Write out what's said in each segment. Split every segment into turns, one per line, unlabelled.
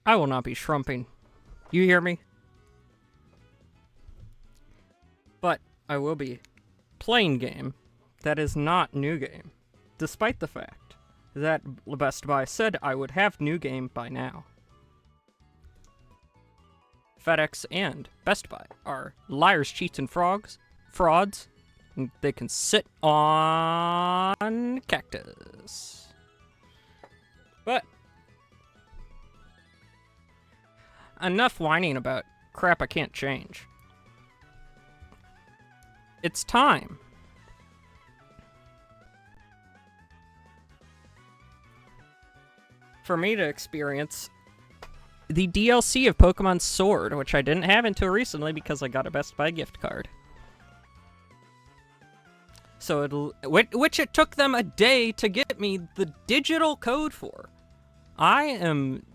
I will not be shrumping. You hear me? But I will be playing game that is not new game, despite the fact that Best Buy said I would have new game by now. FedEx and Best Buy are liars, cheats, and frauds. And they can sit on cactus. But enough whining about crap I can't change. It's time for me to experience the DLC of Pokemon Sword, which I didn't have until recently because I got a Best Buy gift card. So which it took them a day to get me the digital code for. I am,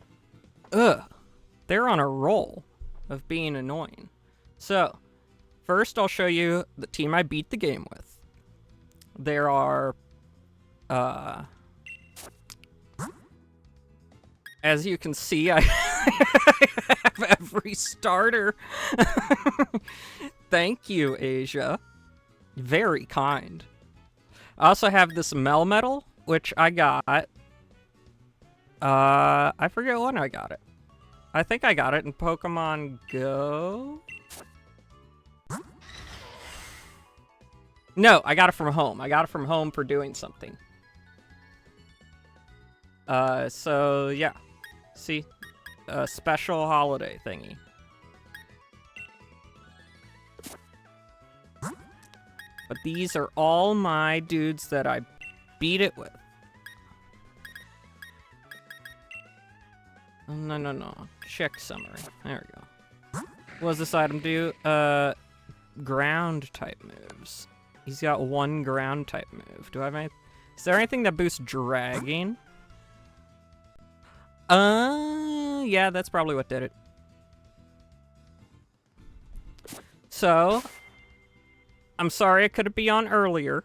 they're on a roll of being annoying. So, first I'll show you the team I beat the game with. There are, as you can see, I have every starter. Thank you, Asia. Very kind. I also have this Melmetal, which I got. I forget when I got it. I think I got it in Pokemon Go? No, I got it from home. I got it from home for doing something. So, yeah. See? A special holiday thingy. But these are all my dudes that I beat it with. Oh, no. Check summary. There we go. What does this item do? Ground type moves. He's got one ground type move. Do I have any? Is there anything that boosts dragging? Yeah, that's probably what did it. So, I'm sorry I couldn't be on earlier,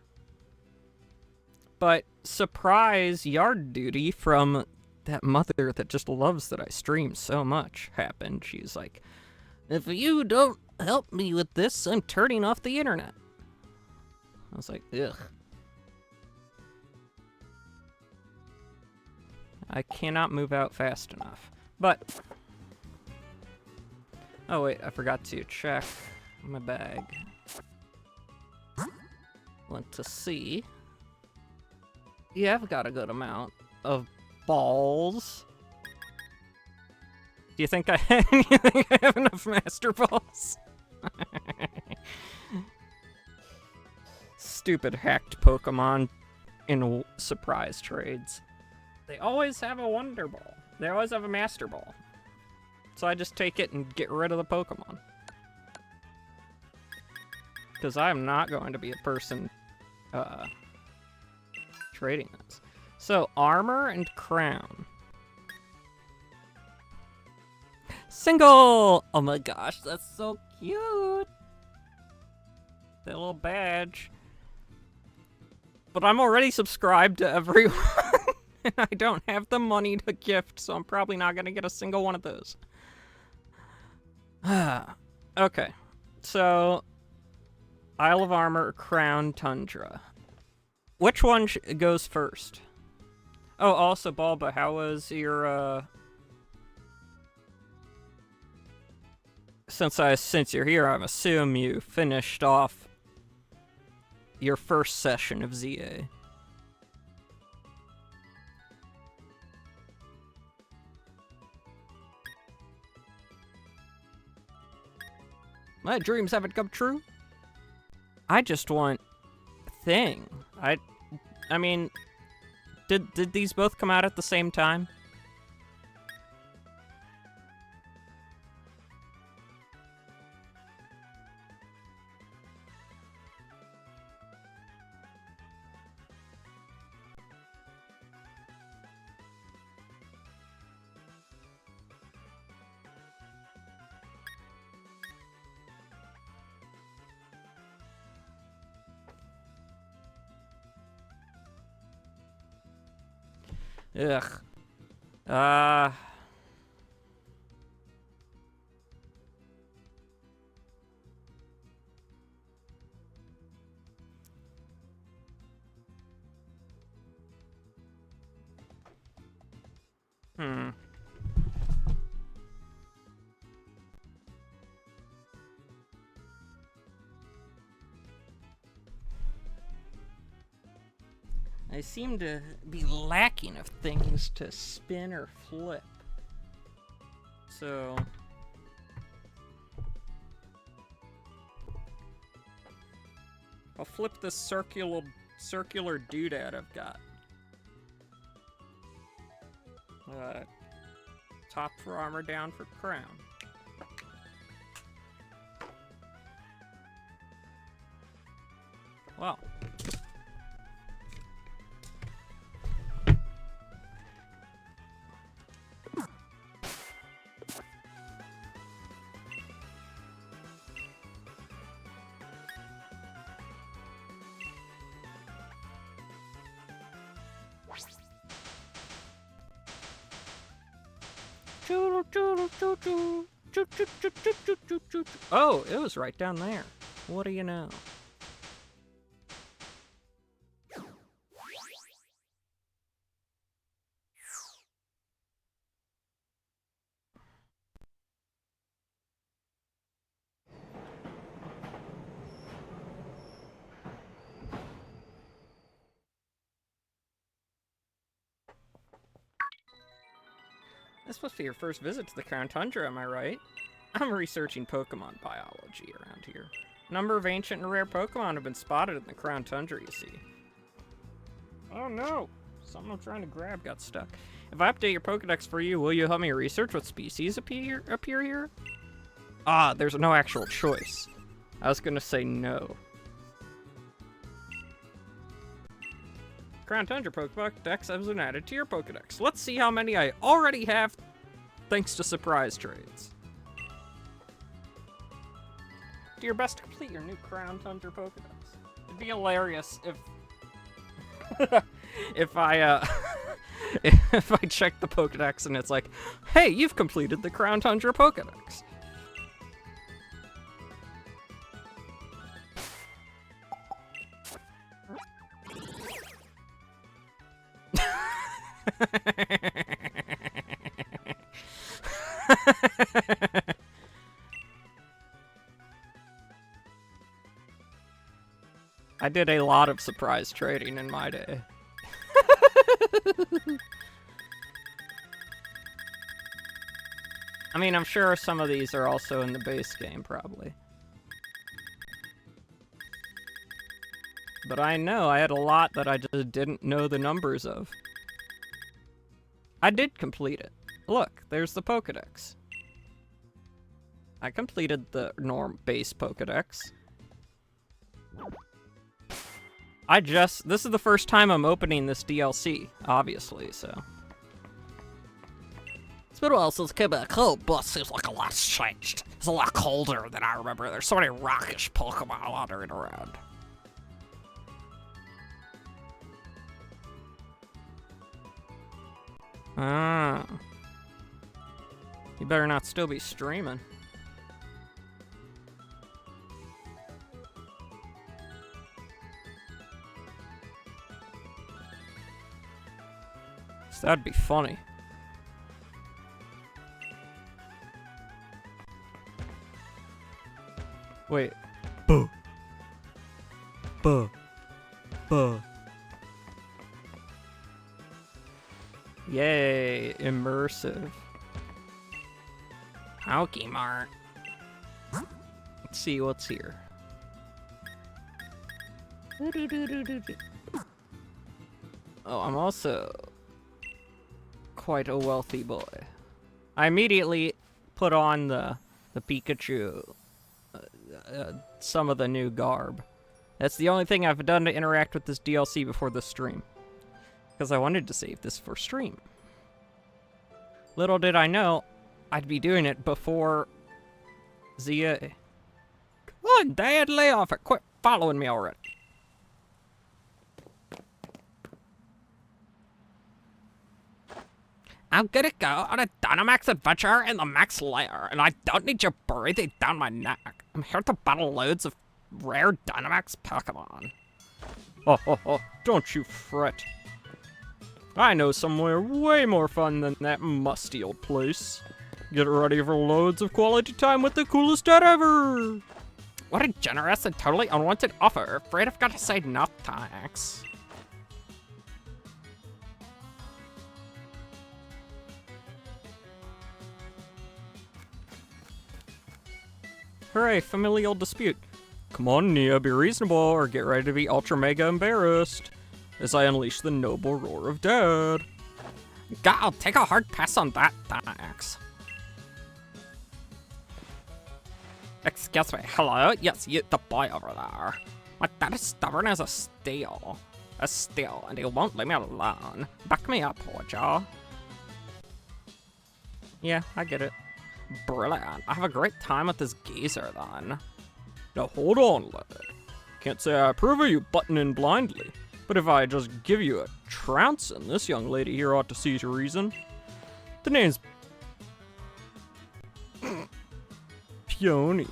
but surprise yard duty from that mother that just loves that I stream so much happened. She's like, if you don't help me with this, I'm turning off the internet. I was like, ugh. I cannot move out fast enough. But, oh wait, I forgot to check my bag. Want to see. Yeah, I've got a good amount of balls. Do you think I have enough Master Balls? Stupid hacked Pokemon in surprise trades. They always have a Wonder Ball. They always have a Master Ball. So I just take it and get rid of the Pokemon. Because I'm not going to be a person trading this. So, armor and crown. Single! Oh my gosh, that's so cute! That little badge. But I'm already subscribed to everyone, and I don't have the money to gift, so I'm probably not gonna get a single one of those. Okay, so Isle of Armor, Crown, Tundra. Which one goes first? Oh, also, Bulba, how was your, Since you're here, I assume you finished off your first session of ZA. My dreams haven't come true. I just want thing. I mean, did these both come out at the same time? Ugh. Hmm. I seem to be lacking of things to spin or flip. So... I'll flip this circular doodad I've got. Top for armor, down for crown. Well. Oh, it was right down there. What do you know? This must be your first visit to the Crown Tundra, am I right? I'm researching Pokemon biology around here. A number of ancient and rare Pokemon have been spotted in the Crown Tundra, you see. Oh no! Something I'm trying to grab got stuck. If I update your Pokedex for you, will you help me research what species appear here? Ah, there's no actual choice. I was gonna say no. Crown Tundra Pokedex has been added to your Pokedex. Let's see how many I already have thanks to surprise trades. Do your best to complete your new Crown Tundra Pokedex. It'd be hilarious if if I if I check the Pokedex and it's like, hey, you've completed the Crown Tundra Pokedex. I did a lot of surprise trading in my day. I mean, I'm sure some of these are also in the base game, probably. But I know I had a lot that I just didn't know the numbers of. I did complete it. Look, there's the Pokedex. I completed the base Pokedex. This is the first time I'm opening this DLC, obviously, so. It's been a while since I came back home, but seems like a lot's changed. It's a lot colder than I remember. There's so many rockish Pokemon wandering around. Ah. You better not still be streaming. That'd be funny. Wait. Buh. Buh. Buh. Yay, immersive. Pokemon. Let's see what's here. Oh, I'm also quite a wealthy boy. I immediately put on the Pikachu, some of the new garb. That's the only thing I've done to interact with this DLC before the stream. Because I wanted to save this for stream. Little did I know, I'd be doing it before ZA. Come on, Dad, lay off it. Quit following me already. I'm gonna go on a Dynamax adventure in the Max Lair, and I don't need you breathing down my neck. I'm here to battle loads of rare Dynamax Pokemon. Oh, don't you fret. I know somewhere way more fun than that musty old place. Get ready for loads of quality time with the coolest dad ever! What a generous and totally unwanted offer. Afraid I've got to say no thanks. Hooray, familial dispute. Come on, Nia, be reasonable or get ready to be ultra mega embarrassed as I unleash the noble roar of dad. God, I'll take a hard pass on that, thanks. Excuse me, hello? Yes, you, the boy over there. My dad is stubborn as a steel. And he won't leave me alone. Back me up, would ya? Yeah, I get it. Brilliant. I have a great time with this geezer, then. Now hold on, lad. Can't say I approve of you butting in blindly, but if I just give you a trouncing, this young lady here ought to see to reason. The name's Peony.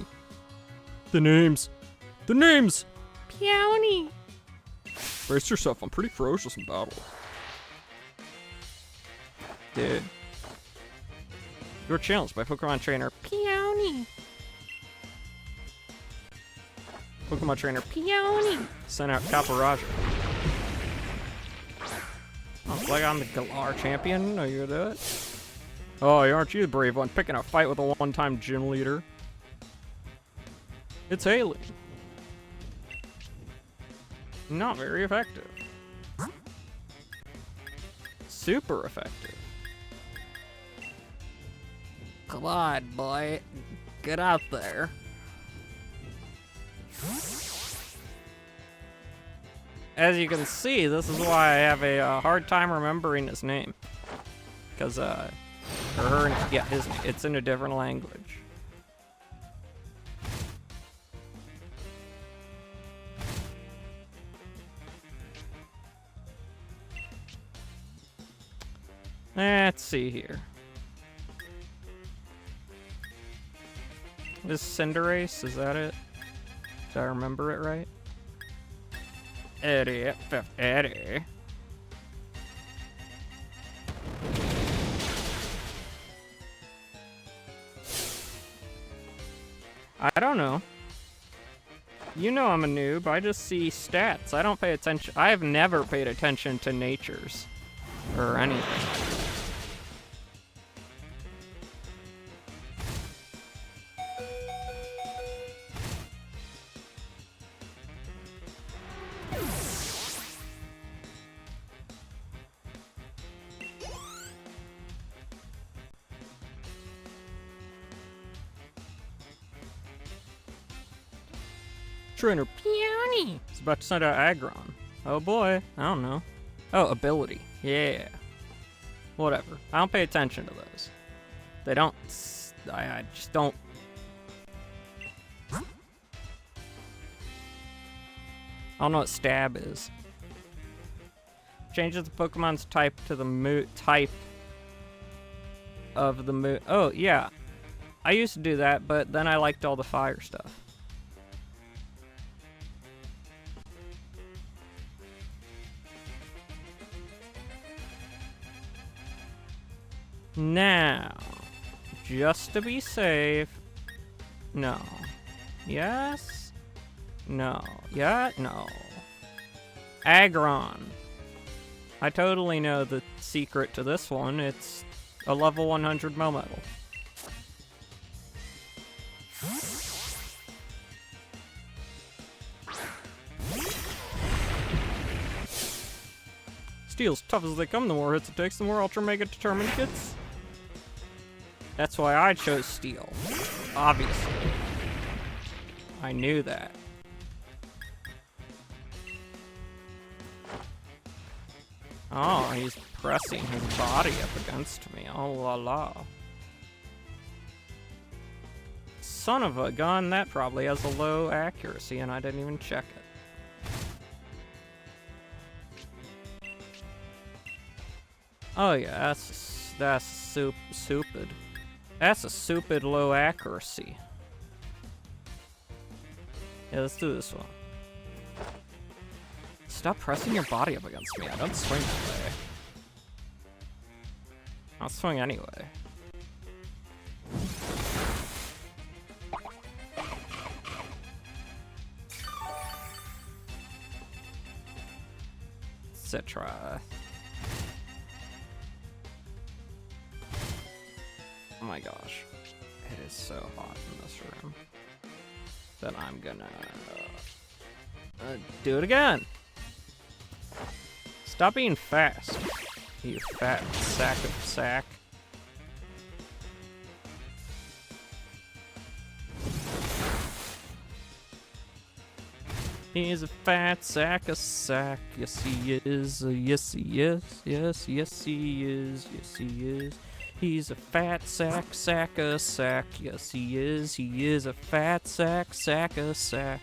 The name's Peony. Brace yourself, I'm pretty ferocious in battle. Dude. You were challenged by Pokemon trainer Peony. Pokemon trainer Peony sent out Caparaja. Oh, like I'm the Galar champion? Are you gonna do it? Oh, aren't you the brave one picking a fight with a one-time gym leader? It's Haley. Not very effective. Super effective. Come on, boy. Get out there. As you can see, this is why I have a hard time remembering his name. Because, it's in a different language. Let's see here. This Cinderace, is that it? Did I remember it right? Eddie, Eddie. I don't know. You know I'm a noob, I just see stats. I don't pay attention. I have never paid attention to natures or anything. Trainer Peony is about to send out Aggron. Oh boy, I don't know. Oh, ability. Yeah. Whatever. I don't pay attention to those. They don't. I just don't. I don't know what stab is. Changes the Pokemon's type to the type of the move. Oh, yeah. I used to do that, but then I liked all the fire stuff. Now, just to be safe, no. Yes? No. Yeah? No. Aggron. I totally know the secret to this one. It's a level 100 Melmetal. Steel's tough as they come, the more hits it takes, the more Ultra Mega determined it gets. That's why I chose Steel. Obviously. I knew that. Oh, he's pressing his body up against me. Oh la la. Son of a gun, that probably has a low accuracy and I didn't even check it. Oh yeah, that's stupid. That's a stupid low accuracy. Yeah, let's do this one. Stop pressing your body up against me. I don't swing that way. I'll swing anyway. Citra. Oh my gosh. It is so hot in this room that I'm gonna do it again. Stop being fast, you fat sack of sack. He's a fat sack of sack. Yes, he is. Yes, he is. Yes, yes, he is. Yes, he is. He's a fat sack of sack. Yes, he is. He is a fat sack of sack.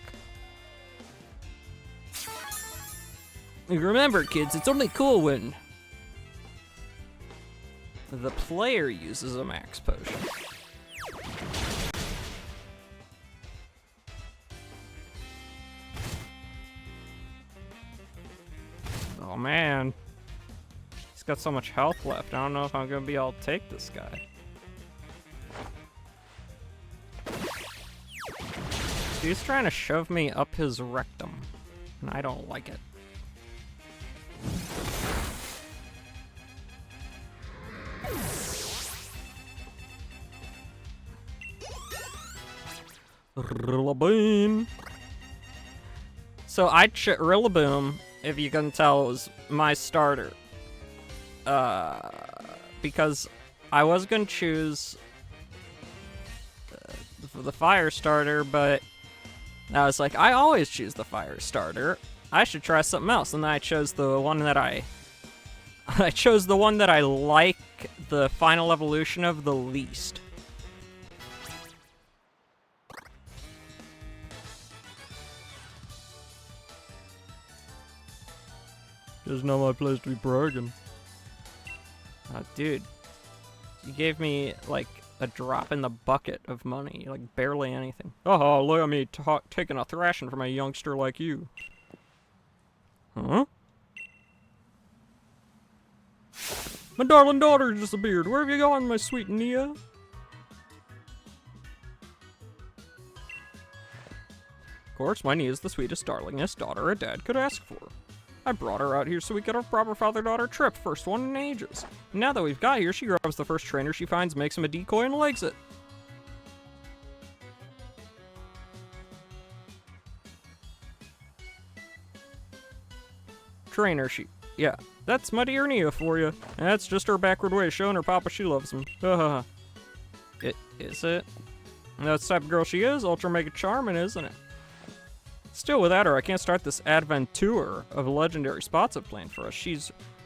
Remember, kids, it's only cool when the player uses a max potion. Oh man, he's got so much health left. I don't know if I'm gonna be able to take this guy. He's trying to shove me up his rectum, and I don't like it. Rillaboom. So Rillaboom, if you can tell, was my starter. Because I was gonna choose the fire starter, but I was like, I always choose the fire starter. I should try something else, and then I chose the one that I chose the one that I like the final evolution of the least. It's not my place to be bragging. Dude, you gave me like a drop in the bucket of money, like barely anything. Oh, look at me taking a thrashing from a youngster like you. Huh? My darling daughter disappeared. Where have you gone, my sweet Nia? Of course, my Nia's the sweetest, darlingest daughter a dad could ask for. I brought her out here so we could have a proper father-daughter trip, first one in ages. And now that we've got here, she grabs the first trainer she finds, makes him a decoy, and legs it. Trainer she... Yeah, that's my dear Nia for you. And that's just her backward way of showing her papa she loves him. Is it? That's the type of girl she is, ultra mega charming, isn't it? Still, without her, I can't start this adventure of legendary spots I've planned for us. She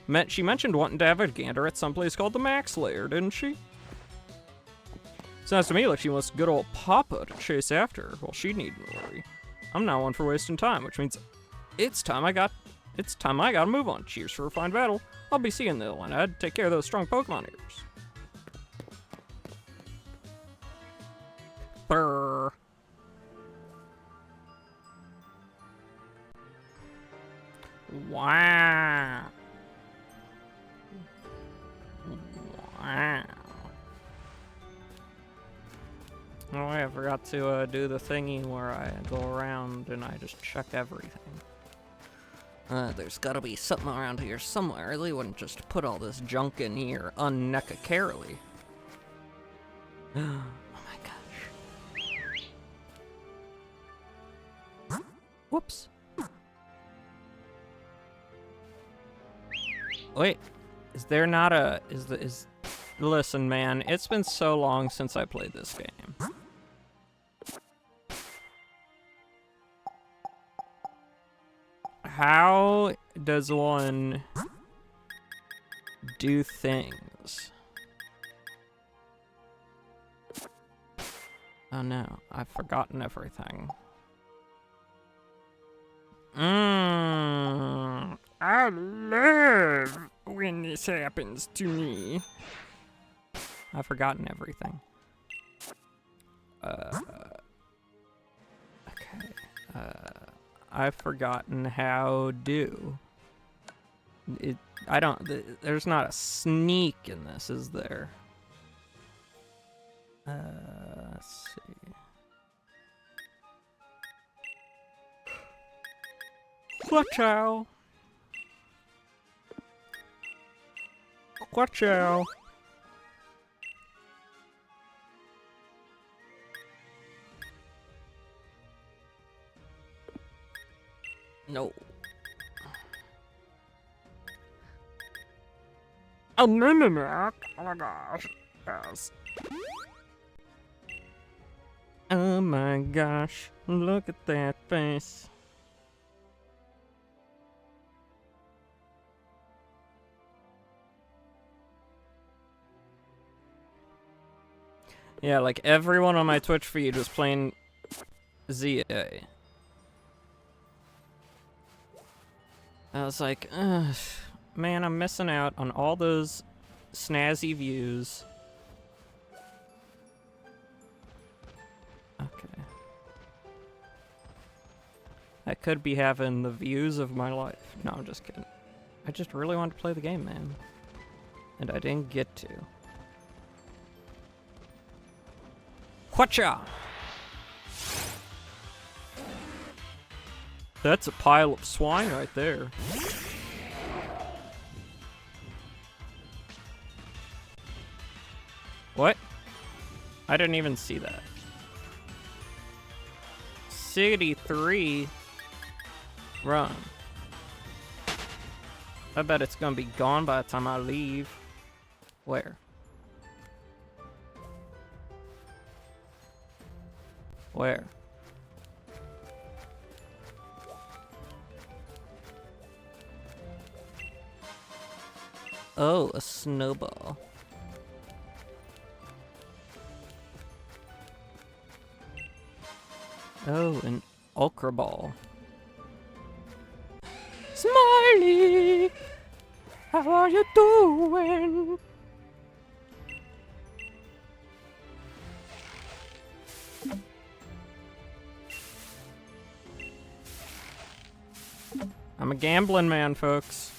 mentioned wanting to have a gander at some place called the Max Lair, didn't she? Sounds to me like she wants good old Papa to chase after her. Well, she needn't worry. I'm not one for wasting time, which means it's time I gotta move on. Cheers for a fine battle. I'll be seeing the one ahead. Take care of those strong Pokemon ears. Brrr. Wow. Wow. Oh, I forgot to do the thingy where I go around and I just check everything. There's gotta be something around here somewhere. They wouldn't just put all this junk in here unnecessarily. Oh my gosh. Whoops. Wait, is there not a... Listen, man, it's been so long since I played this game. How does one do things? Oh no, I've forgotten everything. I love when this happens to me. I've forgotten everything. Okay. I've forgotten how do I don't. There's not a sneak in this, is there? Let's see. Watch out! Watch out! No. A Mimimac? Oh my gosh. Yes. Oh my gosh. Look at that face. Yeah, like everyone on my Twitch feed was playing ZA. I was like, ugh, man, I'm missing out on all those snazzy views. Okay. I could be having the views of my life. No, I'm just kidding. I just really wanted to play the game, man. And I didn't get to. Whatcha? That's a pile of swine right there. What? I didn't even see that. City 3. Run. I bet it's gonna be gone by the time I leave. Where? Where? Oh, a snowball. Oh, an ultra ball. Smiley! How are you doing? I'm a gambling man, folks.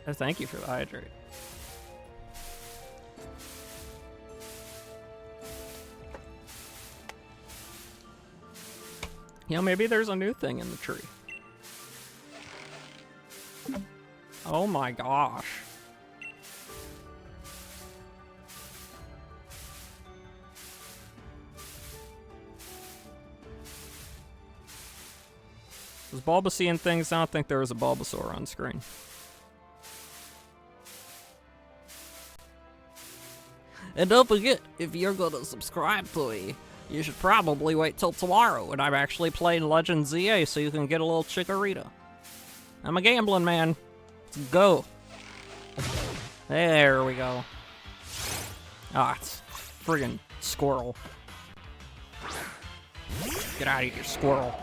Oh, thank you for the hydrate. You know, maybe there's a new thing in the tree. Oh my gosh. Was Bulba seeing things? I don't think there was a Bulbasaur on screen. And don't forget, if you're gonna subscribe to me, you should probably wait till tomorrow when I'm actually playing Legend ZA so you can get a little Chikorita. I'm a gambling man. Let's go. There we go. Ah, it's friggin' squirrel. Get out of here, squirrel.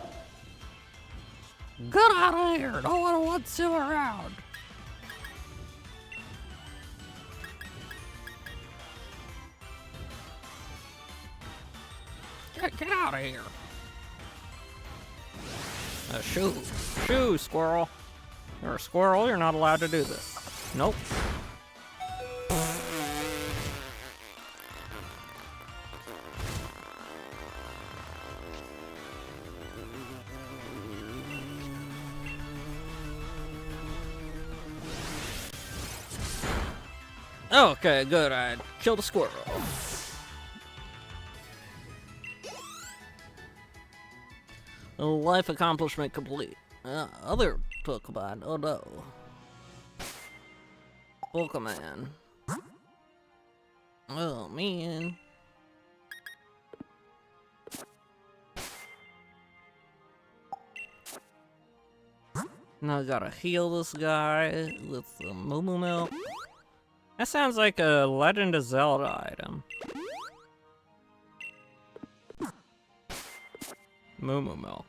Get out of here! No one wants you around! Get out of here! Shoo, squirrel. You're a squirrel, you're not allowed to do this. Nope. Okay, good. I killed a squirrel. Life accomplishment complete. Other Pokemon. Oh no. Pokemon. Oh man. Now I gotta heal this guy with the Moo Moo Milk. That sounds like a Legend of Zelda item. Moo Moo Milk.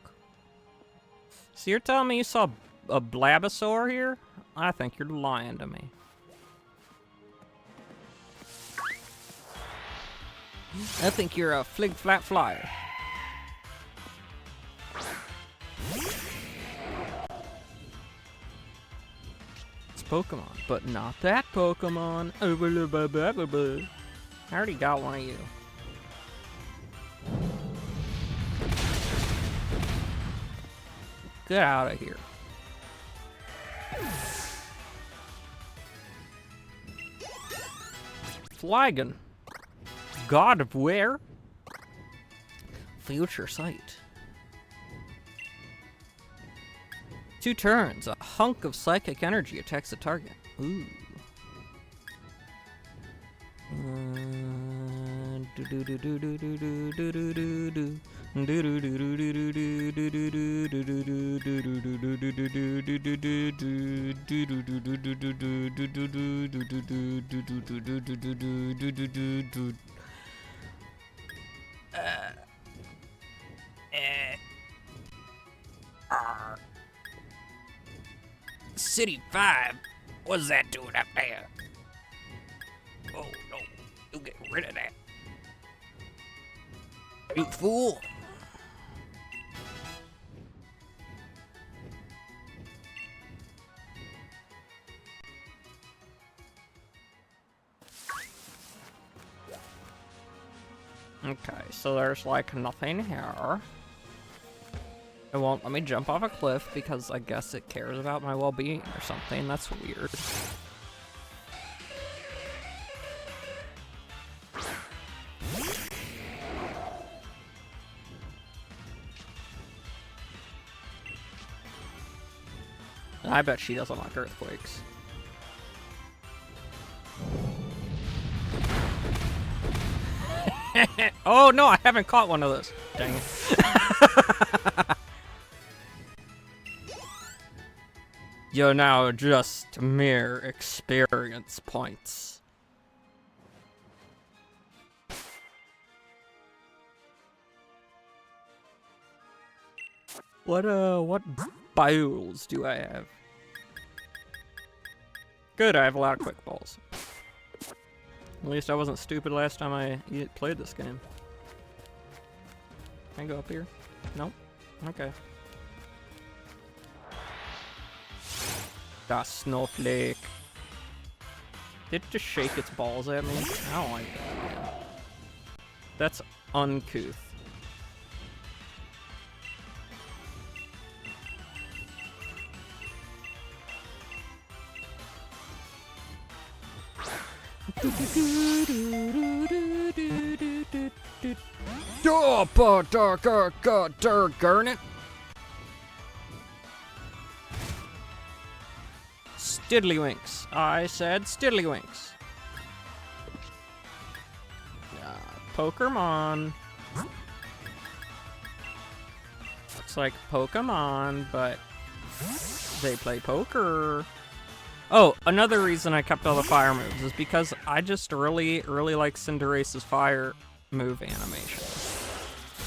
So you're telling me you saw a Blabasaur here? I think you're lying to me. I think you're a flig flat flyer. Pokemon, but not that Pokemon. I already got one of you. Get out of here. Flagon. God of where? Future Sight. 2 turns. A hunk of psychic energy attacks the target. Ooh. City 5, what's that doing up there? Oh no, you get rid of that. You fool! Okay, so there's like nothing here. It won't let me jump off a cliff because I guess it cares about my well-being or something. That's weird. I bet she doesn't like earthquakes. Oh no, I haven't caught one of those. Dang it. You're now just mere experience points. What bios do I have? Good, I have a lot of quick balls. At least I wasn't stupid last time I played this game. Can I go up here? Nope. Okay. Ah, snowflake. Did it just shake its balls at me? I don't like that, man. That's uncouth. Garnet. Stiddlywinks. I said Stiddlywinks. Pokémon. Looks like Pokemon, but they play poker. Oh, another reason I kept all the fire moves is because I just really like Cinderace's fire move animations.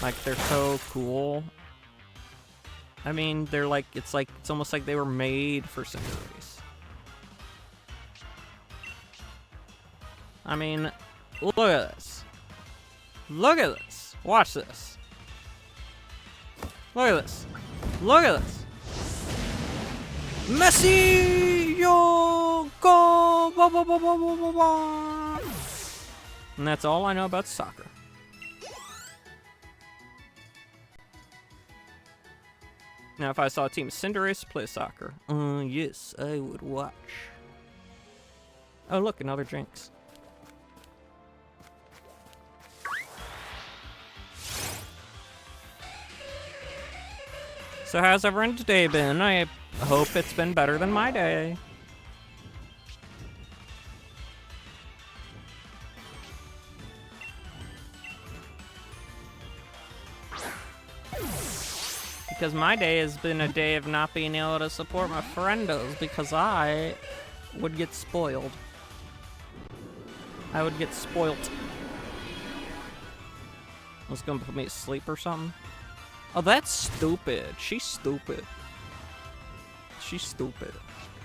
Like, they're so cool. I mean, they're like, it's almost like they were made for Cinderace. I mean, look at this. Look at this. Watch this. Look at this. Look at this. Messi, yo, go, ba, ba, ba, ba, ba, ba, ba. And that's all I know about soccer. Now, if I saw a team Cinderace play soccer, yes, I would watch. Oh, look, another Jinx. So how's everyone's day been? I hope it's been better than my day. Because my day has been a day of not being able to support my friendos because I would get spoiled. I would get spoilt. Was gonna put me to sleep or something? Oh, that's stupid. She's stupid. She's stupid.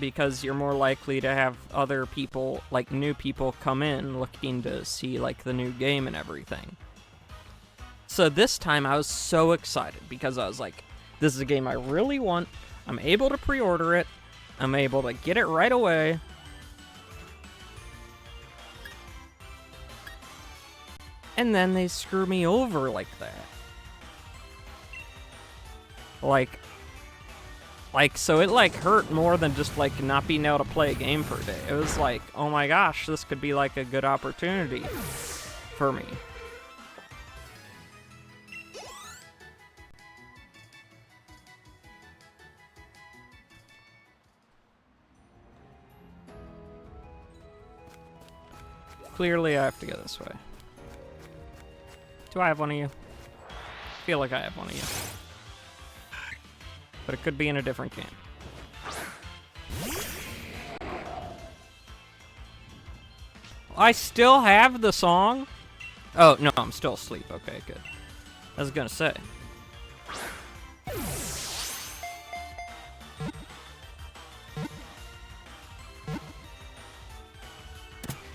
because you're more likely to have other people, like new people, come in looking to see like the new game and everything. So this time I was so excited because I was like, this is a game I really want. I'm able to pre-order it. I'm able to get it right away. And then they screw me over like that. Like, so it, like, hurt more than just, like, not being able to play a game for a day. It was like, oh my gosh, this could be, like, a good opportunity for me. Clearly, I have to go this way. Do I have one of you? I feel like I have one of you. But it could be in a different game. I still have the song? Oh, no, I'm still asleep. Okay, good. I was gonna say.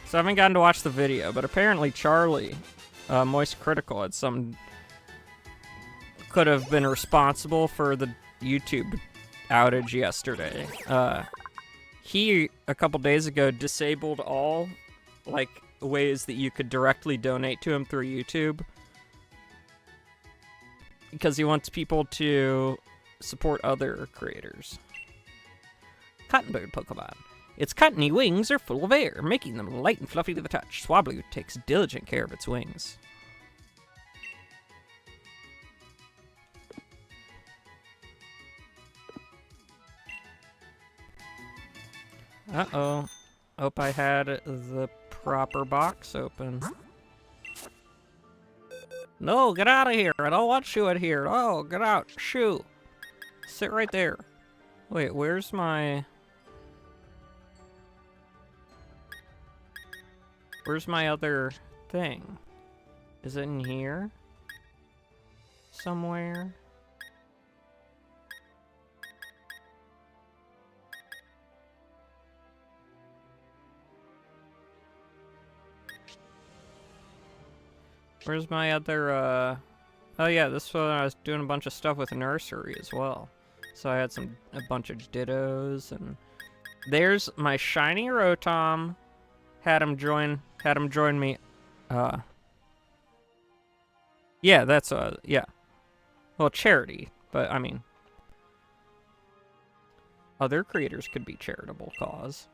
So I haven't gotten to watch the video, but apparently Charlie, Moist Critical, had some... could have been responsible for the YouTube outage yesterday. He, a couple days ago, disabled all, like, ways that you could directly donate to him through YouTube. Because he wants people to support other creators. Cottonbird Pokemon. Its cottony wings are full of air, making them light and fluffy to the touch. Swablu takes diligent care of its wings. Uh-oh. Hope I had the proper box open. No, get out of here. I don't want you in here. Oh, get out. Shoo. Sit right there. Wait, where's my... Where's my other thing? Is it in here? Somewhere? Where's my other, Oh yeah, this one I was doing a bunch of stuff with nursery as well. So I had a bunch of Dittos, and... There's my shiny Rotom. Had him join me, Yeah, that's, yeah. Well, charity, but, I mean... Other creators could be charitable cause.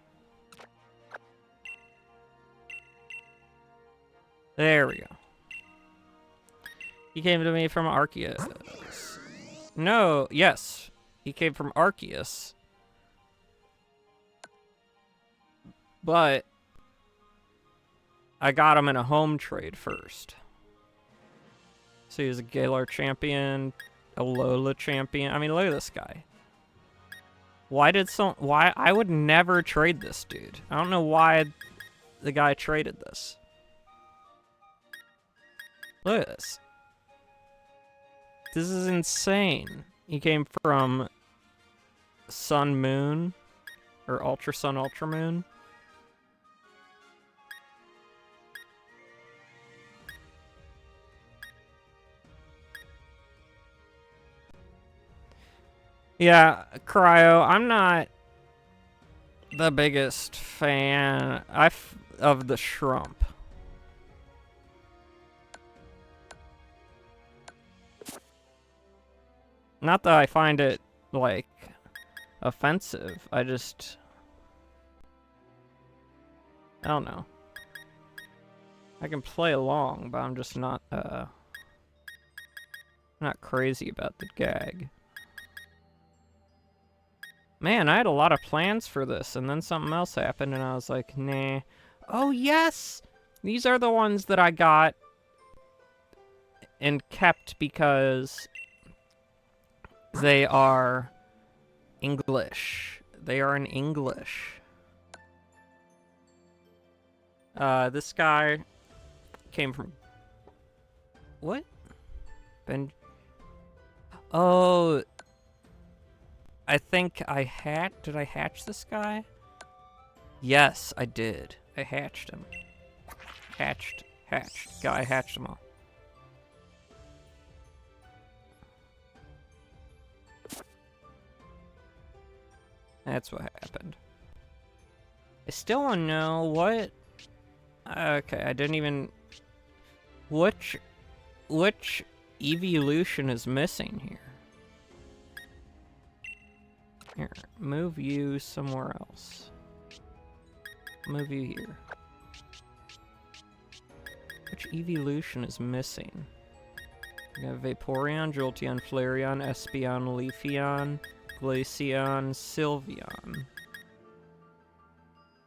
There we go. He came to me from Arceus. No, yes. He came from Arceus. But I got him in a home trade first. So he was a Galar champion, a Lola champion. I mean, look at this guy. Why I would never trade this dude. I don't know why the guy traded this. Look at this. This is insane. He came from Sun Moon, or Ultra Sun, Ultra Moon. Yeah, Cryo, I'm not the biggest fan of the Shrump. Not that I find it, like, offensive. I don't know. I can play along, but I'm just not crazy about the gag. Man, I had a lot of plans for this, and then something else happened, and I was like, nah. Oh, yes! These are the ones that I got and kept because they are English. They are in English. This guy came from... What? Oh... I think I did I hatch this guy? Yes, I did. I hatched him. Hatched. I hatched them all. That's what happened. I still want to know what... Okay, I didn't even... Which evolution is missing here? Here, move you somewhere else. Move you here. Which evolution is missing? We got Vaporeon, Jolteon, Flareon, Espeon, Leafeon, Glaceon, Sylveon.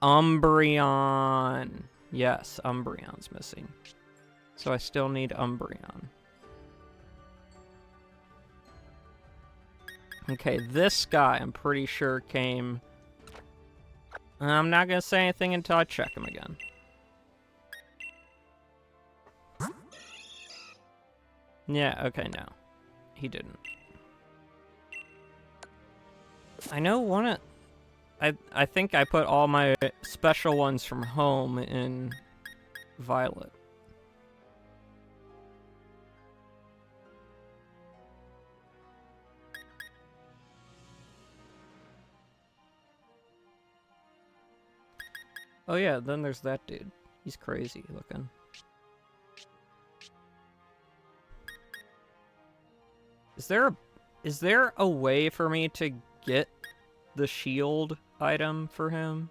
Umbreon. Yes, Umbreon's missing. So I still need Umbreon. Okay, this guy I'm pretty sure came... I'm not gonna say anything until I check him again. Yeah, okay, no. He didn't. I know one of... I think I put all my special ones from home in Violet. Oh yeah, then there's that dude. He's crazy looking. Is there a way for me to get the shield item for him?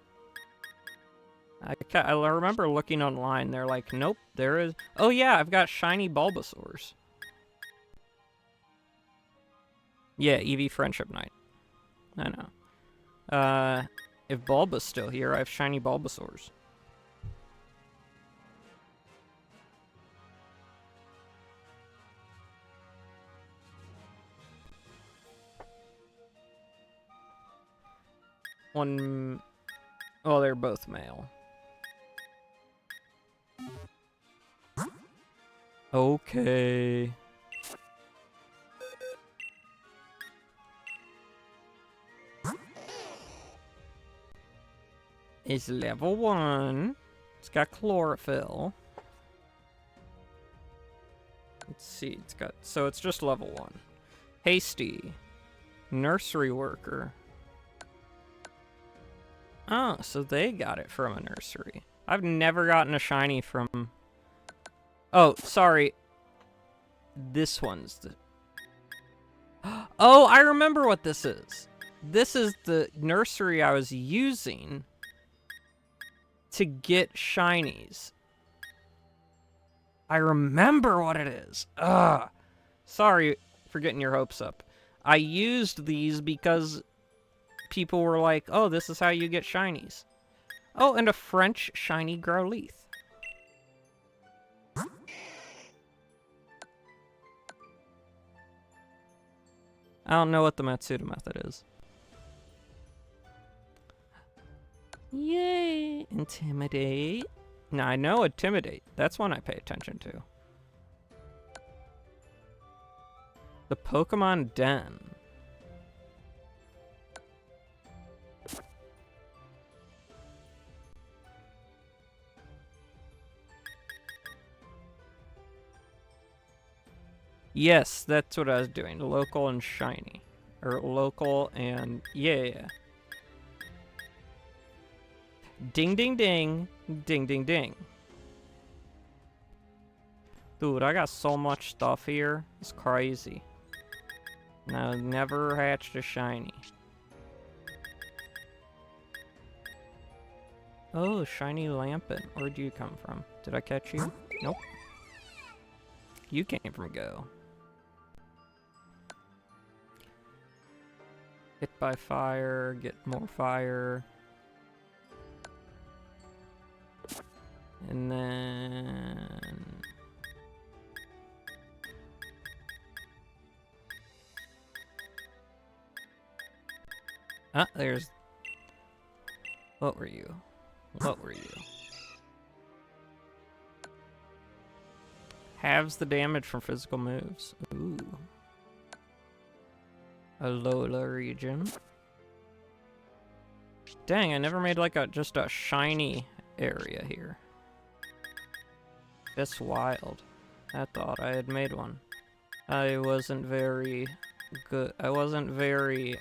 I remember looking online. They're like, nope, there is. Oh yeah, I've got shiny Bulbasaurs. Yeah, Eevee Friendship Knight. I know. If Bulba's still here, I have shiny Bulbasaurs. One... Oh, they're both male. Okay. It's level 1. It's got chlorophyll. Let's see, so it's just level 1. Hasty. Nursery worker. Oh, so they got it from a nursery. I've never gotten a shiny from... Oh, sorry. This one's the... Oh, I remember what this is. This is the nursery I was using to get shinies. I remember what it is. Ugh. Sorry for getting your hopes up. I used these because people were like, oh, this is how you get shinies. Oh, and a French shiny Growlithe. I don't know what the Matsuda method is. Yay! Intimidate. Now I know Intimidate. That's one I pay attention to. The Pokemon Den. Yes, that's what I was doing. Local and shiny. Or local and... Yeah. Ding, ding, ding. Ding, ding, ding. Dude, I got so much stuff here. It's crazy. And I never hatched a shiny. Oh, shiny Lampin. Where'd you come from? Did I catch you? Nope. You came from Go. Hit by fire, get more fire. And then... Ah, there's... What were you? What were you? Halves the damage from physical moves. Ooh. Alola region. Dang, I never made like just a shiny area here. That's wild. I thought I had made one. I wasn't very good. I wasn't very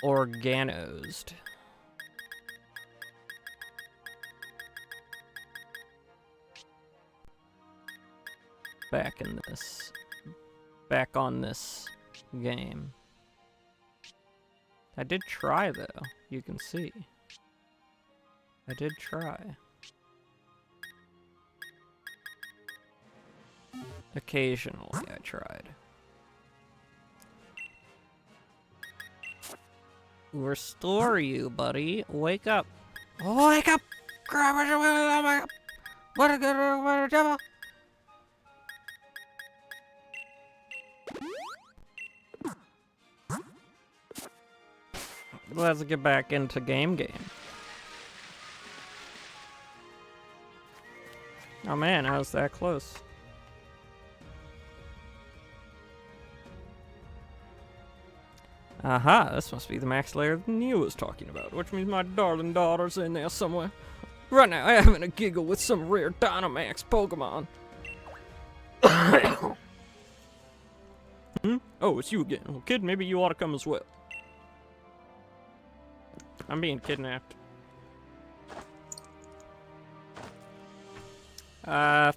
organosed. Back on this game. I did try though, you can see. I did try. Occasionally I tried. Restore you, buddy. Wake up. Wake up! What a good devil! Let's get back into game. Oh man, I was that close. Aha, this must be the max layer that Neo was talking about, which means my darling daughter's in there somewhere. Right now, I'm having a giggle with some rare Dynamax Pokemon. Oh, it's you again. Well, kid, maybe you ought to come as well. I'm being kidnapped.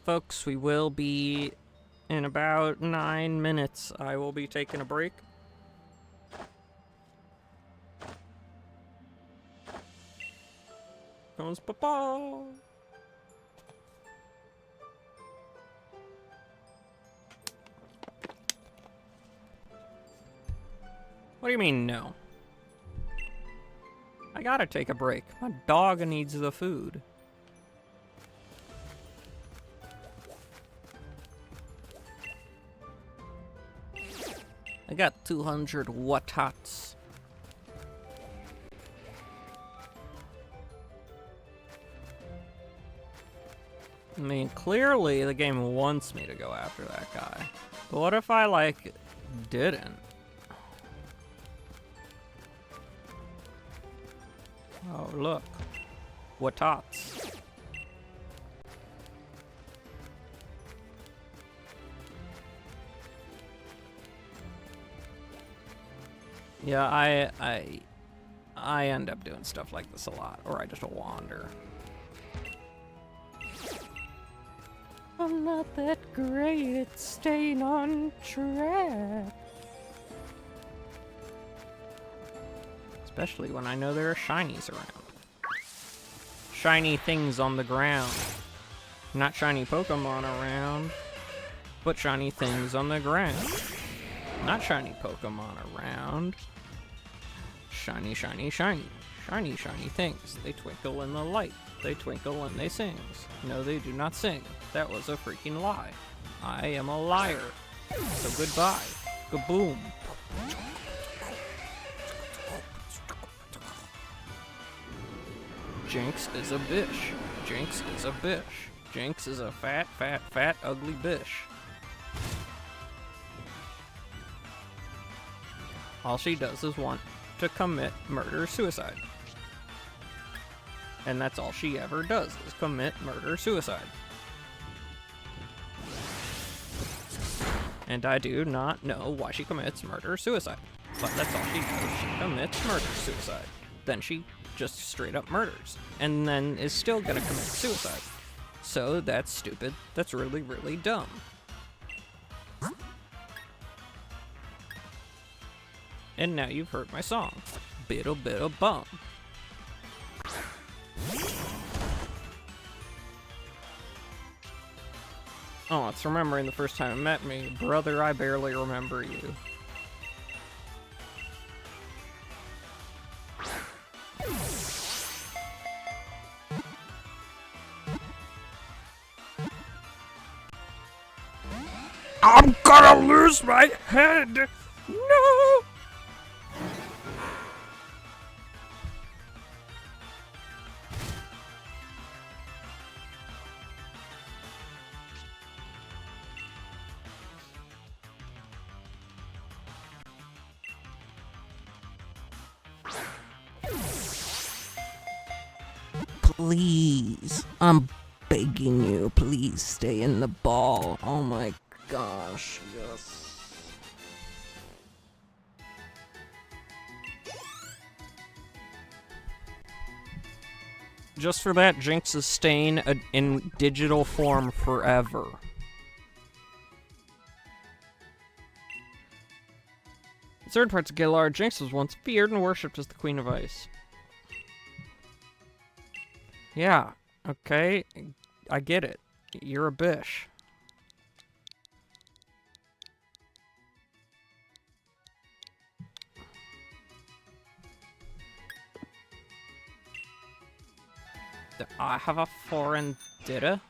Folks, we will be in about 9 minutes. I will be taking a break. Comes Papa. What do you mean, no? I gotta take a break. My dog needs the food. I got 200 Wattats. I mean, clearly the game wants me to go after that guy. But what if I, like, didn't? Oh, look. Wattats. Yeah, I end up doing stuff like this a lot, or I just wander. I'm not that great at staying on track. Especially when I know there are shinies around. Shiny things on the ground. Not shiny Pokemon around, but shiny things on the ground. Not shiny Pokemon around. Shiny, shiny, shiny. Shiny, shiny things. They twinkle in the light. They twinkle and they sing. No, they do not sing. That was a freaking lie. I am a liar. So goodbye. Kaboom. Jinx is a bish. Jinx is a bish. Jinx is a fat, fat, fat, ugly bish. All she does is want to commit murder-suicide. And that's all she ever does, is commit murder-suicide. And I do not know why she commits murder-suicide. But that's all she does, she commits murder-suicide. Then she just straight up murders. And then is still gonna commit suicide. So that's stupid. That's really, really dumb. And now you've heard my song. Biddle biddle bum. Oh, it's remembering the first time you met me. Brother, I barely remember you. I'm gonna lose my head! No! Please, I'm begging you, please stay in the ball. Oh my gosh, yes. Just for that, Jinx is staying in digital form forever. In certain parts of Galar, Jinx was once feared and worshipped as the Queen of Ice. Yeah, okay, I get it. You're a bish. Do I have a foreign data?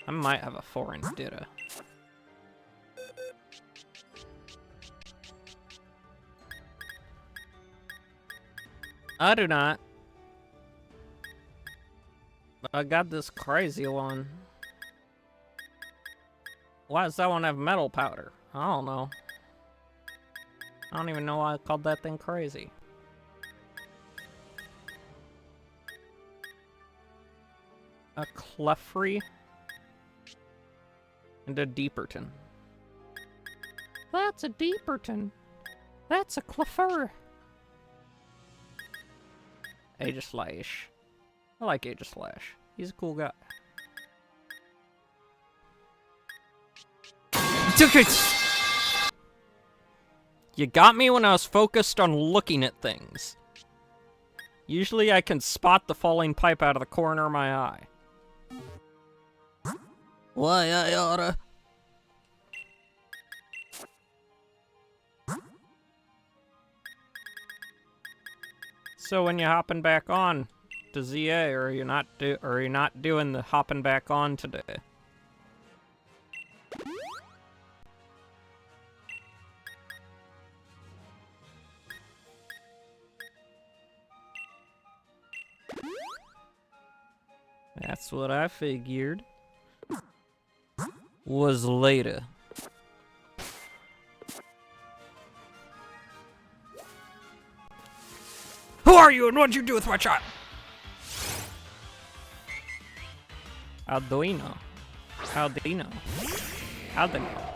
I might have a foreign data. I do not. But I got this crazy one. Why does that one have metal powder? I don't know. I don't even know why I called that thing crazy. A Clefairy and a Deeperton. That's a Deeperton. That's a Clefairy. Aegislash. I like Aegislash. He's a cool guy. You got me when I was focused on looking at things. Usually I can spot the falling pipe out of the corner of my eye. Why I oughta... So when you hopping back on to ZA, or are you not doing the hopping back on today? That's what I figured. Was later. Who are you and what'd you do with my child? Arduino. Arduino. Arduino.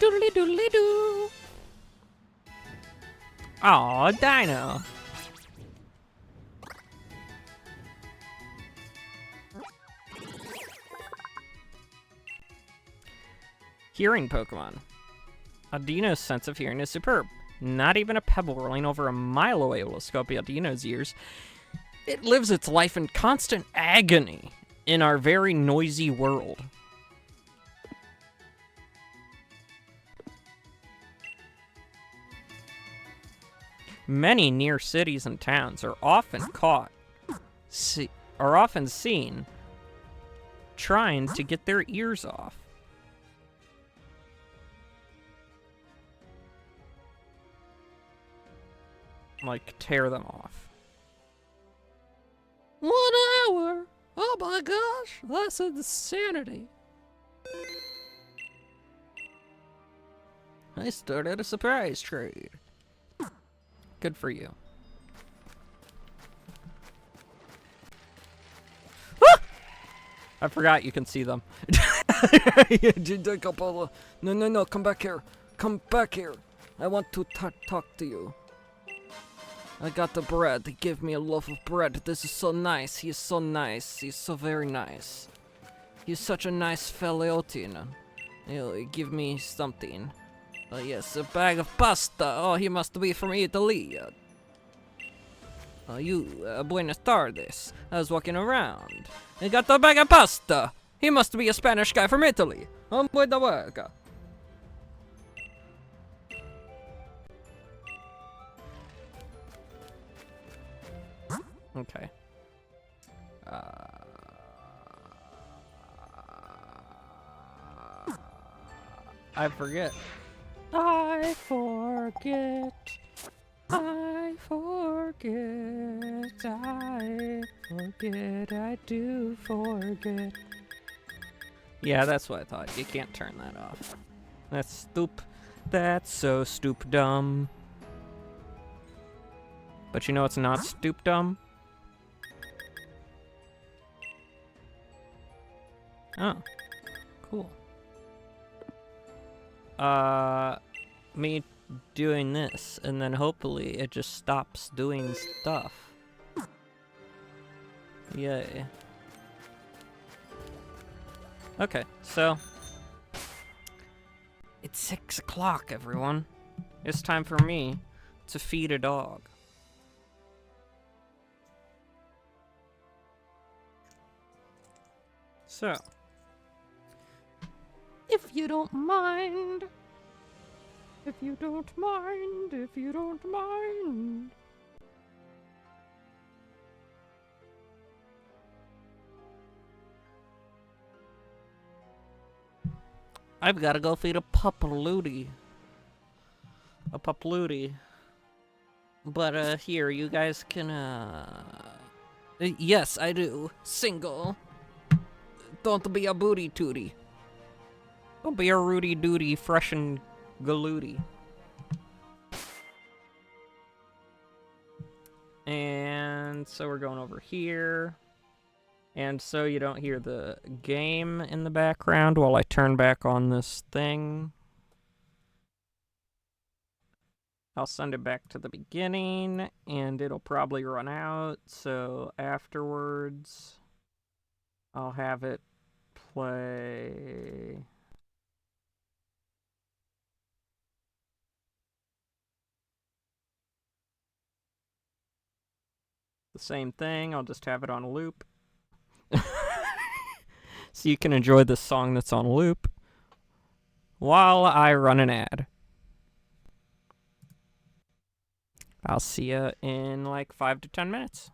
Doodly doodly doo. Aw, Dino. Hearing Pokemon. Audino's sense of hearing is superb. Not even a pebble rolling over a mile away will escape Audino's ears. It lives its life in constant agony in our very noisy world. Many near cities and towns are often seen trying to get their ears off. Like, tear them off. 1 hour? Oh my gosh, that's insanity. I started a surprise trade. Good for you. Ah! I forgot you can see them. No, come back here. Come back here. I want to talk to you. I got the bread. Give me a loaf of bread. This is so nice. He is so nice. He's so very nice. He's such a nice fellow, Tina. He'll give me something. Oh yes, a bag of pasta. Oh, he must be from Italy. Buenas tardes. I was walking around. I got a bag of pasta. He must be a Spanish guy from Italy. Buena work. Okay. I forget. I forget. I forget, I do forget. Yeah, that's what I thought. You can't turn that off. That's That's so dumb. But you know it's not dumb? Oh, cool. Me doing this, and then hopefully it just stops doing stuff. Yay. Okay, so it's 6 o'clock, everyone. It's time for me to feed a dog. So, if you don't mind, if you don't mind. I've got to go feed a pupalootie. But, here, you guys can, yes, I do. Single. Don't be a booty tootie. Don't be a Rudy Doody, fresh and galooty. And so we're going over here. And so you don't hear the game in the background while I turn back on this thing. I'll send it back to the beginning, and it'll probably run out, so afterwards I'll have it play. The same thing, I'll just have it on loop. So you can enjoy this song that's on loop while I run an ad. I'll see you in like 5 to 10 minutes.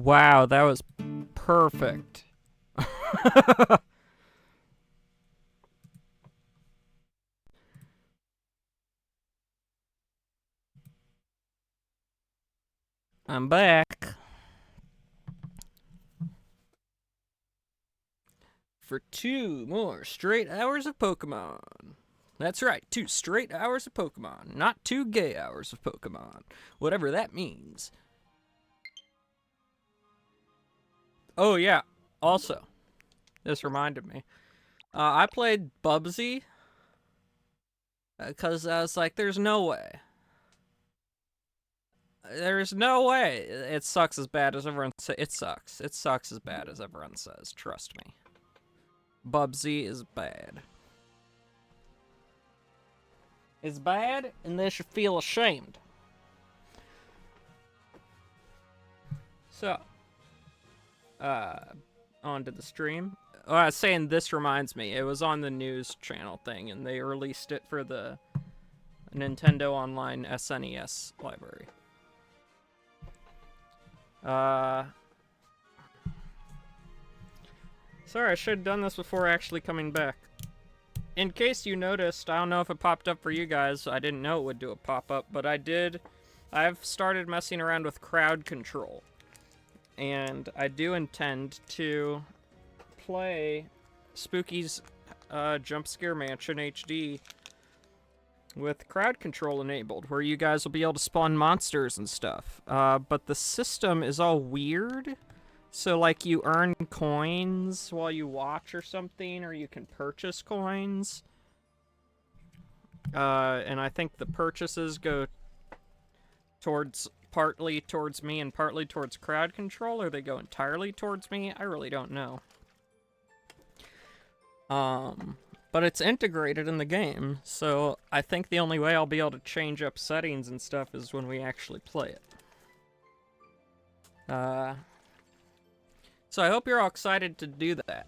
Wow, that was perfect. I'm back. For 2 more straight hours of Pokemon. That's right, 2 straight hours of Pokemon, not 2 gay hours of Pokemon. Whatever that means. Oh yeah, also, this reminded me. I played Bubsy because I was like, there's no way. There's no way it sucks as bad as everyone says. It sucks. It sucks as bad as everyone says. Trust me. Bubsy is bad. It's bad, and they should feel ashamed. So, on to the stream. Oh, I was saying this reminds me. It was on the news channel thing, and they released it for the Nintendo Online SNES library. Sorry, I should have done this before actually coming back. In case you noticed, I don't know if it popped up for you guys. I didn't know it would do a pop-up, but I did. I've started messing around with crowd control. And I do intend to play Spooky's Jump Scare Mansion HD with crowd control enabled, where you guys will be able to spawn monsters and stuff. But the system is all weird. So, like, you earn coins while you watch or something, or you can purchase coins. And I think the purchases go partly towards me and partly towards crowd control, or they go entirely towards me. I really don't know. But it's integrated in the game, so I think the only way I'll be able to change up settings and stuff is when we actually play it. So I hope you're all excited to do that,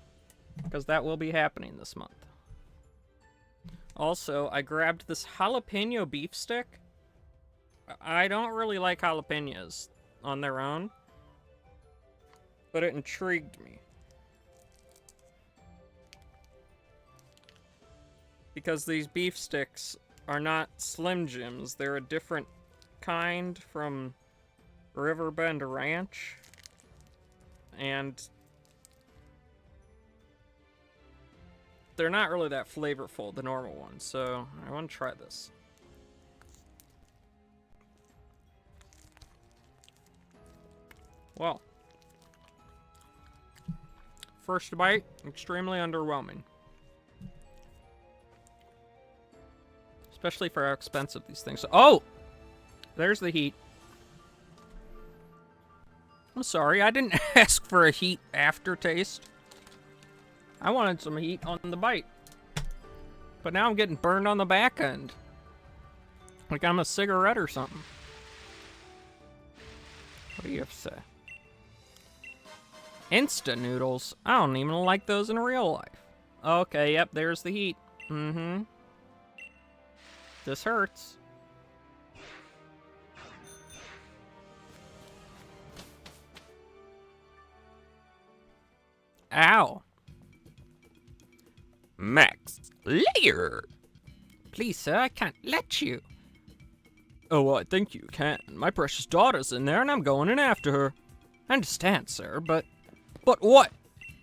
because that will be happening this month. Also, I grabbed this jalapeno beef stick. I don't really like jalapenos on their own, but it intrigued me. Because these beef sticks are not Slim Jims, they're a different kind from Riverbend Ranch. And they're not really that flavorful, the normal ones, so I want to try this. Well, first bite, extremely underwhelming. Especially for how expensive these things are. Oh! There's the heat. I'm sorry, I didn't ask for a heat aftertaste. I wanted some heat on the bite. But now I'm getting burned on the back end. Like I'm a cigarette or something. What do you have to say? Instant noodles? I don't even like those in real life. Okay, yep, there's the heat. Mm-hmm. This hurts. Ow. Max Layer. Please, sir, I can't let you. Oh, well, I think you can. My precious daughter's in there, and I'm going in after her. I understand, sir, but what?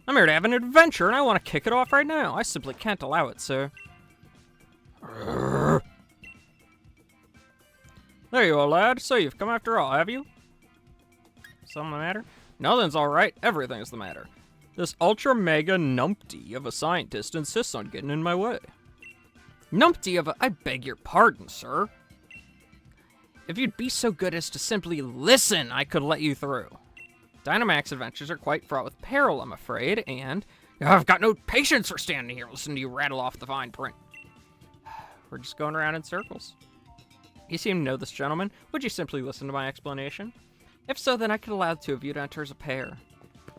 I'm here to have an adventure, and I want to kick it off right now. I simply can't allow it, sir. There you are, lad. So you've come after all, have you? Something the matter? Nothing's alright. Everything's the matter. This ultra-mega numpty of a scientist insists on getting in my way. Numpty of a... I beg your pardon, sir. If you'd be so good as to simply listen, I could let you through. Dynamax adventures are quite fraught with peril, I'm afraid, and... I've got no patience for standing here listening to you rattle off the fine print. We're just going around in circles. You seem to know this gentleman. Would you simply listen to my explanation? If so, then I could allow the two of you to enter as a pair.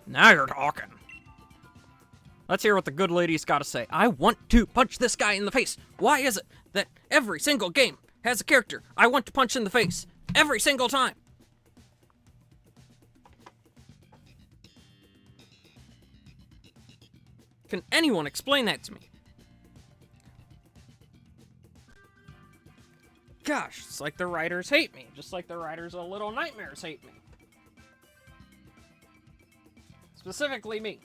Now you're talking. Let's hear what the good lady's got to say. I want to punch this guy in the face. Why is it that every single game has a character I want to punch in the face? Every single time. Can anyone explain that to me? Gosh, it's like the writers hate me, just like the writers of Little Nightmares hate me. Specifically me.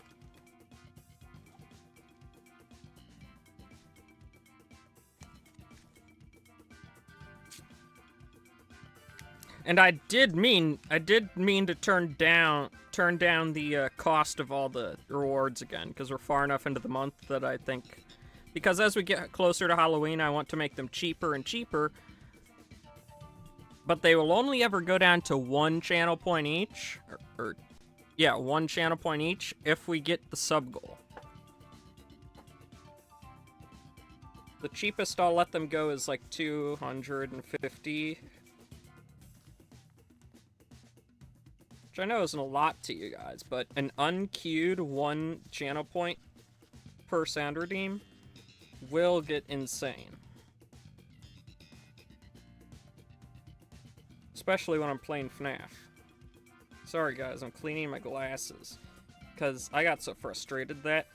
And I did mean to turn down the cost of all the rewards again, because we're far enough into the month that I think, because as we get closer to Halloween, I want to make them cheaper and cheaper. But they will only ever go down to 1 channel point each, yeah, 1 channel point each if we get the sub goal. The cheapest I'll let them go is like 250. Which I know isn't a lot to you guys, but an unqueued 1 channel point per sound redeem will get insane. Especially when I'm playing FNAF. Sorry guys, I'm cleaning my glasses. Because I got so frustrated that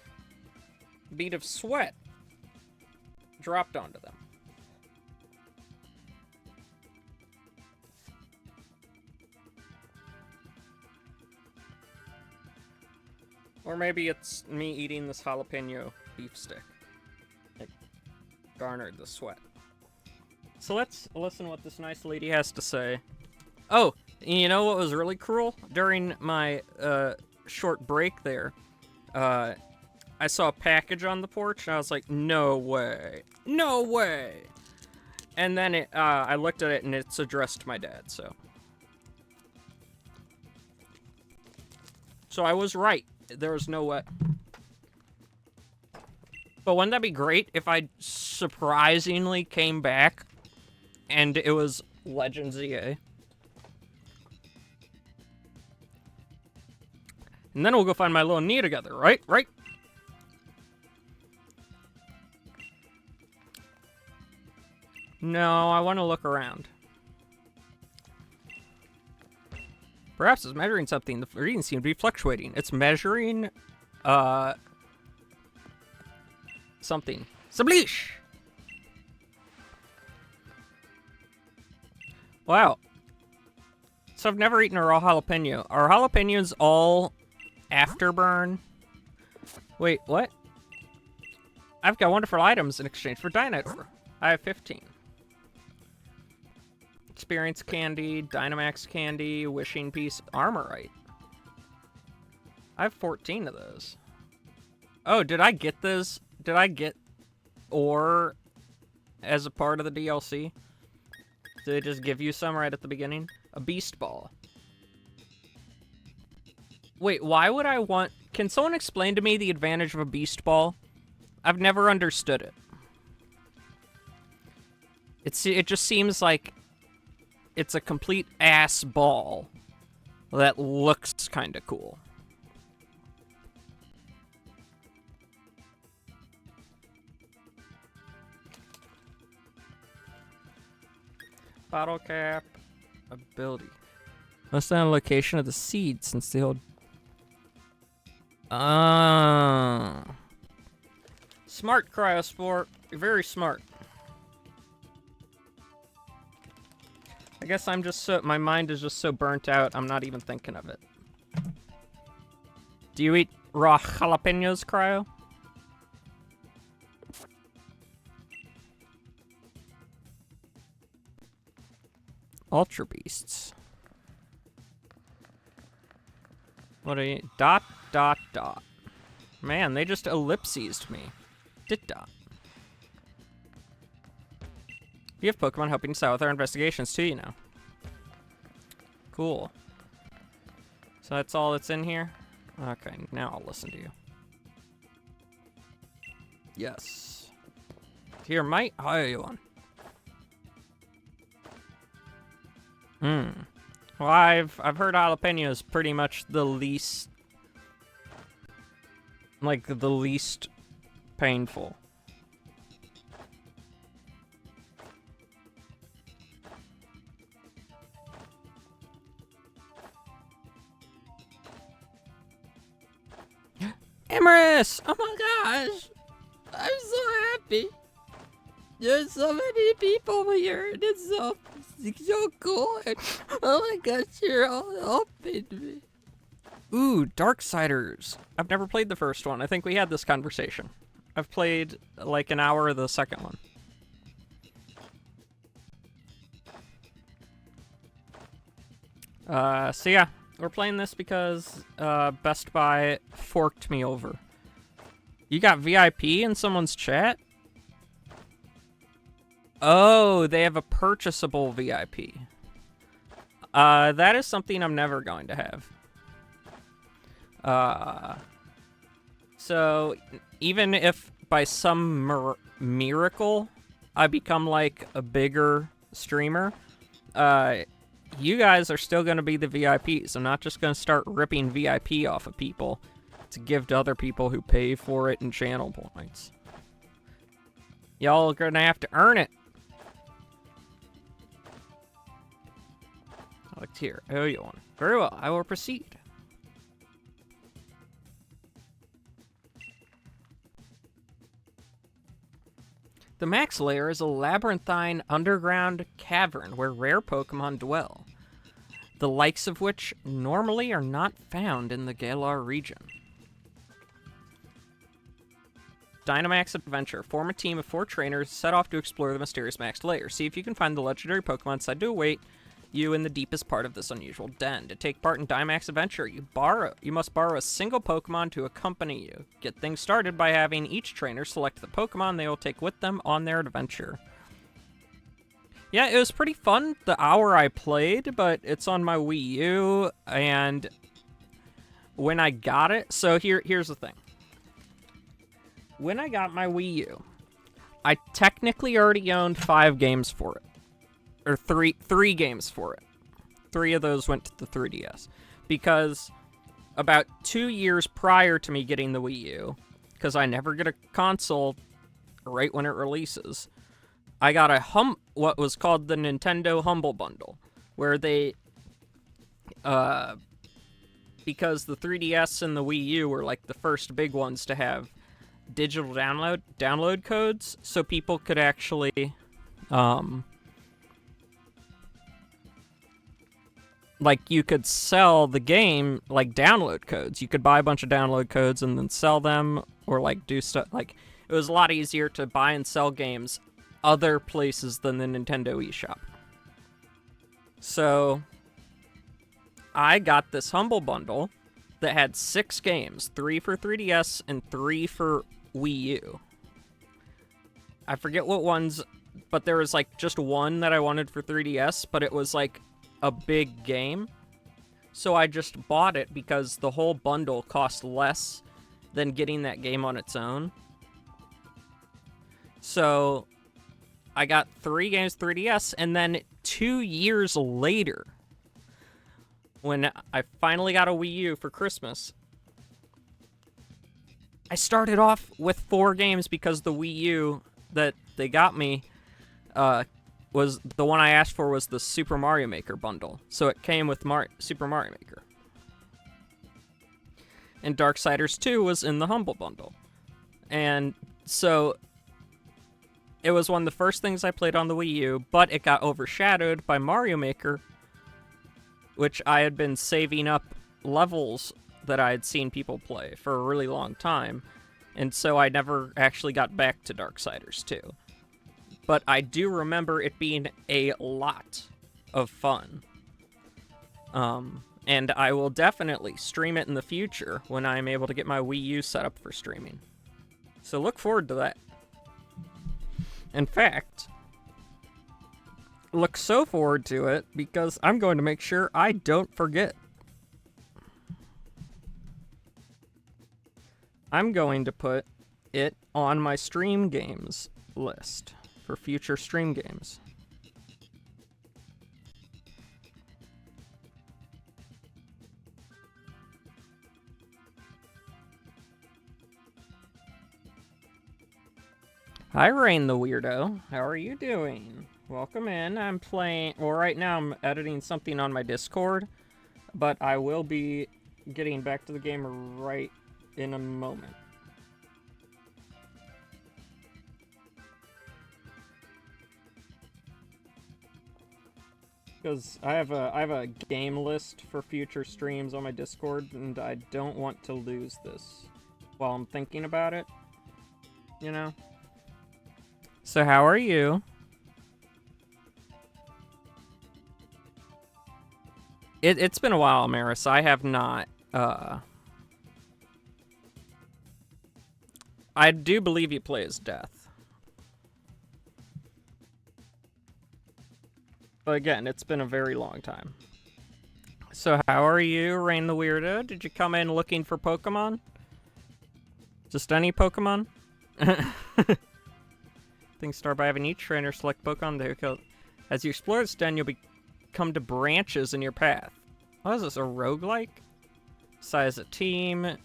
a bead of sweat dropped onto them. Or maybe it's me eating this jalapeno beef stick. It garnered the sweat. So let's listen to what this nice lady has to say. Oh, you know what was really cruel? During my short break there, I saw a package on the porch, and I was like, no way. No way! And then I looked at it, and it's addressed to my dad, so. So I was right. There was no way. But wouldn't that be great if I surprisingly came back and it was Legends EA? And then we'll go find my little knee together, right? Right? No, I want to look around. Perhaps it's measuring something. The readings seem to be fluctuating. It's measuring, something. Subleash! Wow. So I've never eaten a raw jalapeno. Are jalapenos all afterburn? Wait, what? I've got wonderful items in exchange for Dynamite. I have 15. Experience candy, Dynamax candy, wishing piece, Armorite. I have 14 of those. Oh, did I get those? Did I get ore as a part of the DLC? Did they just give you some right at the beginning? A beast ball. Wait, why would I want... Can someone explain to me the advantage of a beast ball? I've never understood it. It just seems like it's a complete ass ball that looks kind of cool. Bottle cap, ability. Must find a location of the seed since the old. Smart, Cryosport. You're very smart. I guess I'm just so, my mind is just so burnt out, I'm not even thinking of it. Do you eat raw jalapenos, Cryo? Ultra Beasts. What are you? Dot, dot, dot. Man, they just ellipsised me. Dit dot. You have Pokemon helping us out with our investigations too, you know. Cool. So that's all that's in here? Okay, now I'll listen to you. Yes. Here, mate. How are you on? Well, I've heard jalapeno is pretty much the least, like, the least painful. Amaris! Oh my gosh! I'm so happy! There's so many people here, and it's so cool. And, oh my gosh, you're all helping me. Ooh, Darksiders. I've never played the first one. I think we had this conversation. I've played like an hour of the second one. So yeah, we're playing this because Best Buy forked me over. You got VIP in someone's chat? Oh, they have a purchasable VIP. That is something I'm never going to have. So even if by some miracle I become like a bigger streamer, you guys are still going to be the VIPs. I'm not just going to start ripping VIP off of people to give to other people who pay for it in channel points. Y'all are going to have to earn it. Select here. Oh, you want it. Very well. I will proceed. The Max Lair is a labyrinthine underground cavern where rare Pokémon dwell, the likes of which normally are not found in the Galar region. Dynamax Adventure. Form a team of 4 trainers, set off to explore the mysterious Max Lair. See if you can find the legendary Pokémon said to await you in the deepest part of this unusual den. To take part in Dynamax Adventure, you must borrow a single Pokemon to accompany you. Get things started by having each trainer select the Pokemon they will take with them on their adventure. Yeah, it was pretty fun the hour I played, but it's on my Wii U, and when I got it, so here's the thing. When I got my Wii U, I technically already owned 5 games for it. Or three games for it. 3 of those went to the 3DS. Because about 2 years prior to me getting the Wii U, because I never get a console right when it releases, I got what was called the Nintendo Humble Bundle, where they, because the 3DS and the Wii U were like the first big ones to have digital download codes, so people could actually, like, you could sell the game, like, download codes. You could buy a bunch of download codes and then sell them, or, like, do stuff. Like, it was a lot easier to buy and sell games other places than the Nintendo eShop. So, I got this Humble Bundle that had 6 games. 3 for 3DS and 3 for Wii U. I forget what ones, but there was, like, just one that I wanted for 3DS, but it was, like, a big game, so I just bought it because the whole bundle cost less than getting that game on its own. So I got 3 games 3DS, and then 2 years later, when I finally got a Wii U for Christmas, I started off with 4 games because the Wii U that they got me was the one I asked for was the Super Mario Maker bundle. So it came with Super Mario Maker. And Darksiders 2 was in the Humble Bundle. And so it was one of the first things I played on the Wii U, but it got overshadowed by Mario Maker, which I had been saving up levels that I had seen people play for a really long time. And so I never actually got back to Darksiders 2. But I do remember it being a lot of fun. And I will definitely stream it in the future when I'm able to get my Wii U set up for streaming. So look forward to that. In fact, look so forward to it because I'm going to make sure I don't forget. I'm going to put it on my stream games list for future stream games. Hi, Rain the Weirdo. How are you doing? Welcome in. I'm playing... Well, right now I'm editing something on my Discord, but I will be getting back to the game right in a moment. Because I have a game list for future streams on my Discord, and I don't want to lose this while I'm thinking about it, you know? So how are you? It's been a while, Maris. I have not, I do believe you play as Death. But again, it's been a very long time. So how are you, Rain the Weirdo? Did you come in looking for Pokemon? Just any Pokemon? Things start by having each trainer select Pokemon they kill. As you explore this den, you'll come to branches in your path. What is this, a roguelike? Size a team.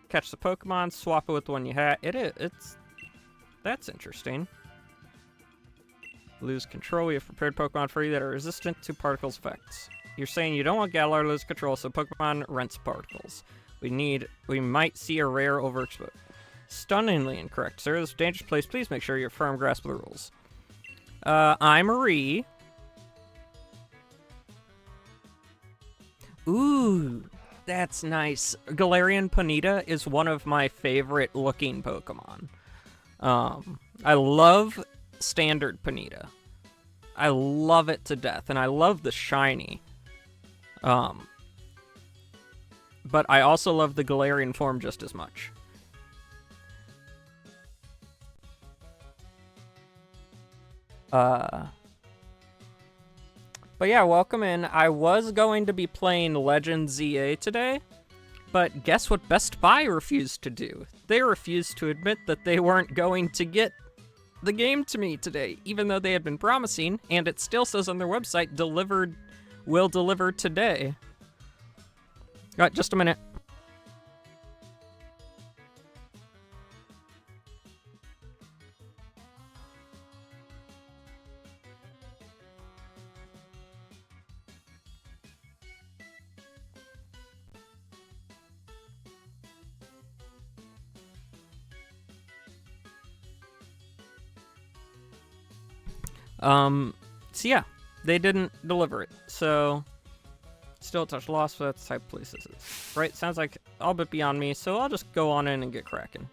Catch the Pokemon, swap it with the one you had. That's interesting. Lose control. You have prepared Pokemon for you that are resistant to particles effects. You're saying you don't want Galar to lose control, so Pokemon rents particles. We might see a rare overexposure. Stunningly incorrect, sir. This is a dangerous place. Please make sure you have a firm grasp of the rules. I'm Marie. Ooh, that's nice. Galarian Ponyta is one of my favorite looking Pokemon. I love standard Ponyta. I love it to death, and I love the shiny. But I also love the Galarian form just as much. But yeah, welcome in. I was going to be playing Legend ZA today, but guess what Best Buy refused to do? They refused to admit that they weren't going to get the game to me today, even though they had been promising, and it still says on their website, will deliver today. Just a minute. So yeah, they didn't deliver it, so still a touch lost, but that's the type of place this is. Right, sounds like all but beyond me, so I'll just go on in and get cracking.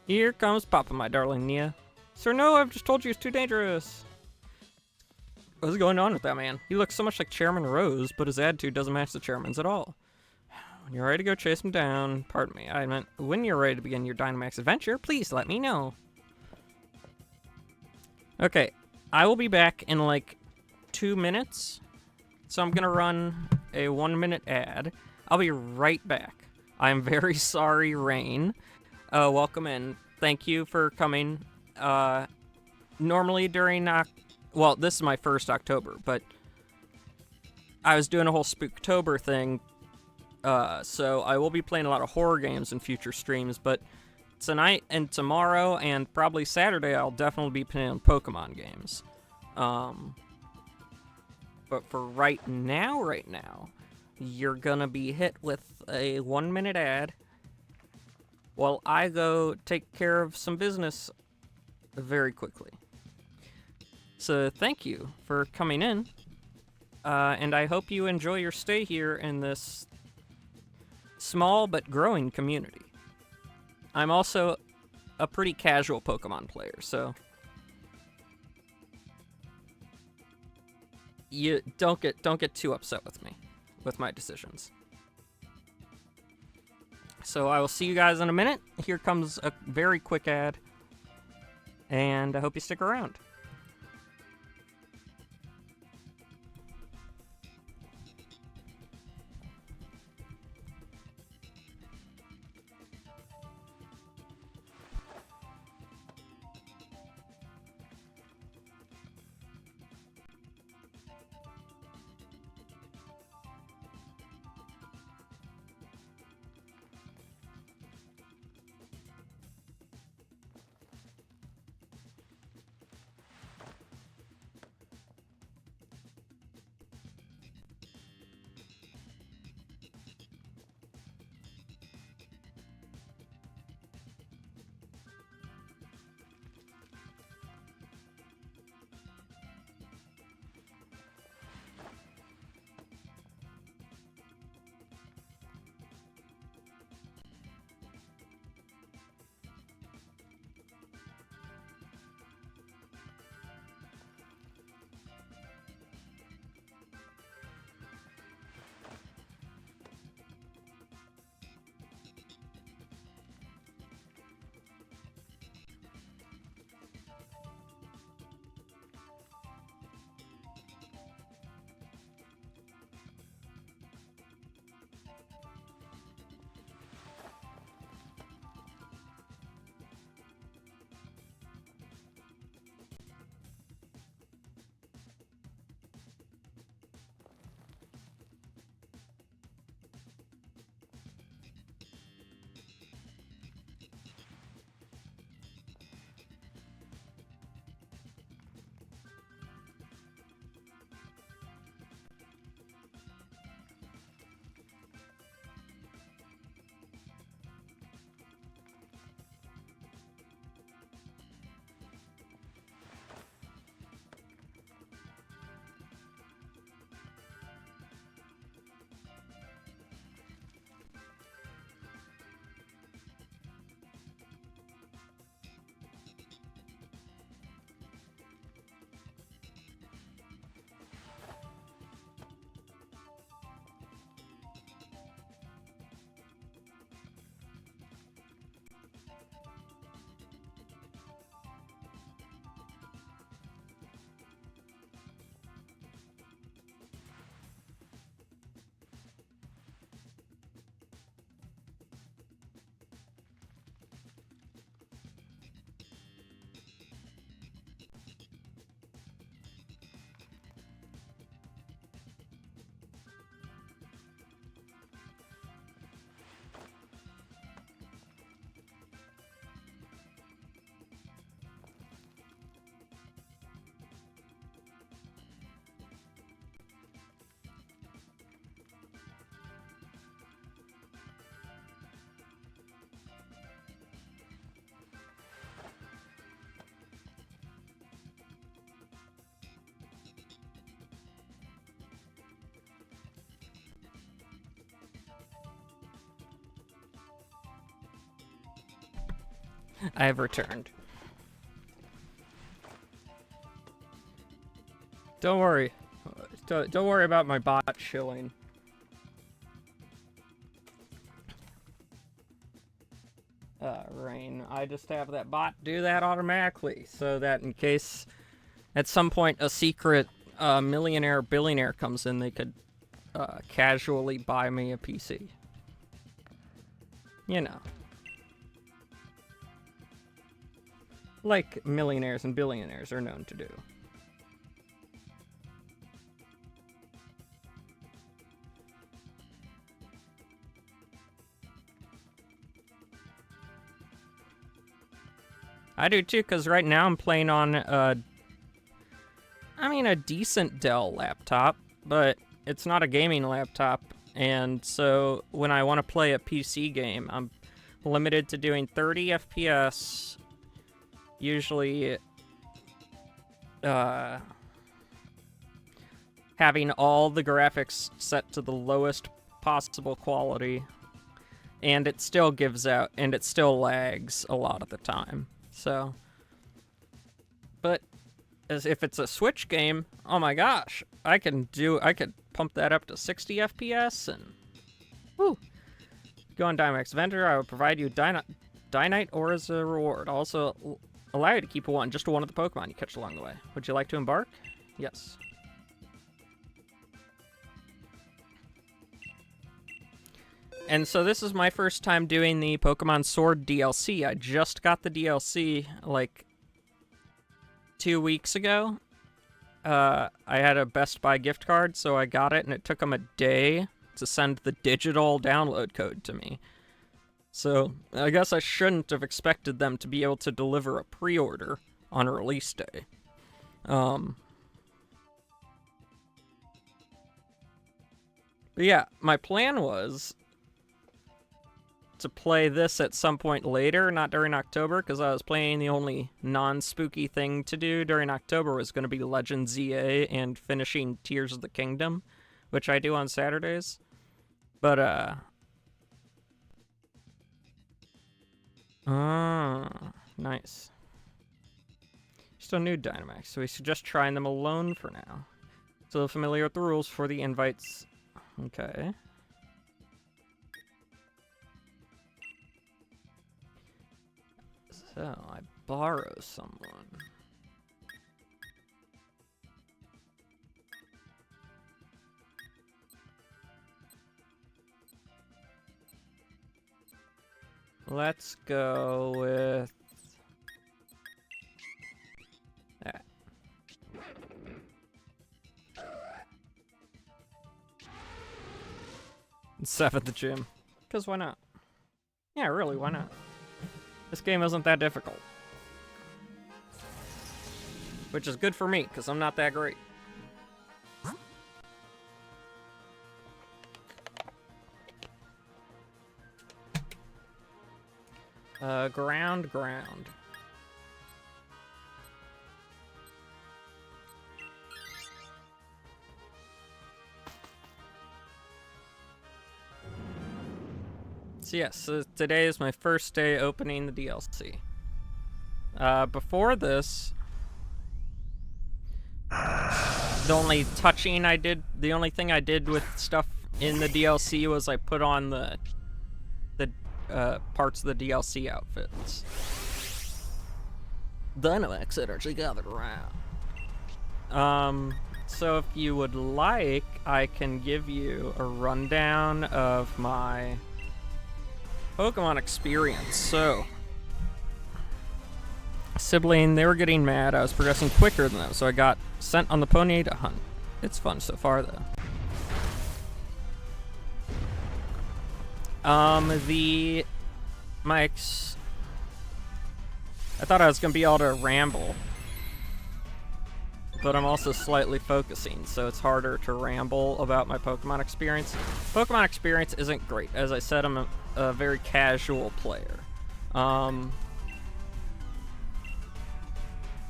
Here comes Papa, my darling Nia. Sir, no, I've just told you it's too dangerous. What's going on with that man? He looks so much like Chairman Rose, but his attitude doesn't match the chairman's at all. When you're ready to go chase him down, pardon me, I meant when you're ready to begin your Dynamax adventure, please let me know. Okay, I will be back in like 2 minutes, so I'm gonna run a 1-minute ad. I'll be right back. I'm very sorry, Rain. Welcome in. Thank you for coming. Normally during, well, this is my first October, but I was doing a whole Spooktober thing, so I will be playing a lot of horror games in future streams, but tonight and tomorrow and probably Saturday I'll definitely be playing Pokemon games. But for right now, you're gonna be hit with a 1-minute ad while I go take care of some business very quickly. So thank you for coming in, and I hope you enjoy your stay here in this small but growing community. I'm also a pretty casual Pokemon player, so you don't get too upset with me with my decisions. So I will see you guys in a minute. Here comes a very quick ad, and I hope you stick around. I have returned. Don't worry. Don't worry about my bot shilling. Rain. I just have that bot do that automatically, so that in case at some point a secret millionaire billionaire comes in, they could casually buy me a PC. You know. Like millionaires and billionaires are known to do. I do too, because right now I'm playing on a decent Dell laptop, but it's not a gaming laptop, and so when I want to play a PC game, I'm limited to doing 30 FPS, usually having all the graphics set to the lowest possible quality, and it still gives out, and it still lags a lot of the time. So, but as if it's a Switch game, oh my gosh, I could pump that up to 60 FPS and whoo. Go on Dynamax Vendor, I will provide you Dynite ore as a reward. Also allow you to keep just one of the Pokemon you catch along the way. Would you like to embark? Yes. And so this is my first time doing the Pokemon Sword DLC. I just got the DLC, like, 2 weeks ago. I had a Best Buy gift card, so I got it, and it took them a day to send the digital download code to me. So I guess I shouldn't have expected them to be able to deliver a pre-order on release day. But yeah, my plan was to play this at some point later, not during October, because I was playing the only non-spooky thing to do during October was going to be Legend ZA and finishing Tears of the Kingdom, which I do on Saturdays. But, nice. Still new Dynamax, so we suggest trying them alone for now. Still familiar with the rules for the invites. Okay. So, I borrow someone. Let's go with that. 7th gym. Because why not? Yeah, really, why not? This game isn't that difficult. Which is good for me, because I'm not that great. Ground. So yes, so today is my first day opening the DLC. Before this, the only thing I did with stuff in the DLC was I put on the parts of the DLC outfits. Dynamax energy gathered around. So if you would like, I can give you a rundown of my Pokemon experience. So, sibling, they were getting mad. I was progressing quicker than them, so I got sent on the pony to hunt. It's fun so far, though. I thought I was gonna be able to ramble, but I'm also slightly focusing, so it's harder to ramble about my Pokemon experience. Pokemon experience isn't great. As I said, I'm a very casual player.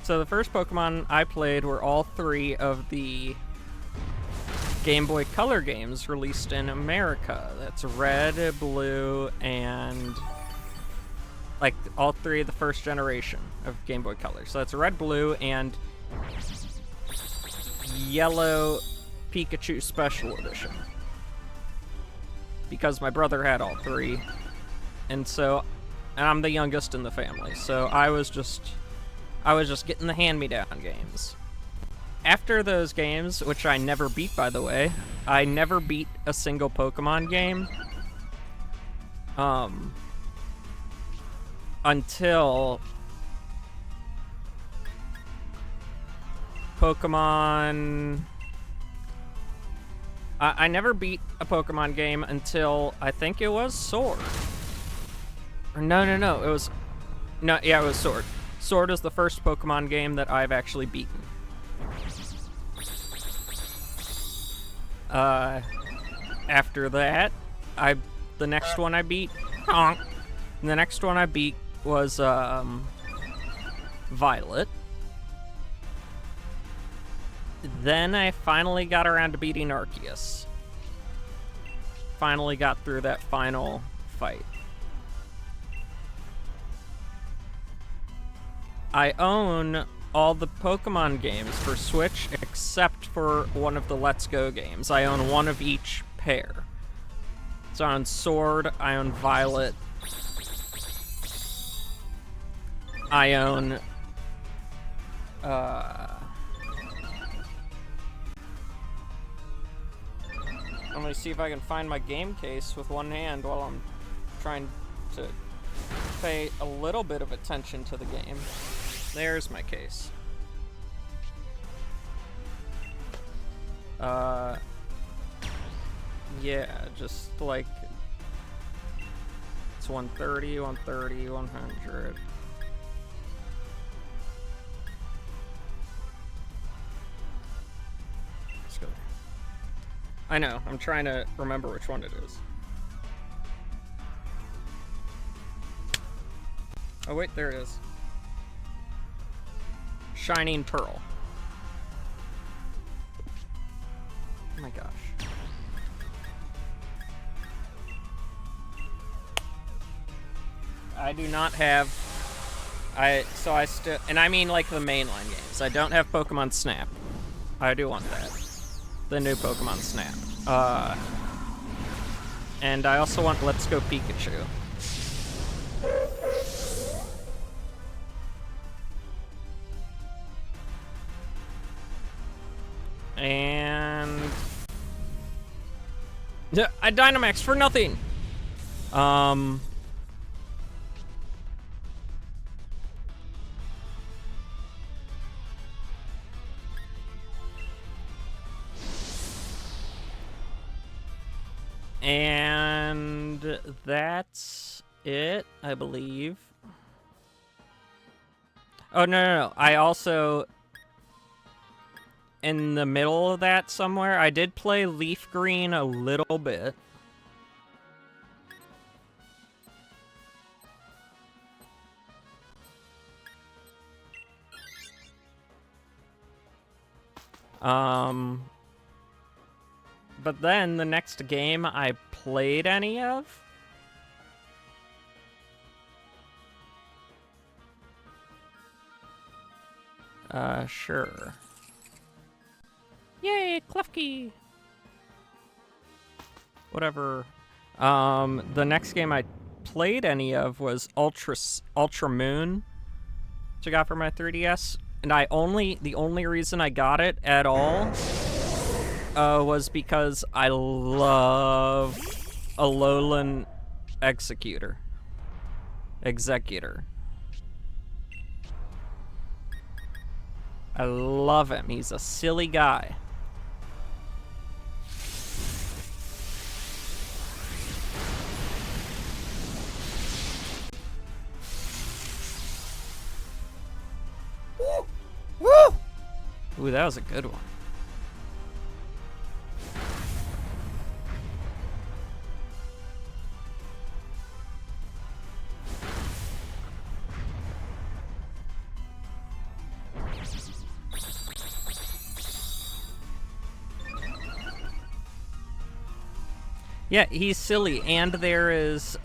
So the first Pokemon I played were all 3 of the Game Boy Color games released in America. That's Red, Blue, and like all three of the first generation of Game Boy Color. So that's red, blue, and yellow Pikachu Special Edition. Because my brother had all three, and I'm the youngest in the family, so I was just getting the hand-me-down games. After those games, which I never beat, by the way, I never beat a single Pokemon game. Until Pokemon... I never beat a Pokemon game until, I think it was Sword. Or no, it was... No, yeah, it was Sword. Sword is the first Pokemon game that I've actually beaten. After that, the next one I beat... Honk! The next one I beat was, Violet. Then I finally got around to beating Arceus. Finally got through that final fight. I own all the Pokemon games for Switch except for one of the Let's Go games. I own one of each pair. So I own Sword, I own Violet. I own... I'm gonna see if I can find my game case with one hand while I'm trying to pay a little bit of attention to the game. There's my case. Yeah, just like... It's 130, 130, 100... I know, I'm trying to remember which one it is. Oh wait, there it is. Shining Pearl. Oh my gosh. I do not have... and I mean like the mainline games. I don't have Pokemon Snap. I do want that. The new Pokemon Snap. And I also want Let's Go Pikachu. And... I Dynamax for nothing! And that's it, I believe. Oh, no. I also, in the middle of that somewhere, I did play Leaf Green a little bit. But then the next game I played any of? Sure. Yay, Klefki! Whatever. The next game I played any of was Ultra Moon, which I got for my 3DS. And the only reason I got it at all was because I love Alolan Executor. I love him. He's a silly guy. Woo! Woo! Ooh, that was a good one. Yeah, he's silly, and there is,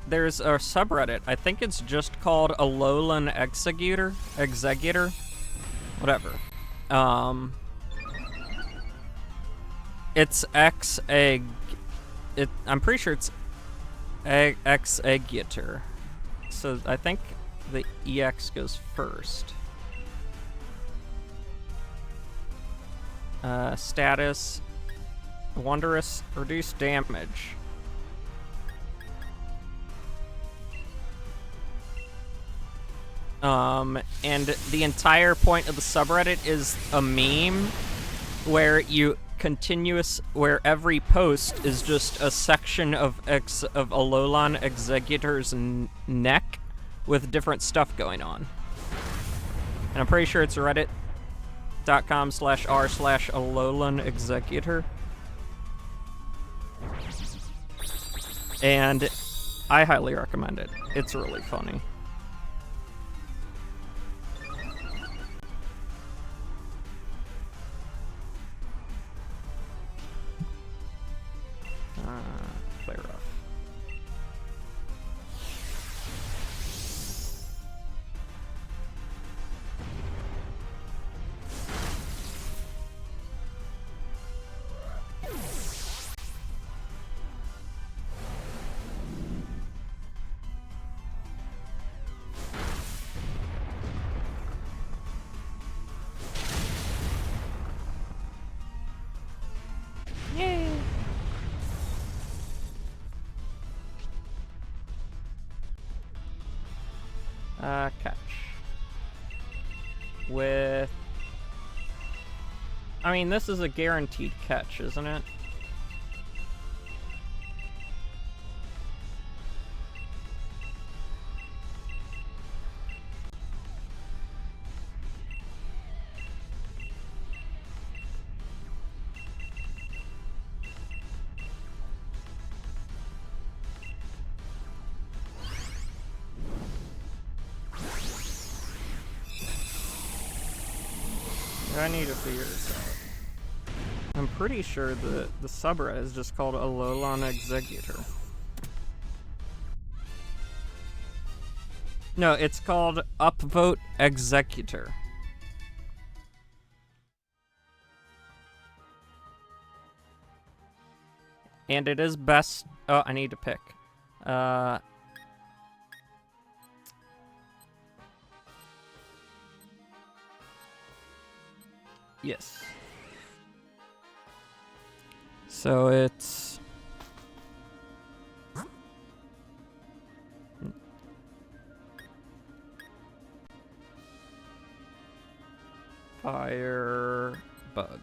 there's a subreddit. I think it's just called Alolan Executor, whatever. It's I'm pretty sure it's Executor. So I think the EX goes first. Status, Wondrous, reduced damage. And the entire point of the subreddit is a meme where where every post is just a section of Alolan Executor's neck with different stuff going on. And I'm pretty sure it's reddit.com/r/Alolan Executor. And I highly recommend it. It's really funny. Play rough. Yay! Catch. With... I mean, this is a guaranteed catch, isn't it? I need to figure this out. I'm pretty sure the subreddit is just called Alolan Executor. No, it's called Upvote Executor. And it is best... Oh, I need to pick. Yes. So it's... Firebug.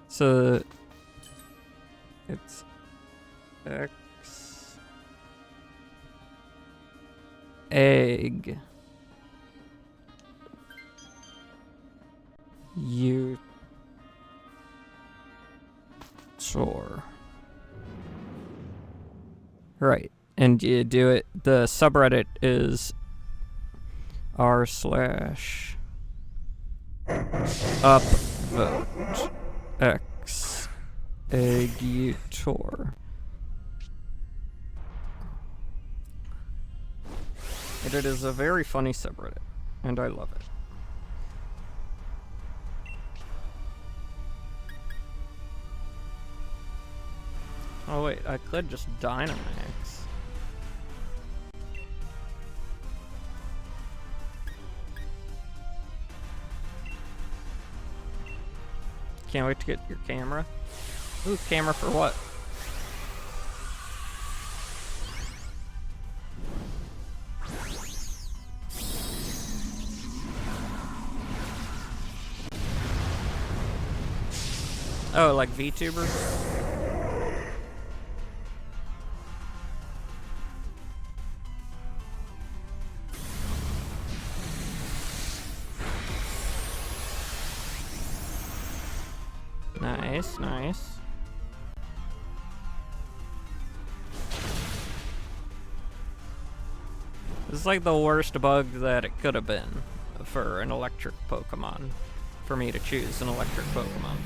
So it's X egg Utor. Right, and you do it. The subreddit is r/upvote x Utor. And it is a very funny subreddit, and I love it. Oh wait, I could just Dynamax. Can't wait to get your camera. Ooh, camera for what? Oh, like VTubers? Nice, nice. This is like the worst bug that it could have been for an electric Pokemon. For me to choose an electric Pokemon.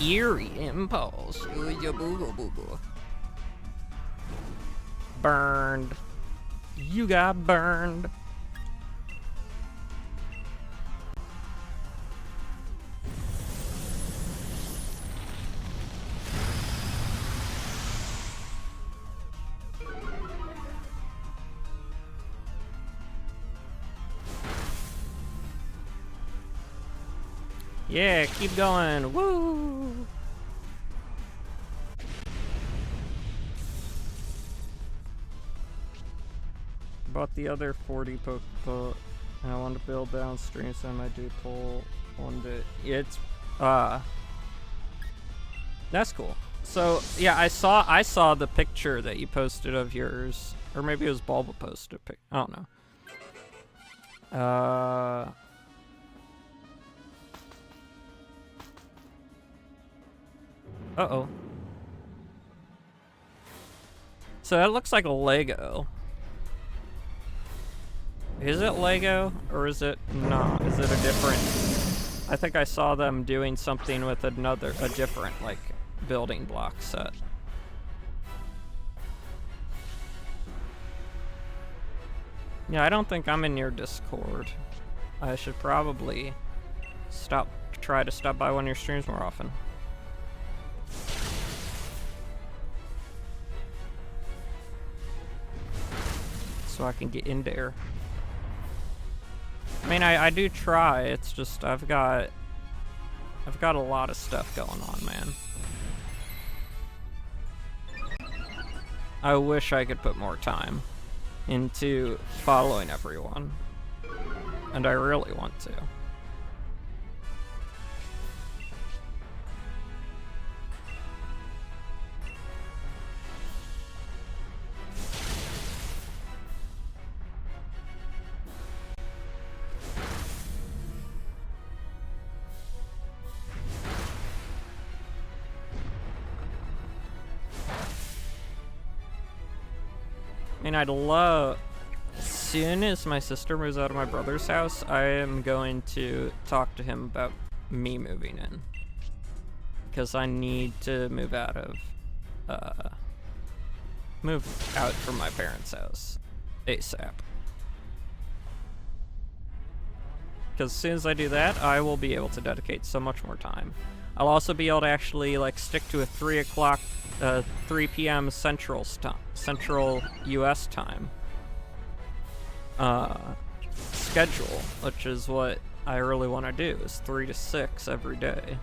Eerie impulse. Burned. You got burned. Yeah, keep going. Woo! Bought the other 40 Pokemon, and I want to build downstream, so I might do pull one day. It's that's cool. So yeah, I saw the picture that you posted of yours, or maybe it was Bulba posted a pic. I don't know. Uh-oh. So that looks like a Lego. Is it Lego, or is it not? Is it a different... I think I saw them doing something with a different, like, building block set. Yeah, I don't think I'm in your Discord. I should probably try to stop by one of your streams more often. So I can get in there. I mean, I do try. It's just I've got a lot of stuff going on, man. I wish I could put more time into following everyone, and I really want to. I mean, I'd love... As soon as my sister moves out of my brother's house, I am going to talk to him about me moving in. Because I need to move out from my parents' house ASAP. Because as soon as I do that, I will be able to dedicate so much more time. I'll also be able to actually, like, stick to a 3 p.m. Central U.S. time schedule, which is what I really want to do, is 3 to 6 every day.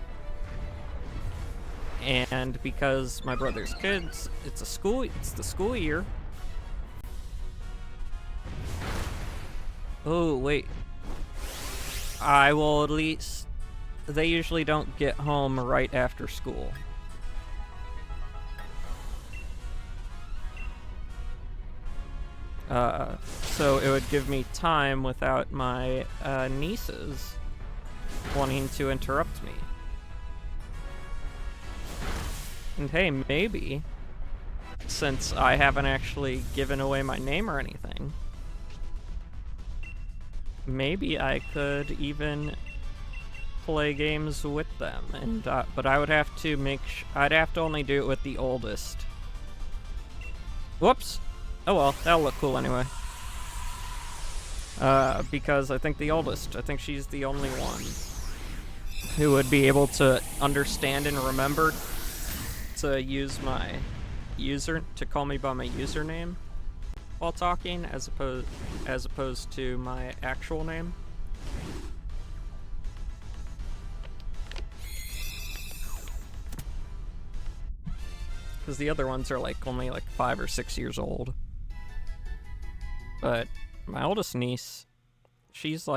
And because my brother's kids, it's the school year. Oh, wait. I will at least... They usually don't get home right after school. So it would give me time without my nieces wanting to interrupt me. And hey, maybe, since I haven't actually given away my name or anything, maybe I could even play games with them. And but I would have to I'd have to only do it with the oldest. Whoops. Oh well, that'll look cool anyway. Because I think she's the only one who would be able to understand and remember to use my to call me by my username while talking, as opposed to my actual name. Because the other ones are only 5 or 6 years old. But my oldest niece, she's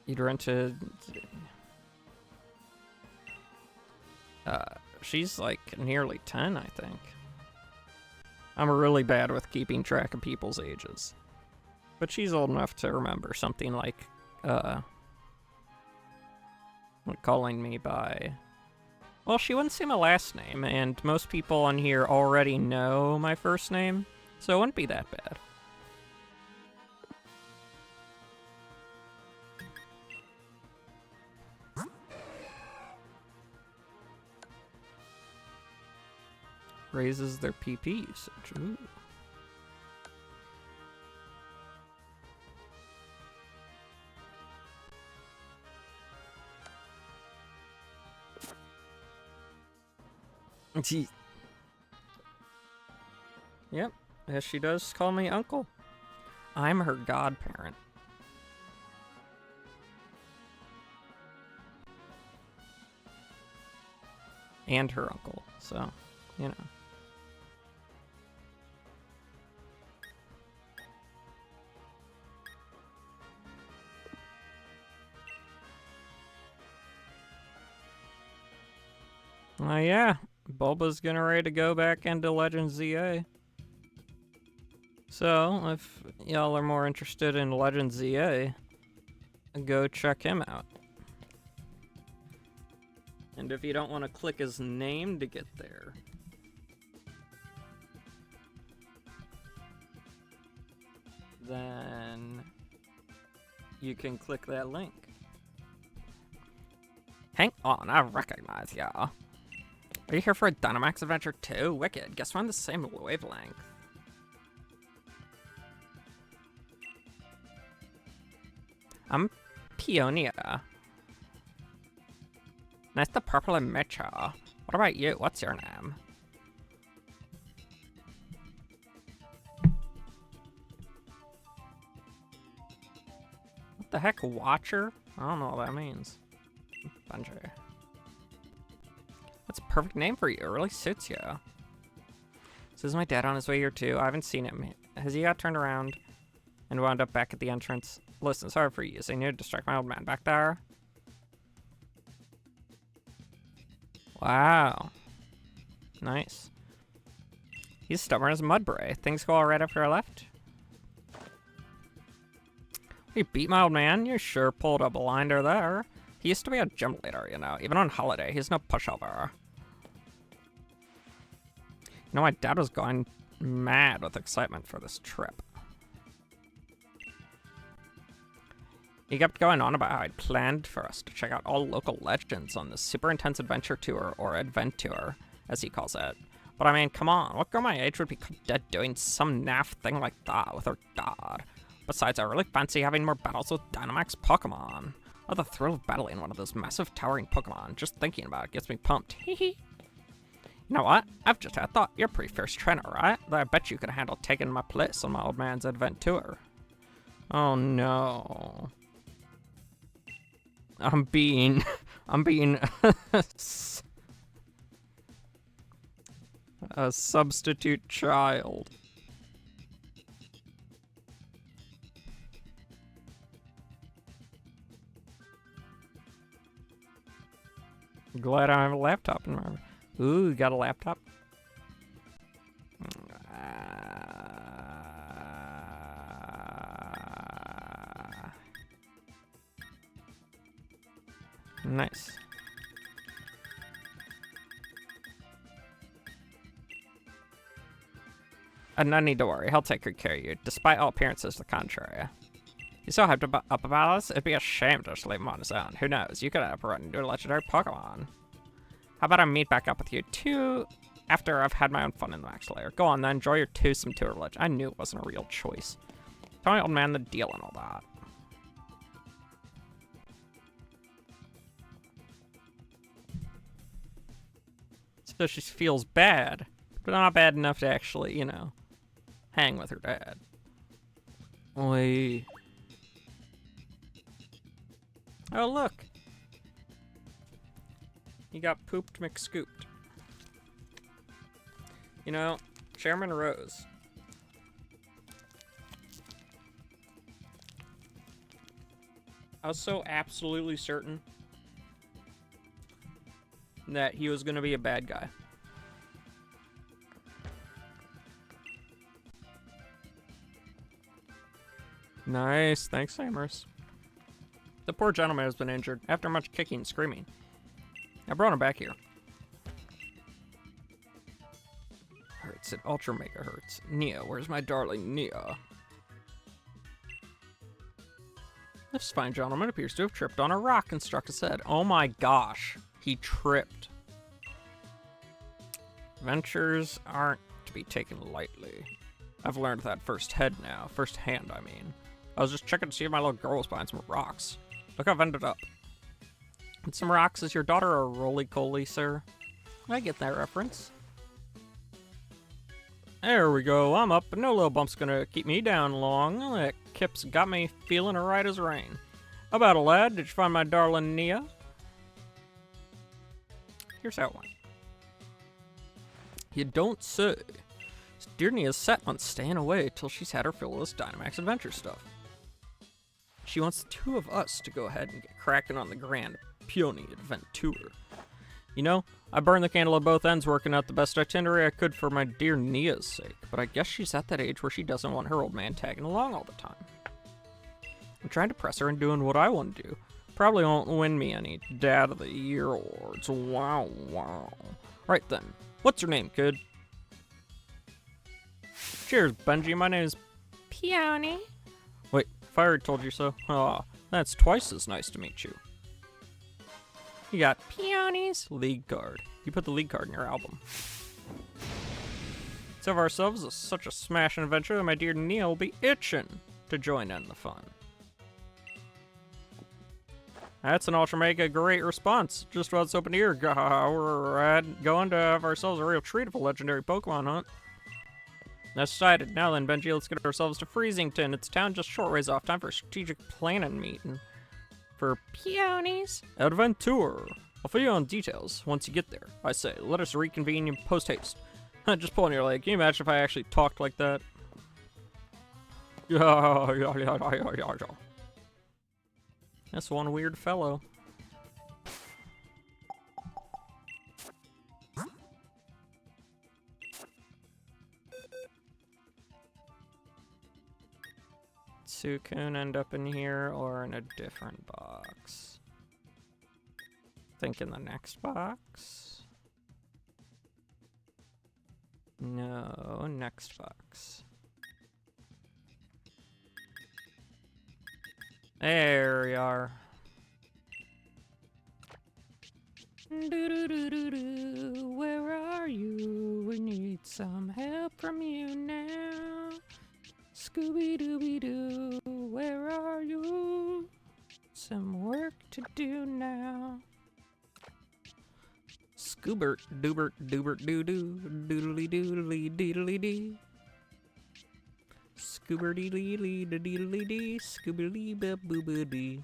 you'd rented... she's nearly 10, I think. I'm really bad with keeping track of people's ages. But she's old enough to remember something calling me by Well, she wouldn't say my last name, and most people on here already know my first name, so it wouldn't be that bad. Raises their PP usage. Ooh. Gee. Yep, yes, she does call me uncle. I'm her godparent. And her uncle, so, you know. Yeah, Bulba's getting ready to go back into Legend ZA. So, if y'all are more interested in Legend ZA, go check him out. And if you don't want to click his name to get there, then you can click that link. Hang on, I recognize ya. Are you here for a Dynamax adventure too? Wicked, guess we're on the same wavelength. I'm Peonia. Nice to properly meet ya. What about you? What's your name? What the heck, Watcher? I don't know what that means. Bungie. That's a perfect name for you. It really suits you. So is my dad on his way here too? I haven't seen him. Has he got turned around and wound up back at the entrance? Listen, sorry for using you to distract my old man back there. Wow. Nice. He's stubborn as a mudbray. Things go alright after I left? You beat my old man? You sure pulled a blinder there. He used to be a gym leader, you know. Even on holiday, he's no pushover. You know, my dad was going mad with excitement for this trip. He kept going on about how I'd planned for us to check out all local legends on this super intense adventure tour, or advent tour, as he calls it. But I mean, come on, what girl my age would be dead doing some naff thing like that with her dad? Besides, I really fancy having more battles with Dynamax Pokémon. Oh, the thrill of battling one of those massive towering Pokémon. Just thinking about it gets me pumped. Hee. You know what? I've just had a thought. You're a pretty fierce trainer, right? Though I bet you could handle taking my place on my old man's advent tour. Oh no. I'm being a substitute child. Glad I have a laptop in my room. Ooh, you got a laptop? Nice. No need to worry, he'll take good care of you, despite all appearances to the contrary. He's so hyped up about us, it'd be a shame to just leave him on his own. Who knows, you could end up running into a legendary Pokemon. How about I meet back up with you too after I've had my own fun in the max layer? Go on then, enjoy your twosome tour legend. I knew it wasn't a real choice. Tell my old man the deal and all that. So she feels bad, but not bad enough to actually, you know, hang with her dad. Oi. Oh, look. He got pooped McScooped. You know, Chairman Rose. I was so absolutely certain that he was going to be a bad guy. Nice, thanks, Samers. The poor gentleman has been injured after much kicking and screaming. I brought him back here. hurts. It ultra mega hurts. Nia, where's my darling Nia? This fine gentleman appears to have tripped on a rock and struck his head. Oh my gosh, he tripped. Adventures aren't to be taken lightly. I've learned that firsthand, I mean. I was just checking to see if my little girl was behind some rocks. Look how I've ended up. And some rocks, is your daughter a roly-coly, sir? I get that reference. There we go, I'm up, but no little bump's gonna keep me down long. That kip's got me feeling right as rain. How about it, lad? Did you find my darling Nia? Here's how it went. You don't say. Dear Nia's set on staying away till she's had her fill of this Dynamax Adventure stuff. She wants the two of us to go ahead and get cracking on the grand Peony Adventure. You know, I burned the candle at both ends working out the best itinerary I could for my dear Nia's sake, but I guess she's at that age where she doesn't want her old man tagging along all the time. I'm trying to press her and doing what I want to do. Probably won't win me any Dad of the Year awards. Wow, wow. Right then, what's your name, kid? Cheers, Benji. My name's Peony. Wait, if I already told you so. Aw, that's twice as nice to meet you. You got Peony's league card. You put the league card in your album. Let's have ourselves such a smashing adventure that my dear Nia will be itching to join in the fun. That's an ultra mega great response. Just what's open here. We're going to have ourselves a real treat of a legendary Pokemon hunt. That's decided. Now then, Benji, let's get ourselves to Freezington. It's a town just short ways off. Time for a strategic planning meeting. For Peonies Adventure. I'll fill you on details once you get there. I say, let us reconvene in post-haste. Just pulling your leg. Can you imagine if I actually talked like that? That's one weird fellow. Suicune end up in here or in a different box? Think in the next box? No, next box. There we are. Do-do-do-do-do, where are you? We need some help from you now. Scooby-Dooby-Doo, where are you? Some work to do now. Scoobert, doobert, doobert, doo-doo, doodly-doodly-doodly-dee. Scoober-dee-lee-lee-dee-dee-dee, scooby-lee-ba-boo-ba-dee.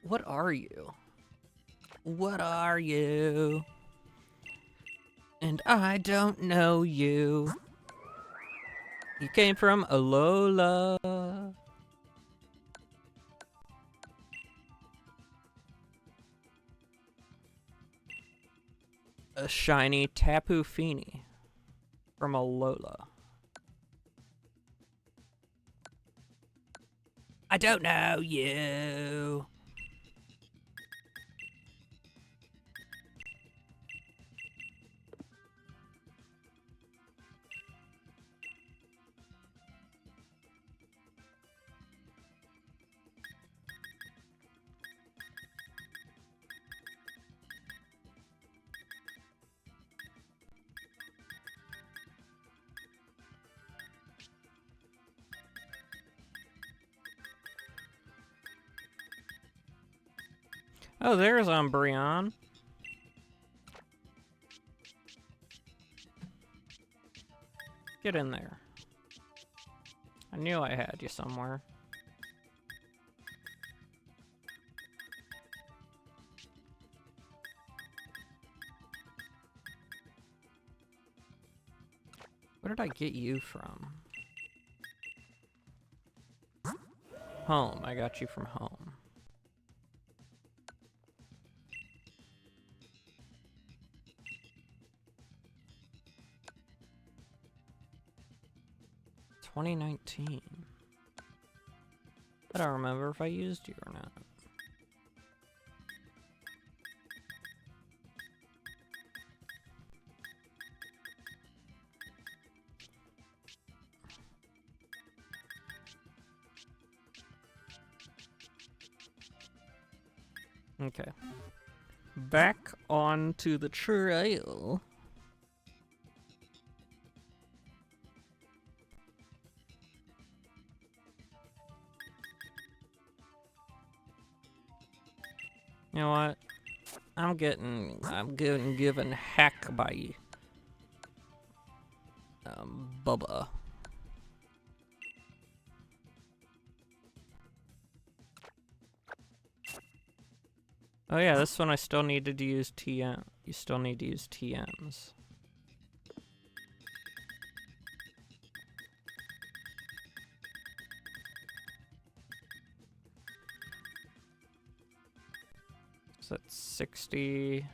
What are you? What are you? And I don't know you. You came from Alola. A shiny Tapu Fini from Alola. I don't know you. Oh, there's Umbreon. Get in there. I knew I had you somewhere. Where did I get you from? Home. I got you from home. $2019. I don't remember if I used you or not. Okay. Back onto the trail. You know what? I'm getting given heck by Bubba. Oh yeah, this one I still needed to use TM. You still need to use TMs. So that's 60,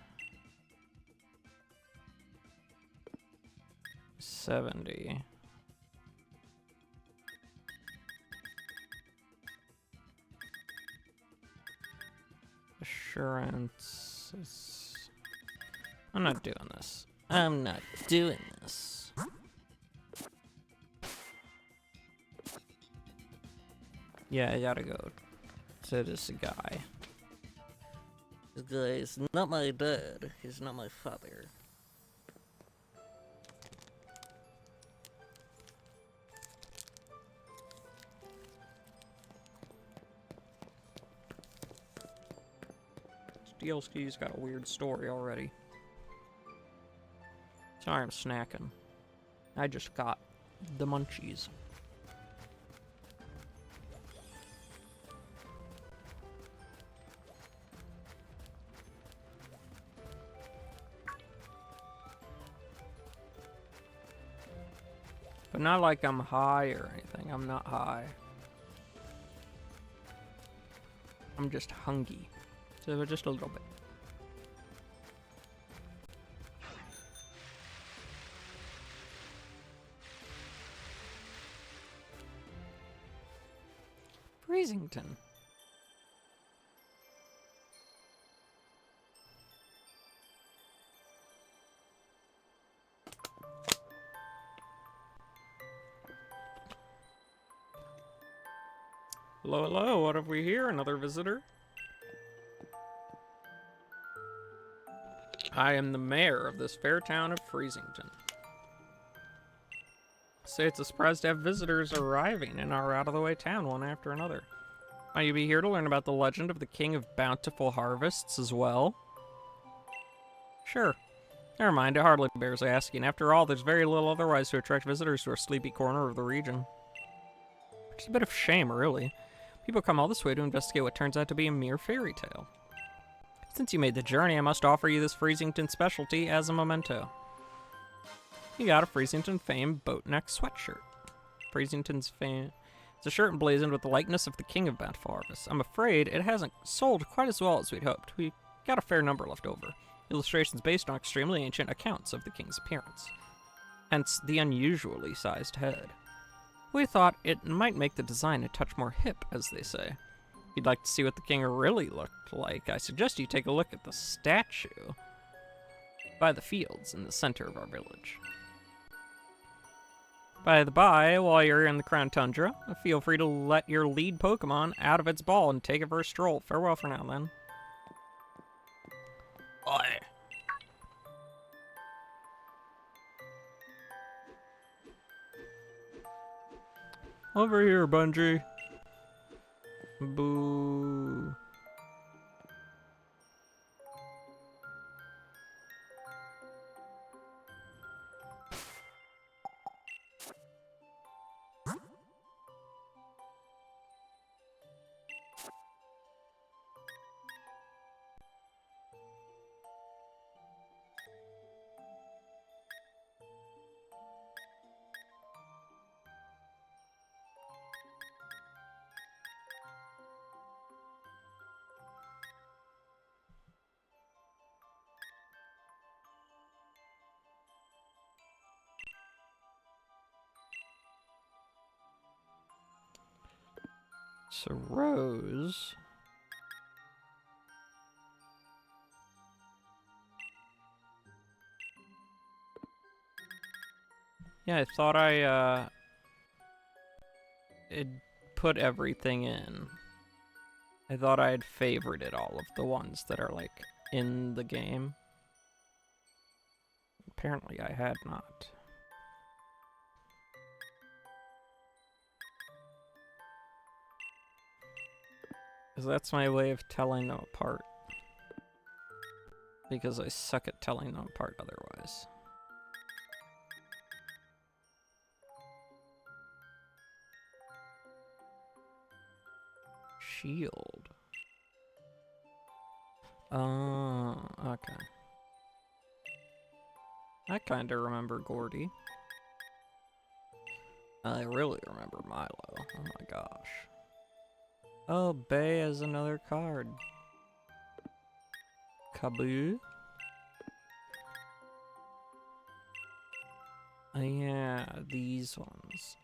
70. Assurance. I'm not doing this. I'm not doing this. Yeah, I gotta go to this guy. This guy is not my dad. He's not my father. DLC's got a weird story already. Sorry, I'm snacking. I just got the munchies. But not like I'm high or anything. I'm not high. I'm just hungry. So just a little bit. Freezington. Hello, hello, what have we here? Another visitor? I am the mayor of this fair town of Freezington. Say it's a surprise to have visitors arriving in our out-of-the-way town one after another. Might you be here to learn about the legend of the King of Bountiful Harvests as well? Sure. Never mind, it hardly bears asking. After all, there's very little otherwise to attract visitors to our sleepy corner of the region. Which is a bit of shame, really. People come all this way to investigate what turns out to be a mere fairy tale. Since you made the journey, I must offer you this Freezington specialty as a memento. You got a Freezington famed boatneck sweatshirt. Freezington's fame. It's a shirt emblazoned with the likeness of the King of Bountiful Harvest. I'm afraid it hasn't sold quite as well as we'd hoped. We got a fair number left over. Illustrations based on extremely ancient accounts of the king's appearance. Hence the unusually sized head. We thought it might make the design a touch more hip, as they say. If you'd like to see what the king really looked like, I suggest you take a look at the statue by the fields in the center of our village. By the by, while you're in the Crown Tundra, feel free to let your lead Pokémon out of its ball and take it for a stroll. Farewell for now, then. Oi. Over here, Bungie. Boo. So Rose. Yeah, I thought it put everything in. I thought I had favorited all of the ones that are, like, in the game. Apparently I had not. 'Cause that's my way of telling them apart. Because I suck at telling them apart otherwise. Shield. Oh, okay. I kinda remember Gordy. I really remember Milo. Oh my gosh. Oh, Bay has another card. Kaboo? Oh yeah, these ones.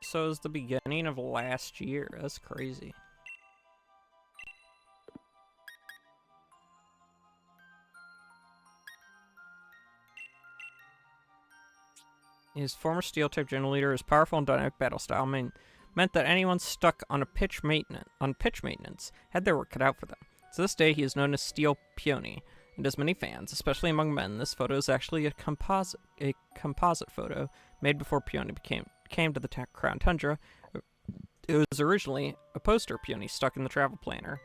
So it was the beginning of last year. That's crazy. His former steel-type general leader, his powerful and dynamic battle style meant that anyone stuck on pitch maintenance had their work cut out for them. To this day, he is known as Steel Peony, and has many fans, especially among men. This photo is actually a composite photo made before Peony came to the Crown Tundra. It was originally a poster of Peony stuck in the travel planner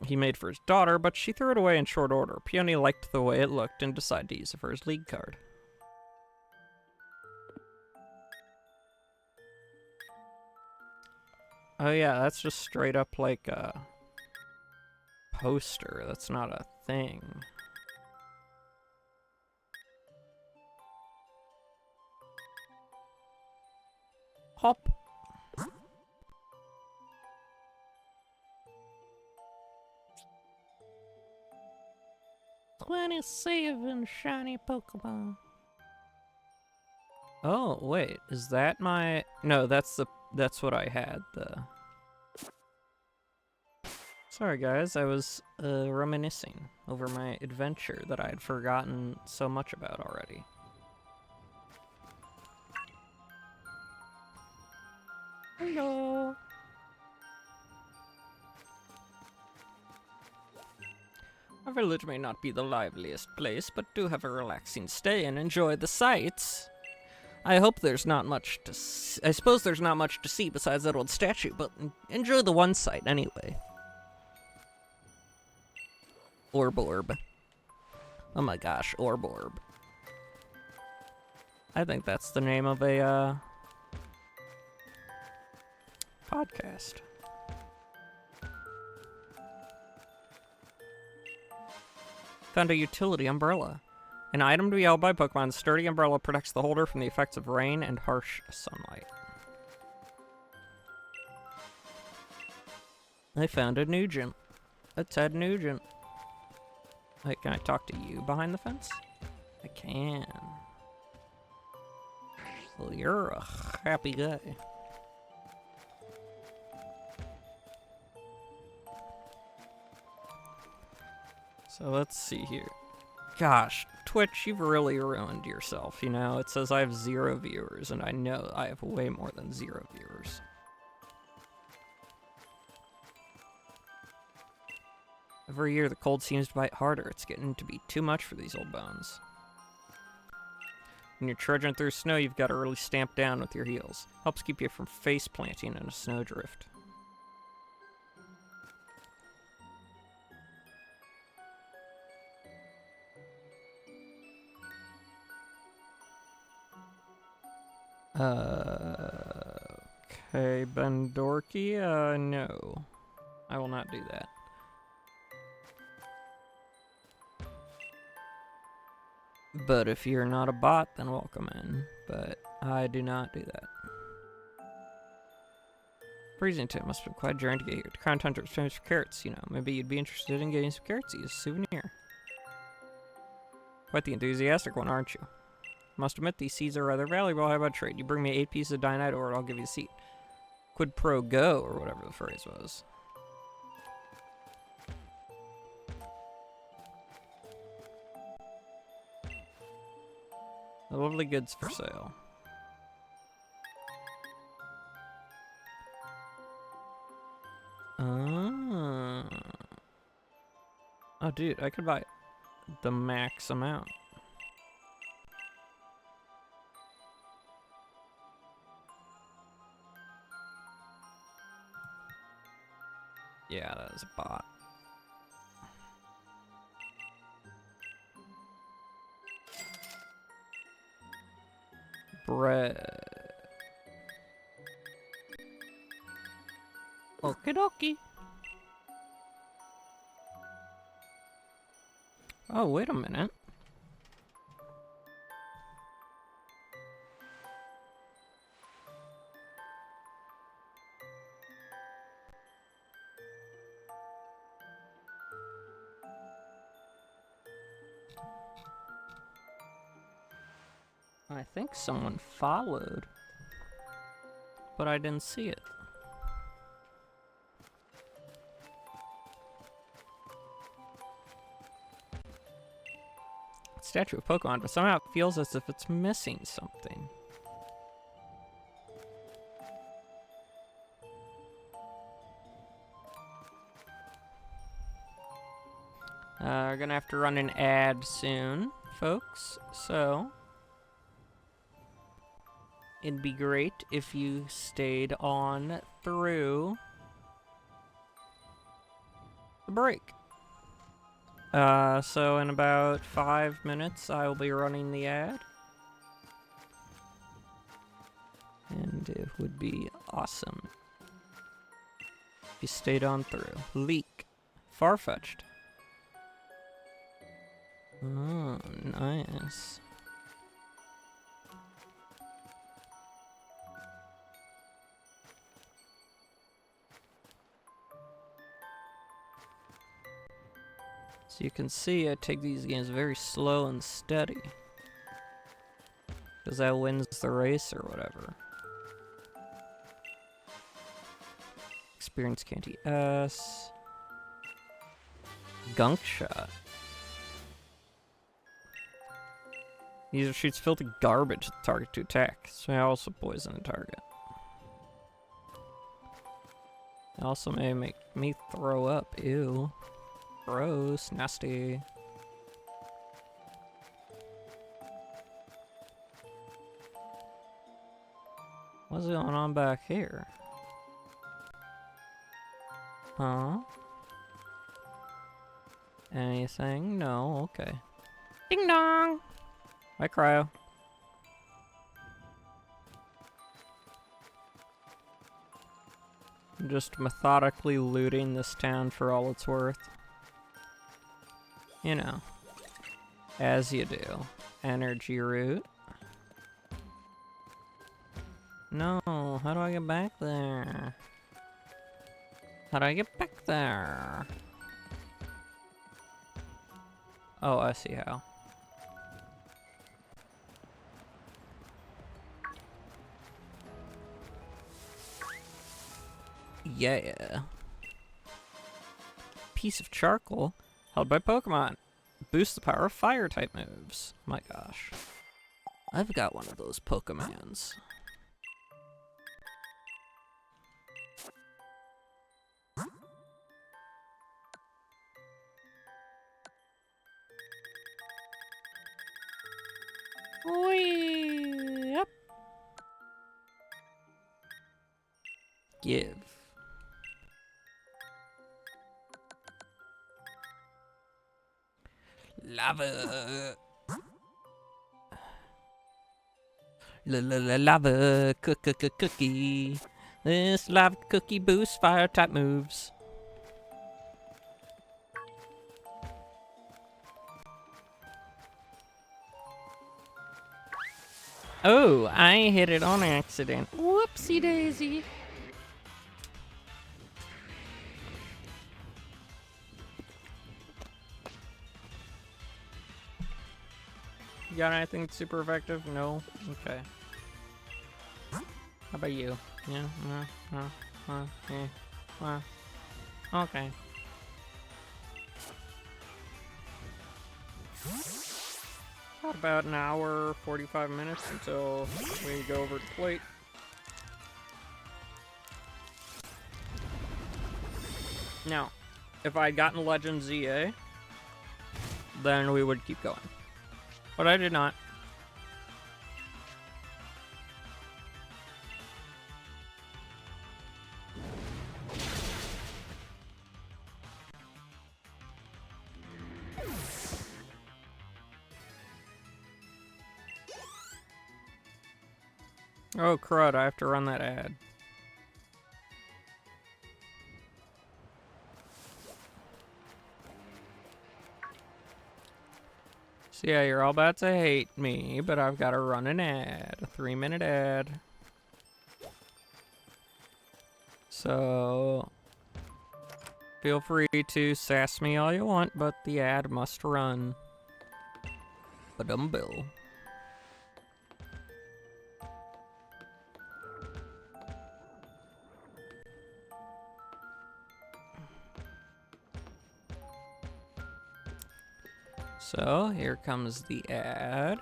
he made for his daughter, but she threw it away in short order. Peony liked the way it looked and decided to use it for his league card. Oh yeah, that's just straight up like a poster. That's not a thing. Hop. 27 shiny Pokemon. Oh, wait, is that my... No, that's what I had, Sorry guys, I was reminiscing over my adventure that I had forgotten so much about already. Hello! Our village may not be the liveliest place, but do have a relaxing stay and enjoy the sights. I hope there's not much to I suppose there's not much to see besides that old statue, but enjoy the one sight anyway. Orborb. Oh my gosh, Orborb. I think that's the name of a, podcast. Found a utility umbrella. An item to be held by Pokemon, sturdy umbrella protects the holder from the effects of rain and harsh sunlight. I found a Nugent. A Ted Nugent. Wait, can I talk to you behind the fence? I can. Well, you're a happy guy. So let's see here. Gosh, Twitch, you've really ruined yourself, you know? It says I have 0 viewers, and I know I have way more than 0 viewers. Every year, the cold seems to bite harder. It's getting to be too much for these old bones. When you're trudging through snow, you've got to really stamp down with your heels. Helps keep you from face planting in a snowdrift. Okay, Bendorky, no. I will not do that. But if you're not a bot, then welcome in. But I do not do that. Freezing Tip must have been quite a journey to get here. The Crown Tundra is famous for carrots, you know. Maybe you'd be interested in getting some carrots as a souvenir. Quite the enthusiastic one, aren't you? Must admit, these seeds are rather valuable. How about trade? You bring me 8 pieces of Dynite, or I'll give you a seed. Quid pro go, or whatever the phrase was. The lovely goods for sale. Oh. Oh, dude, I could buy the max amount. Yeah, that was a bot. Bread. Okie dokie. Oh, wait a minute. I think someone followed, but I didn't see it. Statue of Pokemon, but somehow it feels as if it's missing something. We're gonna have to run an ad soon, folks, so it'd be great if you stayed on through the break. So in about 5 minutes, I will be running the ad. And it would be awesome if you stayed on through. Leak. Farfetched. Oh, nice. So you can see I take these games very slow and steady. Because that wins the race or whatever. Experience Candy S. Gunk Shot. User shoots filthy garbage at the target to attack, so I also poison the target. It also may make me throw up. Ew. Gross. Nasty. What's going on back here? Huh? Anything? No? Okay. Ding dong! Hi, Cryo. I'm just methodically looting this town for all it's worth. You know. As you do. Energy root. No, how do I get back there? How do I get back there? Oh, I see how. Yeah. Piece of charcoal held by Pokemon. Boost the power of fire type moves. My gosh. I've got one of those Pokemons. Whee! Yep. Give. Lava. Lava cookie. This lava cookie boosts fire type moves. Oh, I hit it on accident. Whoopsie daisy. You got anything super effective? No? Okay. How about you? Yeah? Okay. About an hour, 45 minutes until we go over the plate. Now, if I had gotten Legend ZA, then we would keep going. But I did not. Oh, crud, I have to run that ad. So yeah, you're all about to hate me, but I've got to run an ad. A 3-minute ad. So feel free to sass me all you want, but the ad must run. Ba-dum-bill. So here comes the ad.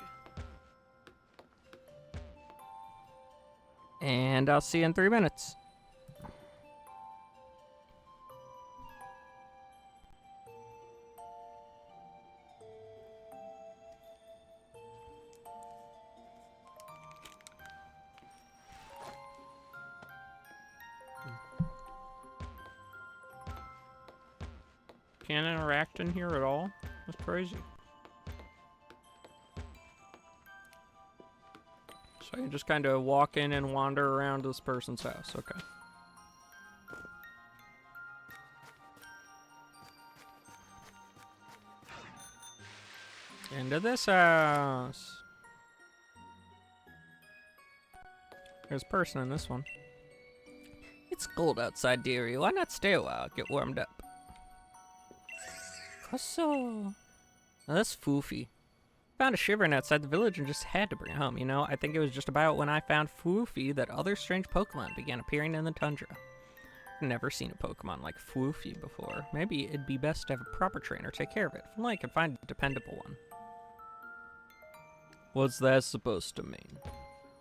And I'll see you in 3 minutes. Can't interact in here at all? That's crazy. So I can just kind of walk in and wander around this person's house. Okay. Into this house. There's a person in this one. It's cold outside, dearie. Why not stay a while? Get warmed up. So, that's Foofy. Found a shivering outside the village and just had to bring it home. You know, I think it was just about when I found Foofy that other strange Pokemon began appearing in the tundra. I've never seen a Pokemon like Foofy before. Maybe it'd be best to have a proper trainer take care of it. If only I could find a dependable one. What's that supposed to mean?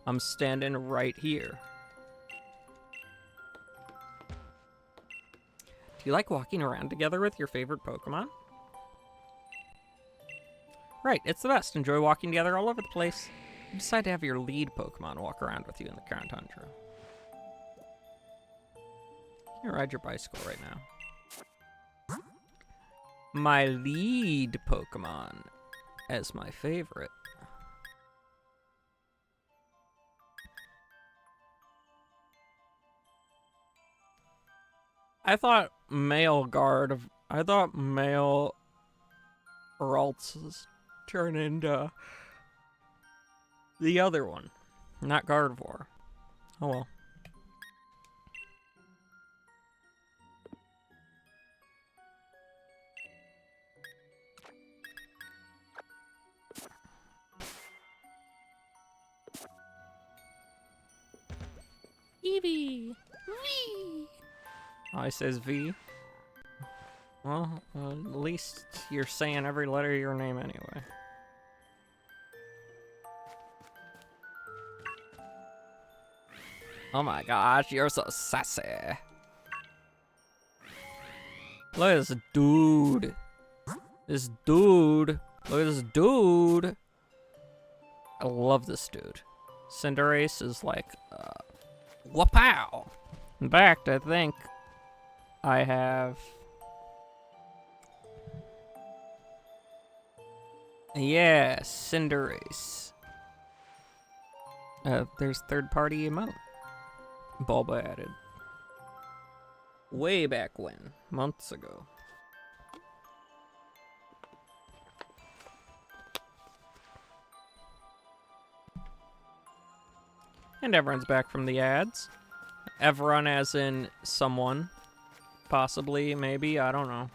I'm standing right here. Do you like walking around together with your favorite Pokemon? Right, it's the best. Enjoy walking together all over the place. You decide to have your lead Pokemon walk around with you in the current tundra. You can ride your bicycle right now. My lead Pokemon as my favorite. I thought male Ralts turn into the other one, not Gardevoir. Oh well. Eevee! V! Oh, it says V. Well, at least you're saying every letter of your name anyway. Oh my gosh, you're so sassy. Look at this dude. This dude. Look at this dude. I love this dude. Cinderace is like, whoop-pow. In fact, I think I have... Yeah, Cinderace. There's third-party emote. Bulba added. Way back when, months ago. And everyone's back from the ads. Everyone as in someone. Possibly, maybe, I don't know.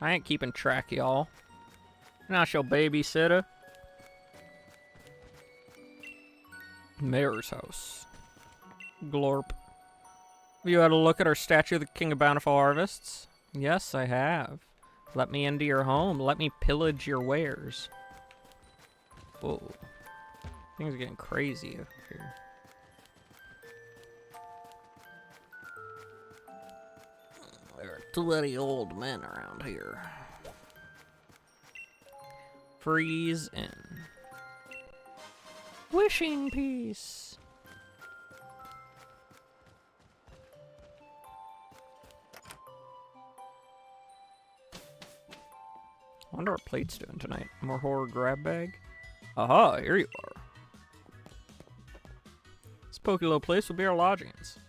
I ain't keeping track, y'all. Not your babysitter. Mayor's house. Glorp. Have you had a look at our statue of the King of Bountiful Harvests? Yes, I have. Let me into your home. Let me pillage your wares. Whoa. Things are getting crazy up here. There are too many old men around here. Freeze in. Wishing peace. I wonder what Plate's doing tonight. More horror grab bag? Aha, here you are. This Pokelo place will be our lodgings.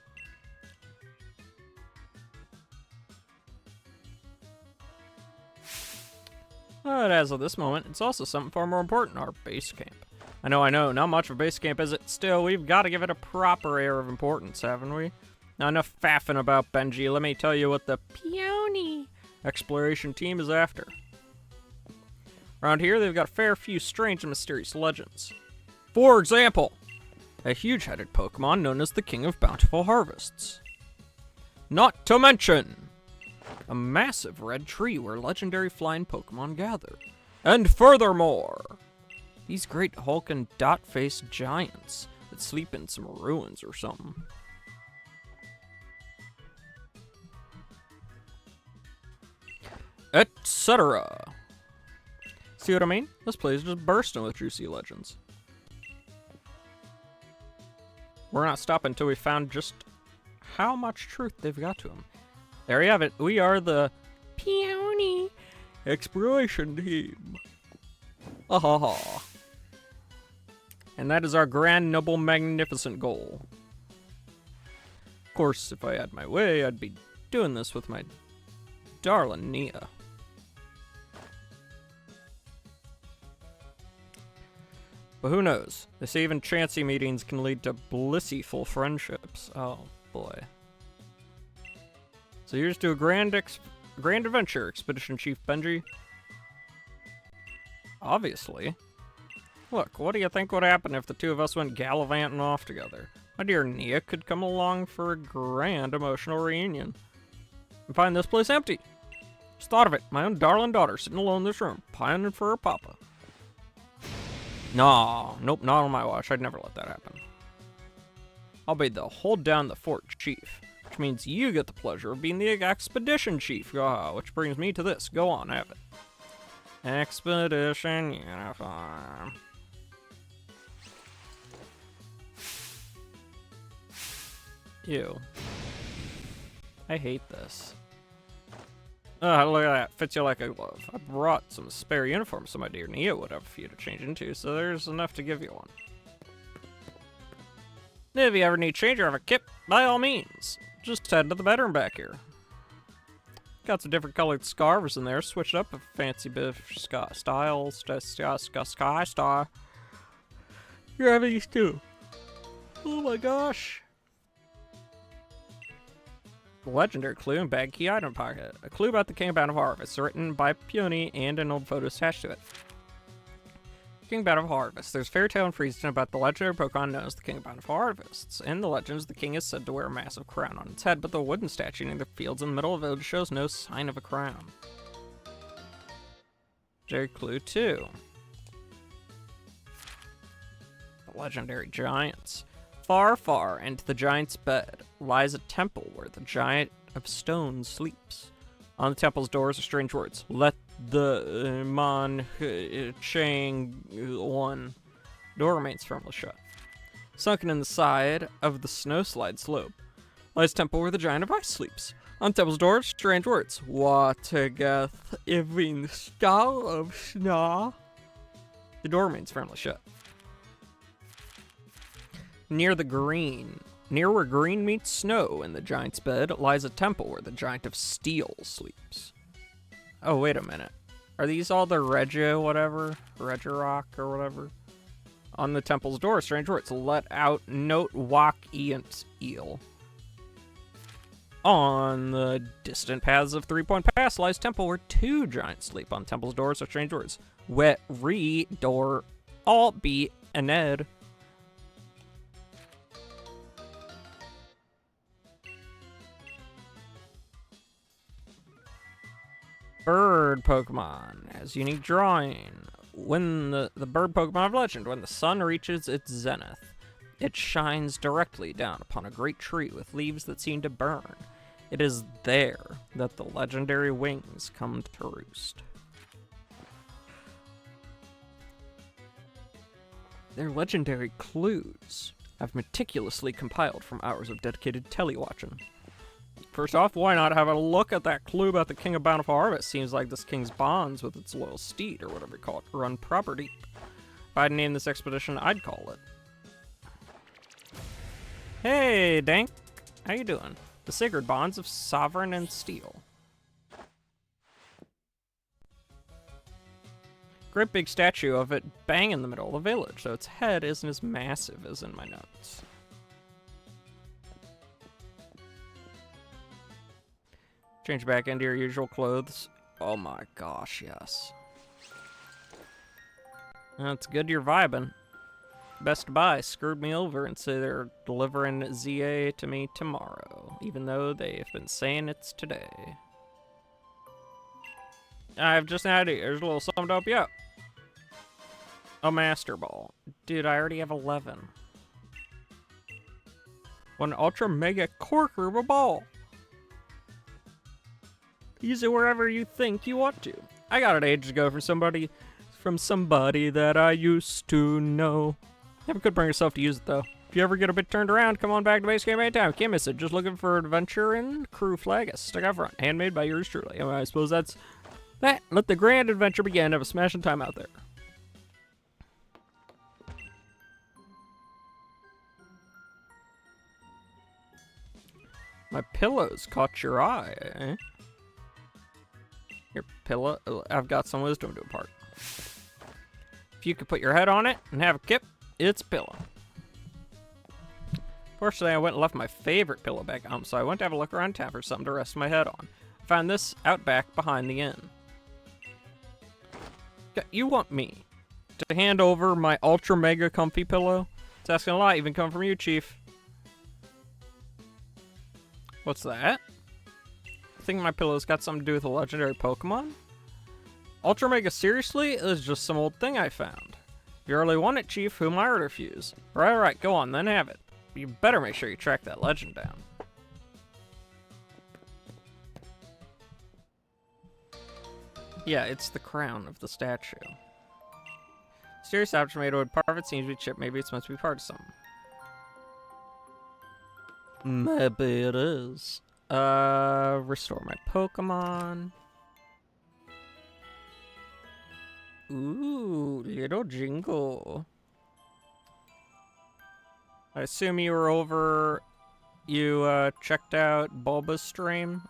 But as of this moment, it's also something far more important, our base camp. I know, not much of a base camp is it? Still, we've got to give it a proper air of importance, haven't we? Now enough faffing about Benji, let me tell you what the Peony exploration team is after. Around here, they've got a fair few strange and mysterious legends. For example, a huge-headed Pokemon known as the King of Bountiful Harvests. Not to mention a massive red tree where legendary flying Pokemon gather. And furthermore, these great hulking dot-faced giants that sleep in some ruins or something. Etc. See what I mean? This place is just bursting with juicy legends. We're not stopping until we found just how much truth they've got to them. There you have it. We are the Peony exploration team. Ahaha. And that is our grand, noble, magnificent goal. Of course, if I had my way, I'd be doing this with my darling Nia. But who knows? They say even chancy meetings can lead to blissful friendships. Oh, boy. So here's to a grand adventure, Expedition Chief Benji. Obviously. Look, what do you think would happen if the two of us went gallivanting off together? My dear Nia could come along for a grand emotional reunion. And find this place empty. Just thought of it. My own darling daughter sitting alone in this room, pining for her papa. No, nope, not on my watch. I'd never let that happen. I'll be the hold down the fort chief, which means you get the pleasure of being the expedition chief. Which brings me to this. Go on, have it. Expedition uniform. Ew. I hate this. Look at that. Fits you like a glove. I brought some spare uniforms so my dear Nia would have for you to change into, so there's enough to give you one. If you ever need change or have a kit, by all means, just head to the bedroom back here. Got some different colored scarves in there, switched up a fancy bit of sky star. You're having these too. Oh my gosh. Legendary clue and bag key item pocket. A clue about the King of Bountiful Harvest, written by Peony and an old photo attached to it. King of Bountiful Harvest. There's fairy tale and freezing about the legendary Pokemon known as the King of Bountiful Harvests. In the legends, the king is said to wear a massive crown on its head, but the wooden statue near the fields in the middle of the village shows no sign of a crown. Legendary clue 2. The legendary giants. Far, far into the giant's bed lies a temple where the giant of stone sleeps. On the temple's doors are strange words. Let the man chang one. Door remains firmly shut. Sunken in the side of the snowslide slope lies temple where the giant of ice sleeps. On the temple's doors, strange words. Watergath even star of snow. The door remains firmly shut. Near where green meets snow in the giant's bed lies a temple where the giant of steel sleeps. Oh, wait a minute. Are these all the Regirock or whatever? On the temple's door, strange words. Let out note walk eant eel. On the distant paths of 3 Point Pass lies temple where two giants sleep. On temple's doors are strange words. Wet re door all be an ed. Bird Pokemon has unique drawing. When the bird Pokemon of legend, when the sun reaches its zenith, it shines directly down upon a great tree with leaves that seem to burn. It is there that the legendary wings come to roost. Their legendary clues I've meticulously compiled from hours of dedicated telewatching. First off, why not have a look at that clue about the King of Bountiful Harvest? Seems like this king's bonds with its loyal steed, or whatever you call it, run proper deep. If I'd named this expedition, I'd call it. Hey, Dank. How you doing? The sacred bonds of Sovereign and Steel. Great big statue of it bang in the middle of the village, though its head isn't as massive as in my notes. Change back into your usual clothes. Oh my gosh, yes. That's good you're vibing. Best Buy screwed me over and say they're delivering ZA to me tomorrow, even though they've been saying it's today. I've just had it. There's a little something to help you out. A Master Ball. Dude, I already have 11. One Ultra Mega Corker of a ball. Use it wherever you think you want to. I got it ages ago from somebody that I used to know. Never could bring yourself to use it though. If you ever get a bit turned around, come on back to base game anytime. Can't miss it. Just looking for adventure and crew flag. Stuck out front. Handmade by yours truly. I suppose that's that. Let the grand adventure begin. Have a smashing time out there. My pillows caught your eye, eh? Your pillow? I've got some wisdom to impart. If you could put your head on it and have a kip, it's a pillow. Fortunately, I went and left my favorite pillow back home, so I went to have a look around town for something to rest my head on. I found this out back behind the inn. You want me to hand over my ultra mega comfy pillow? It's asking a lot, even coming from you, Chief. What's that? I think my pillow's got something to do with a legendary Pokemon? Ultra Mega, seriously? It was just some old thing I found. If you really want it, Chief, who am I to refuse? Alright, go on, then have it. You better make sure you track that legend down. Yeah, it's the crown of the statue. Serious object made of part of it seems to be chipped. Maybe it's meant to be part of something. Maybe it is. Restore my Pokemon. Ooh, little Jingle. I assume you were over... You, checked out Bulba's stream?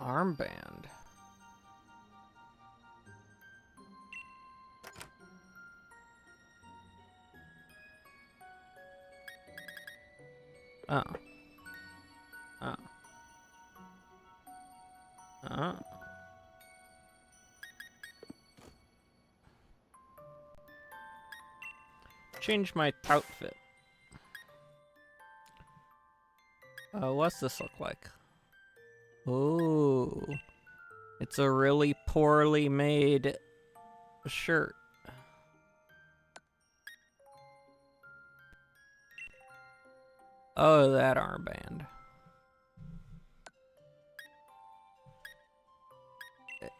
Armband. Oh. Oh. Oh. Change my outfit. What's this look like? Oh. It's a really poorly made shirt. Oh, that armband.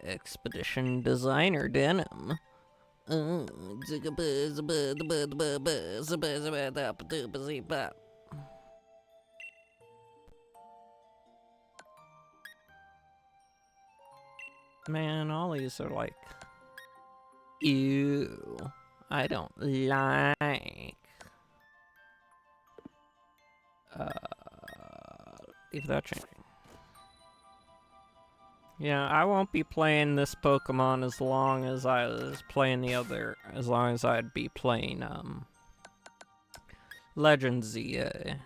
Expedition designer denim. Man, all these are like, ew, I don't like. Without changing. Yeah, I won't be playing this Pokemon as long as I was playing the other, as long as I'd be playing, Legend ZA.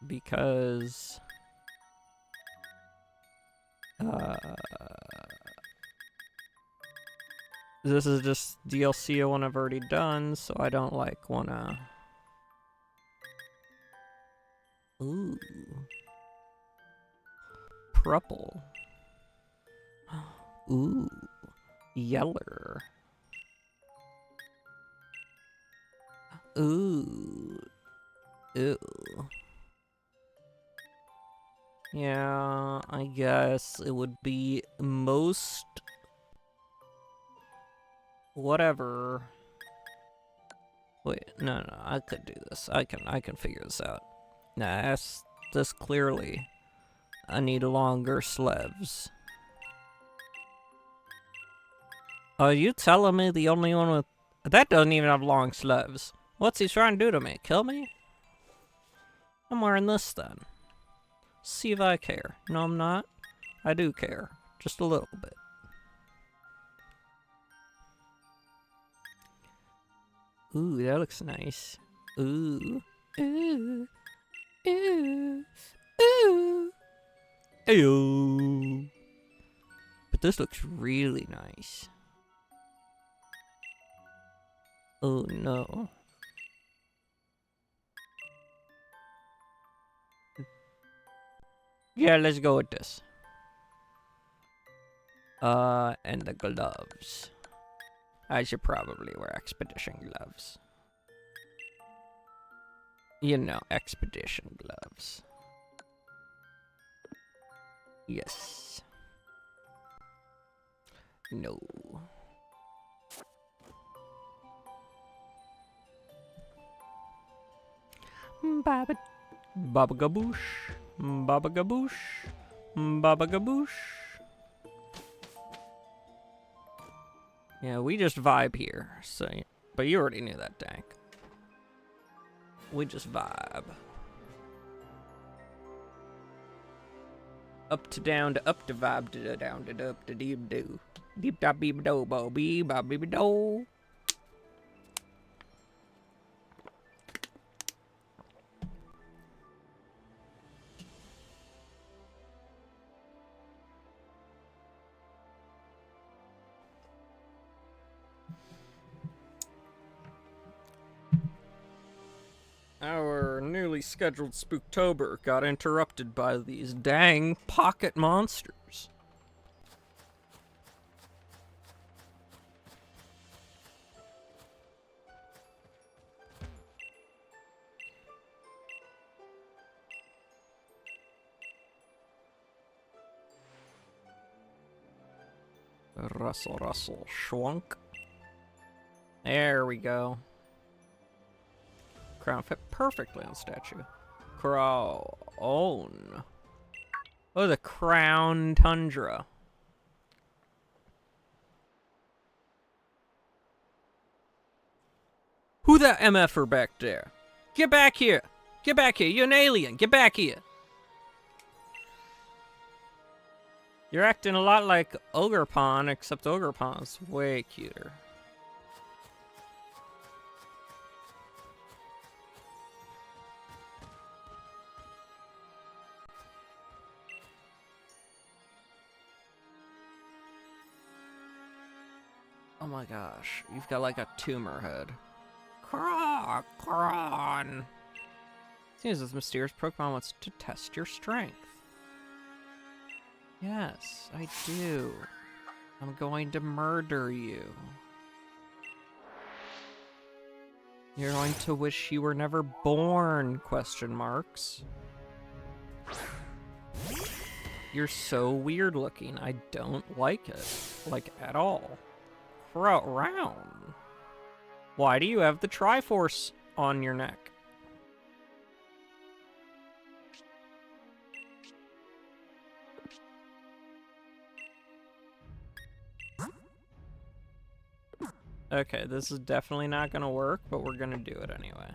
Because, this is just DLC one I've already done, so I don't like wanna... Ooh. Purple. Ooh. Yeller. Ooh. Ew. Yeah, I guess it would be most... whatever. Wait, no, I could do this. I can figure this out. Nah, this clearly. I need longer sleeves. Are you telling me the only one with... that doesn't even have long sleeves. What's he trying to do to me? Kill me? I'm wearing this then. See if I care. No, I'm not. I do care. Just a little bit. Ooh, that looks nice. Ooh. Ooh. Ooh. Ooh. Ew. But this looks really nice. Oh no. Yeah, let's go with this. And the gloves. I should probably wear expedition gloves. You know, expedition gloves. Yes. No. Baba gaboosh. Baba gaboosh. Baba gaboosh. Yeah, we just vibe here. So, but you already knew that, Dank. We just vibe. Up to down to up to vibe to down to up to deep do. Deep da beep do bo bee ba beep do. Our newly scheduled Spooktober got interrupted by these dang pocket monsters. Rustle, rustle, schwunk. There we go. Crown fit perfectly on the statue. Crown. Oh, the crown Tundra. Who that MFer back there? Get back here! Get back here! You're an alien! Get back here! You're acting a lot like Ogerpon, except Ogerpon's way cuter. Oh my gosh, you've got like a tumor head. Kron. Seems this mysterious Pokemon wants to test your strength. Yes, I do. I'm going to murder you. You're going to wish you were never born, question marks. You're so weird looking. I don't like it. Like, at all. Round. Why do you have the Triforce on your neck? Okay, this is definitely not gonna work, but we're gonna do it anyway.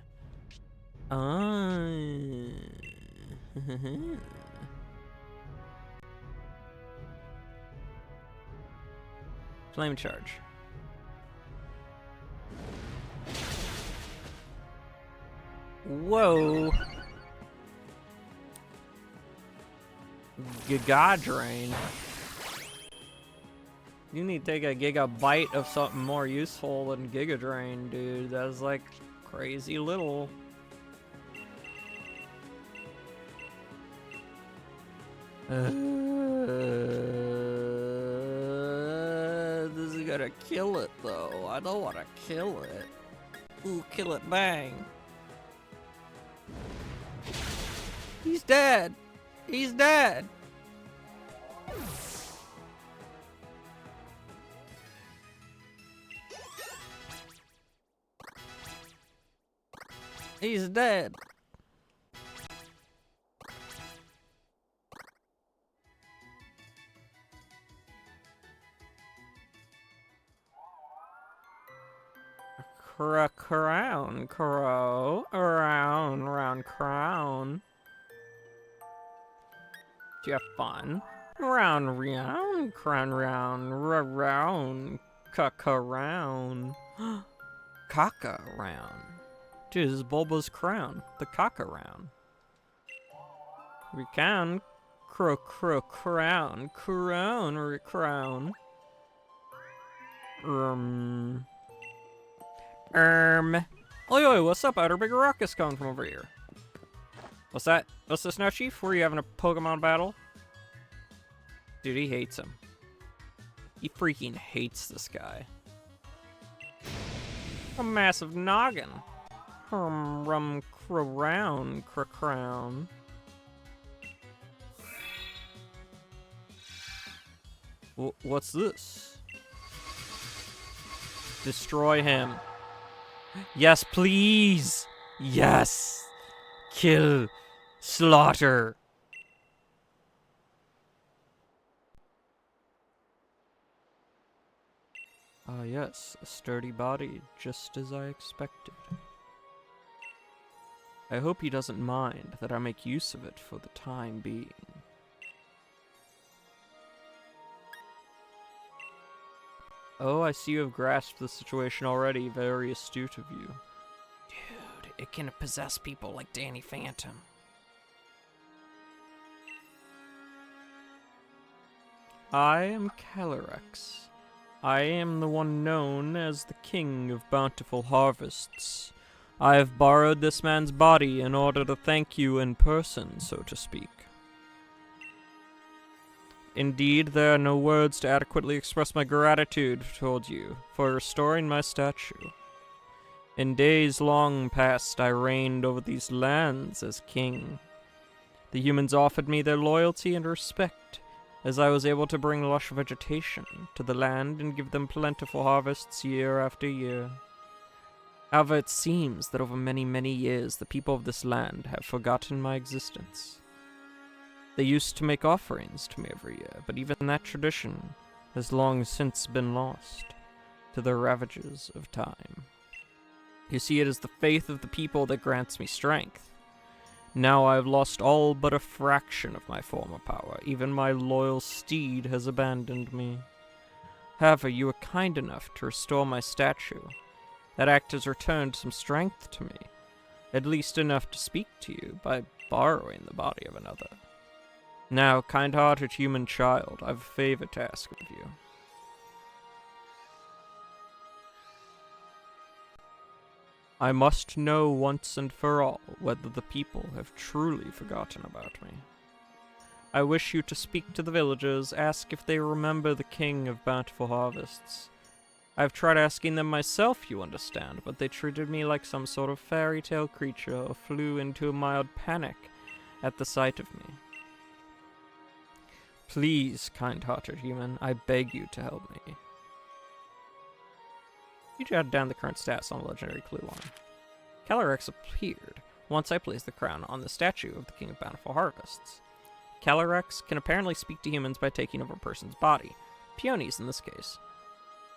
Flame charge. Whoa. Giga Drain. You need to take a gigabyte of something more useful than Giga Drain, dude. That's like crazy little. to kill it, though. I don't want to kill it. Ooh, kill it, bang. He's dead. He's dead. He's dead. Crown, crow, round crown. Do you have fun? Round, crown, round, caca-round. Caca-round. Dude, this is Bulba's crown. The caca-round. We can crown. Oi, what's up, Outer Big Ruckus coming from over here? What's that? What's this now, Chief? Were you having a Pokemon battle? Dude, he hates him. He freaking hates this guy. A massive noggin. Crown. What's this? Destroy him. Yes, please. Yes. Kill. Slaughter. Ah, yes. A sturdy body, just as I expected. I hope he doesn't mind that I make use of it for the time being. Oh, I see you have grasped the situation already. Very astute of you. Dude, it can possess people like Danny Phantom. I am Calyrex. I am the one known as the King of Bountiful Harvests. I have borrowed this man's body in order to thank you in person, so to speak. Indeed, there are no words to adequately express my gratitude toward you for restoring my statue. In days long past, I reigned over these lands as king. The humans offered me their loyalty and respect, as I was able to bring lush vegetation to the land and give them plentiful harvests year after year. However, it seems that over many, many years, the people of this land have forgotten my existence. They used to make offerings to me every year, but even that tradition has long since been lost to the ravages of time. You see, it is the faith of the people that grants me strength. Now I have lost all but a fraction of my former power. Even my loyal steed has abandoned me. However, you were kind enough to restore my statue. That act has returned some strength to me, at least enough to speak to you by borrowing the body of another. Now, kind-hearted human child, I have a favor to ask of you. I must know once and for all whether the people have truly forgotten about me. I wish you to speak to the villagers, ask if they remember the King of Bountiful Harvests. I've tried asking them myself, you understand, but they treated me like some sort of fairy tale creature or flew into a mild panic at the sight of me. Please, kind-hearted human, I beg you to help me. You jotted down the current stats on the legendary clue line. Calyrex appeared once I placed the crown on the statue of the King of Bountiful Harvests. Calyrex can apparently speak to humans by taking over a person's body, peonies in this case.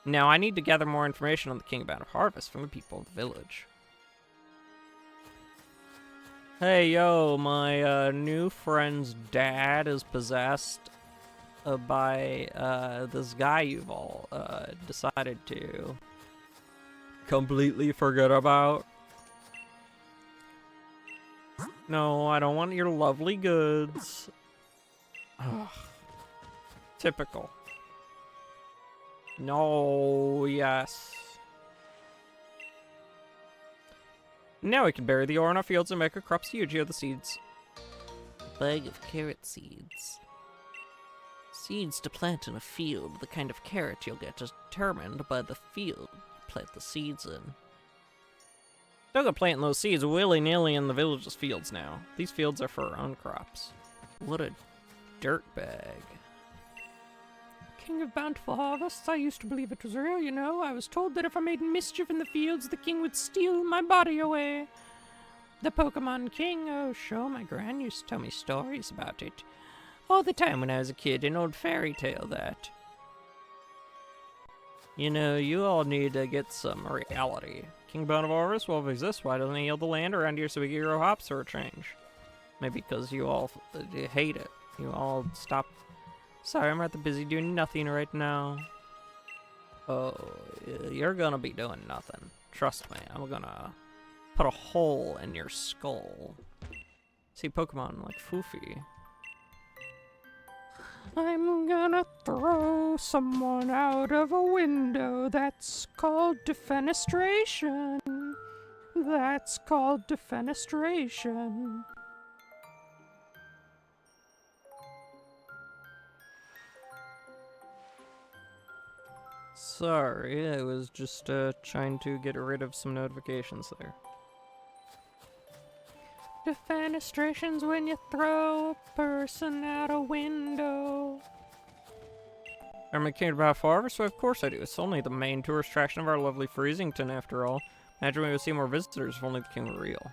Now I need to gather more information on the King of Bountiful Harvest from the people of the village. Hey, yo, my new friend's dad is possessed by this guy you've all decided to completely forget about. No, I don't want your lovely goods. Ugh. Typical. No, yes. Now we can bury the ore in our fields and make a crop Yu-Gi-Oh! The seeds. A bag of carrot seeds. Seeds to plant in a field. The kind of carrot you'll get is determined by the field you plant the seeds in. Don't go planting those seeds willy-nilly in the village's fields now. These fields are for our own crops. What a dirtbag. King of bountiful harvests, I used to believe it was real, you know. I was told that if I made mischief in the fields, the king would steal my body away. The Pokémon King, oh sure, my gran used to tell me stories about it. All the time when I was a kid, an old fairy tale that. You know, you all need to get some reality. King Bountiful Harvest, well, if he exists, why doesn't he heal the land around here so we can grow hops for a change? Maybe because you all hate it. You all stop. Sorry, I'm rather busy doing nothing right now. Oh, you're gonna be doing nothing. Trust me, I'm gonna put a hole in your skull. See Pokemon like Foofy. I'm gonna throw someone out of a window. That's called defenestration. That's called defenestration. Sorry, I was just trying to get rid of some notifications there. Defenestration's when you throw a person out a window. I'm a king about Harvest, so of course I do. It's only the main tourist attraction of our lovely Freezington, after all. Imagine we would see more visitors if only the king were real.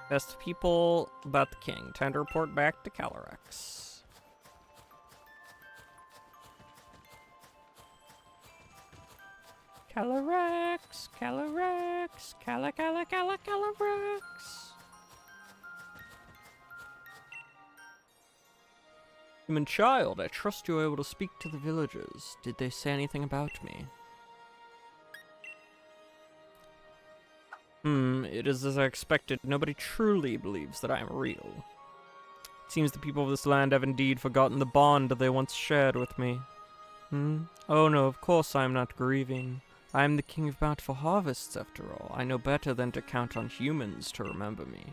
Ask the people about the king. Time to report back to Calyrex. Calyrex, Calyrex, Calyrex. Human child, I trust you were able to speak to the villagers. Did they say anything about me? It is as I expected. Nobody truly believes that I am real. It seems the people of this land have indeed forgotten the bond they once shared with me. Oh no, of course I am not grieving. I am the king of bountiful harvests, after all. I know better than to count on humans to remember me.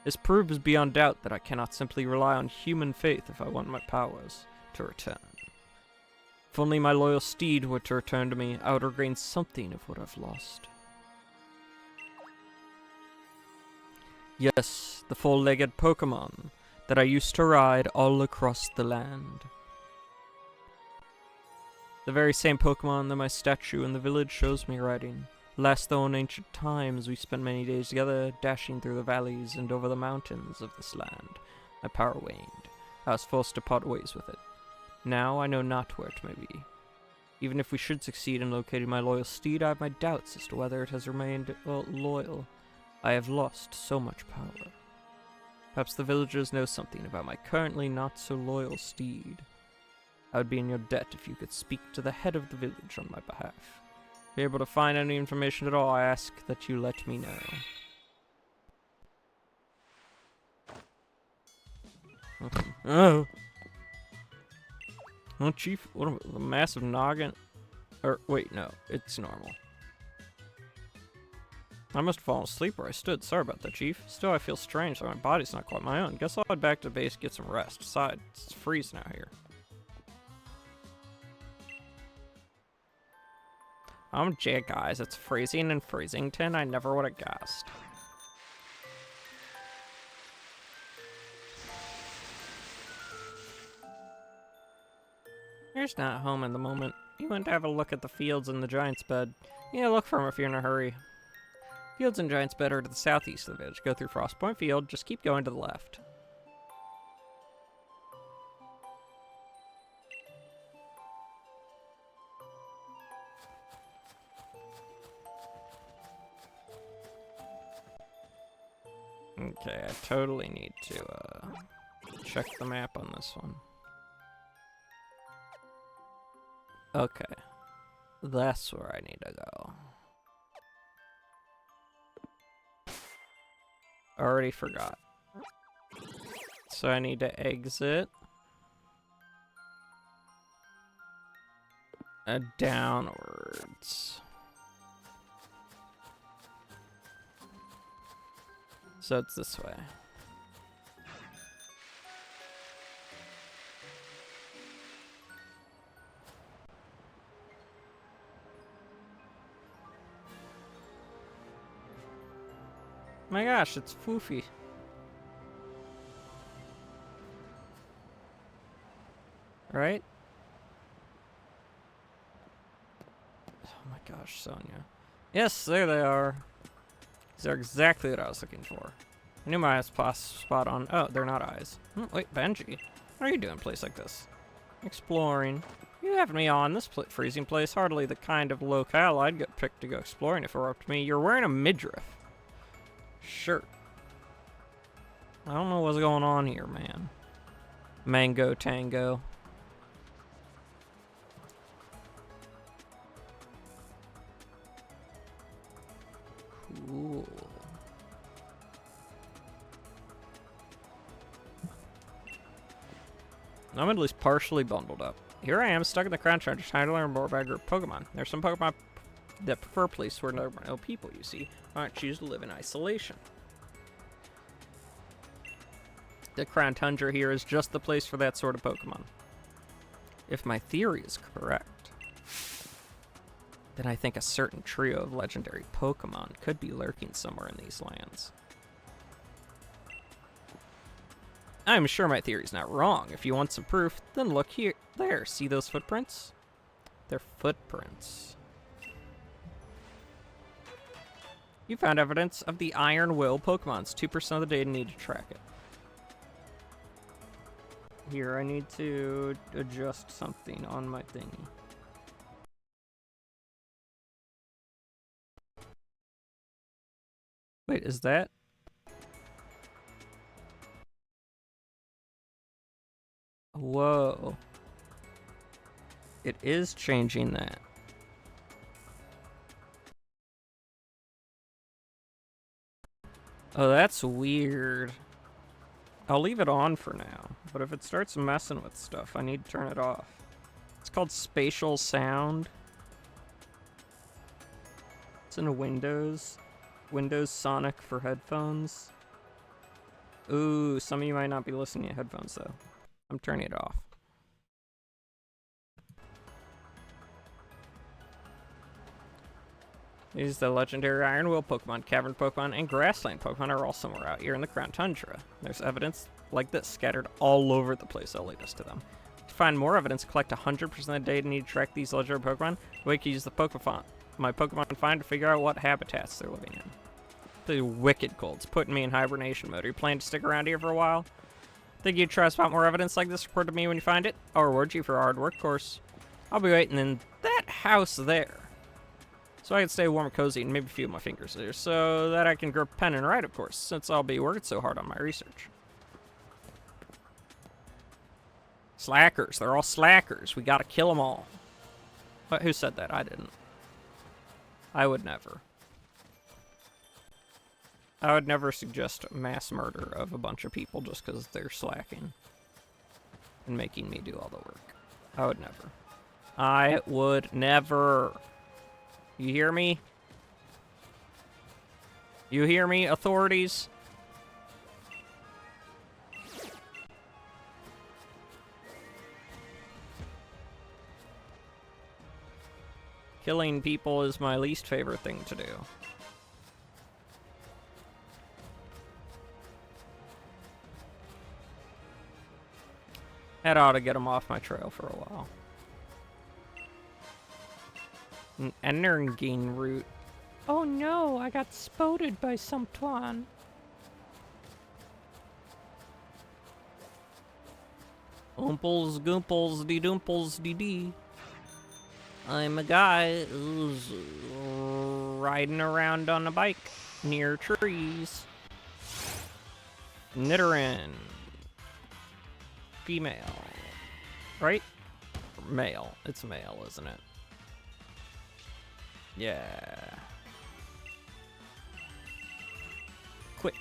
This proves beyond doubt that I cannot simply rely on human faith if I want my powers to return. If only my loyal steed were to return to me, I would regain something of what I've lost. Yes, the four-legged Pokémon that I used to ride all across the land. The very same Pokémon that my statue in the village shows me riding. Last though in ancient times, we spent many days together, dashing through the valleys and over the mountains of this land. My power waned. I was forced to part ways with it. Now I know not where it may be. Even if we should succeed in locating my loyal steed, I have my doubts as to whether it has remained, well, loyal. I have lost so much power. Perhaps the villagers know something about my currently not so loyal steed. I would be in your debt if you could speak to the head of the village on my behalf. If you're able to find any information at all, I ask that you let me know. Oh! Oh, Chief, what a massive noggin. Or, wait, no, it's normal. I must have fallen asleep where I stood. Sorry about that, Chief. Still, I feel strange, so my body's not quite my own. Guess I'll head back to base, get some rest. Besides, it's freezing out here. Gee, guys, it's freezing in Freezington. I never would have guessed. You're just not home at the moment. You went to have a look at the fields and the giant's bed. Yeah, look for him if you're in a hurry. Fields and giant's bed are to the southeast of the village. Go through Frostpoint Field, just keep going to the left. Okay, I totally need to check the map on this one. Okay, that's where I need to go. Already forgot. So I need to exit. Downwards. So it's this way. My gosh, it's Foofy. Right? Oh my gosh, Sonia. Yes, there they are. These are exactly what I was looking for. I knew my eyes spot on. Oh, they're not eyes. Wait, Benji. What are you doing in a place like this? Exploring. You have me on this freezing place. Hardly the kind of locale I'd get picked to go exploring if it were up to me. You're wearing a midriff shirt. I don't know what's going on here, man. Mango Tango. Cool. I'm at least partially bundled up. Here I am, stuck in the Crown Tundra, trying to learn more about a group of Pokemon. There's some Pokemon that prefer places where there are no people, you see. I don't choose to live in isolation. The Crown Tundra here is just the place for that sort of Pokemon. If my theory is correct, then I think a certain trio of legendary Pokemon could be lurking somewhere in these lands. I'm sure my theory's not wrong. If you want some proof, then look here. There, see those footprints? They're footprints. You found evidence of the Iron Will Pokemon's 2% of the data needed to track it. Here, I need to adjust something on my thingy. Wait, is that? Whoa. It is changing that. Oh, that's weird. I'll leave it on for now, but if it starts messing with stuff, I need to turn it off. It's called spatial sound. It's in Windows Sonic for headphones. Ooh, some of you might not be listening to headphones though. I'm turning it off. These the legendary Iron Will Pokemon, Cavern Pokemon, and Grassland Pokemon are all somewhere out here in the Crown Tundra. There's evidence like this scattered all over the place that'll lead us to them. To find more evidence, collect 100% of the data needed to track these legendary Pokemon. We can use the my Pokemon Find to figure out what habitats they're living in. The wicked cold. It's putting me in hibernation mode. Are you planning to stick around here for a while? Think you'd try to spot more evidence like this? Report to me when you find it. I'll reward you for your hard work, of course. I'll be waiting in that house there. So I can stay warm and cozy and maybe feel my fingers there. So that I can grip a pen and write, of course, since I'll be working so hard on my research. Slackers. They're all slackers. We gotta kill them all. What, who said that? I didn't. I would never. I would never suggest mass murder of a bunch of people just because they're slacking and making me do all the work. I would never. I would never. You hear me? You hear me, authorities? Killing people is my least favorite thing to do. That ought to get them off my trail for a while. An Energine route. Oh no, I got spotted by some twan. Oomples, goomples, dee doomples, dee dee. I'm a guy who's riding around on a bike near trees. Nidoran. Female. Right? Male. It's male, isn't it? Yeah. Quick.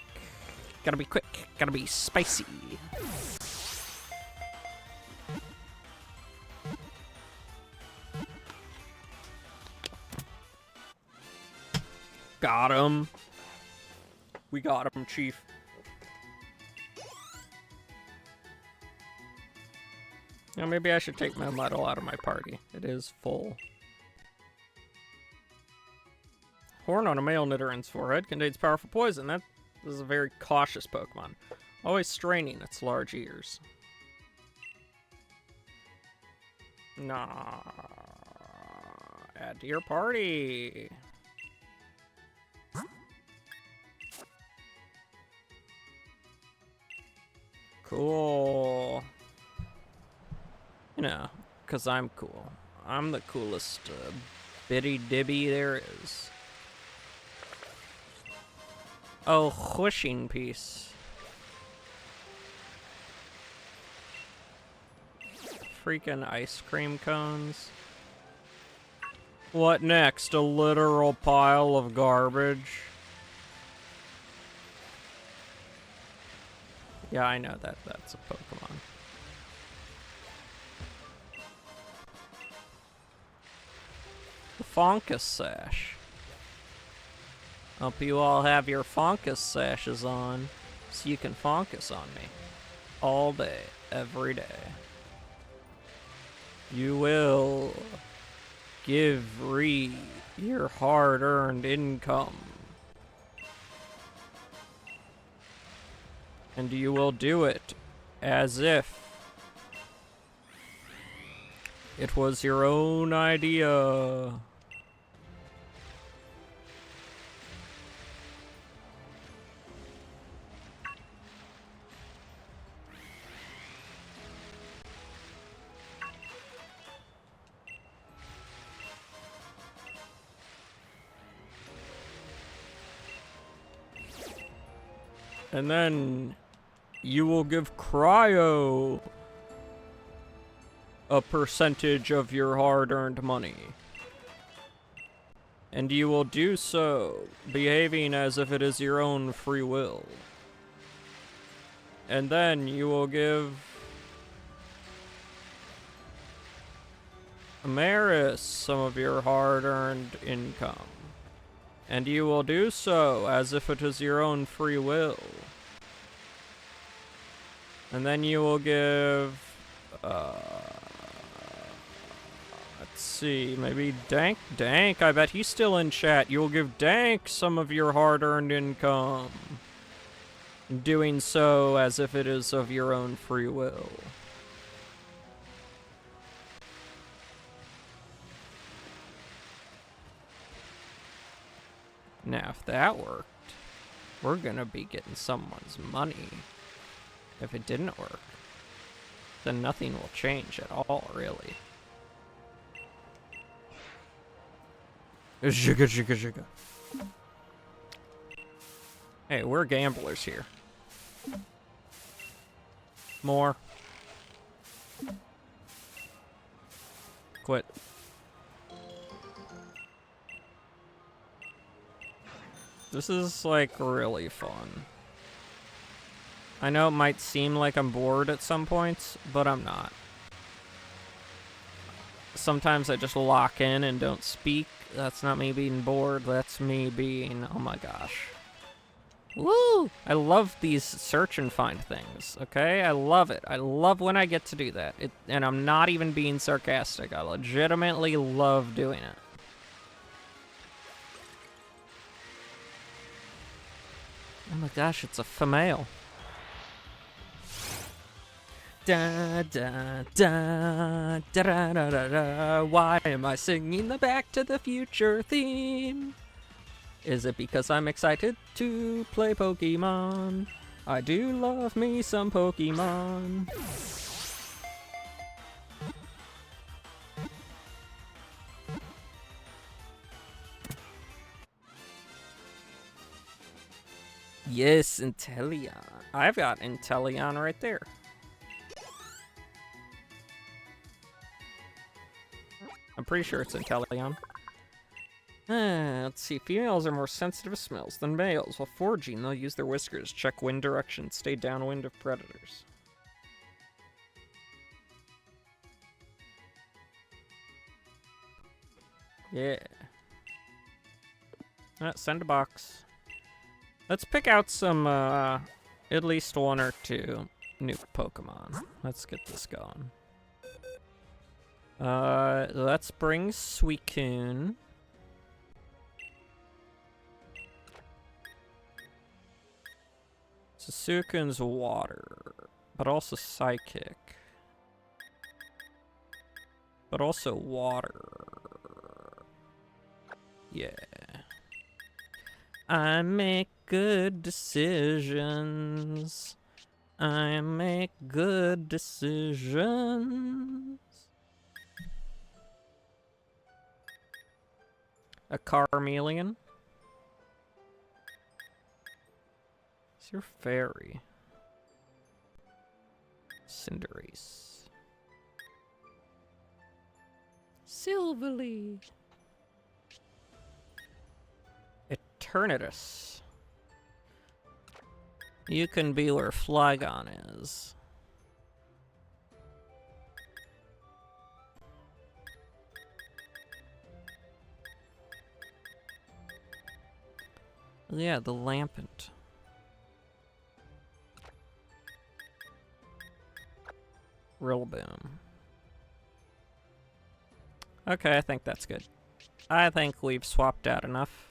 Gotta be quick. Gotta be spicy. Got him. We got him, Chief. Now maybe I should take my medal out of my party. It is full. Horn on a male Nidoran's forehead contains powerful poison. That This is a very cautious Pokemon, always straining its large ears. Nah. Add to your party. Cool. You know, 'cause I'm cool. I'm the coolest bitty dibby there is. Oh, whooshing piece. Freaking ice cream cones. What next? A literal pile of garbage? Yeah, I know that that's a Pokemon. The Fonkus sash. Hope you all have your Fonkus sashes on, so you can Fonkus on me. All day, every day. You will give Reed your hard-earned income. And you will do it as if it was your own idea. And then you will give Cryo a percentage of your hard-earned money. And you will do so behaving as if it is your own free will. And then you will give Maris some of your hard-earned income. And you will do so as if it is your own free will. And then you will give, let's see, maybe Dank, I bet he's still in chat. You will give Dank some of your hard-earned income. Doing so as if it is of your own free will. Now, if that worked, we're gonna be getting someone's money. If it didn't work, then nothing will change at all, really. Zhiga, zhiga, zhiga. Hey, we're gamblers here. More. Quit. This is, like, really fun. I know it might seem like I'm bored at some points, but I'm not. Sometimes I just lock in and don't speak. That's not me being bored, that's me being, oh my gosh. Woo! I love these search and find things, okay? I love it. I love when I get to do that. And I'm not even being sarcastic. I legitimately love doing it. Oh my gosh, it's a female. Da da da da da da da da. Why am I singing the Back to the Future theme? Is it because I'm excited to play Pokemon? I do love me some Pokemon. Yes, Inteleon. I've got Inteleon right there. I'm pretty sure it's Inteleon. Let's see. Females are more sensitive to smells than males. While foraging, they'll use their whiskers to check wind direction, stay downwind of predators. Yeah. Send a box. Let's pick out some, at least one or two new Pokemon. Let's get this going. Let's bring Suicune. Susukun's water, but also psychic. But also water. Yeah. I make good decisions. I make good decisions. A Carmelian. It's your fairy. Cinderace. Silverly. Eternatus. You can be where Flygon is. Yeah, the Lampent. Rillaboom. Okay, I think that's good. I think we've swapped out enough.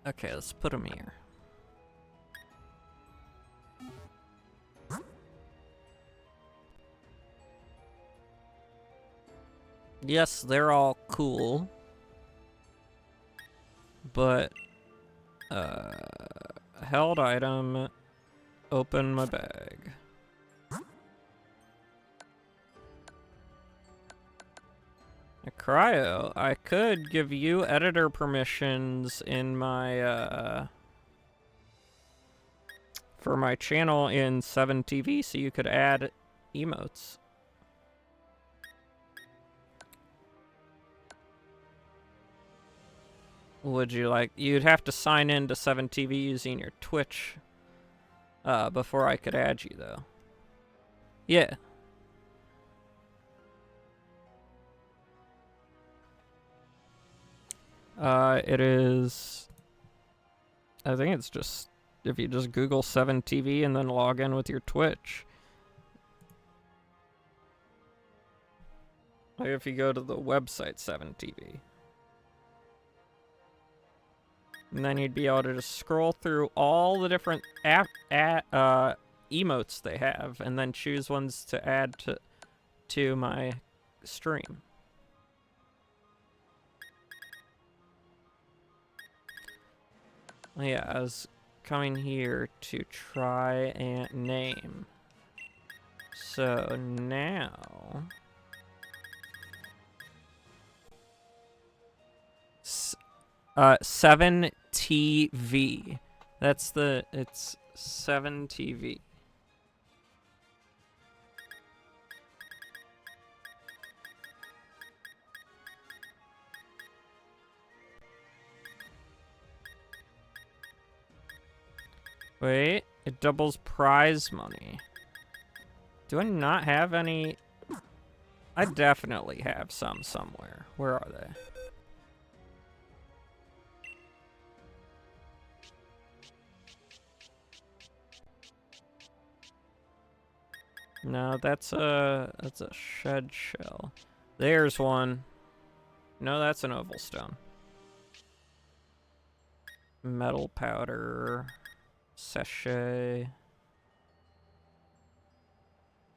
Okay, let's put him here. Yes, they're all cool. But, held item, open my bag. A cryo, I could give you editor permissions in my, for my channel in 7TV so you could add emotes. Would you like... You'd have to sign in to 7TV using your Twitch before I could add you, though. Yeah. It is... I think it's just... If you just Google 7TV and then log in with your Twitch. Like if you go to the website 7TV. And then you'd be able to just scroll through all the different emotes they have, and then choose ones to add to my stream. Yeah, I was coming here to try and name. So now... 7TV. That's the... It's 7TV. Wait, it doubles prize money. Do I not have any? I definitely have some somewhere. Where are they? No, that's a shed shell. There's one. No, that's an oval stone. Metal powder. Sachet.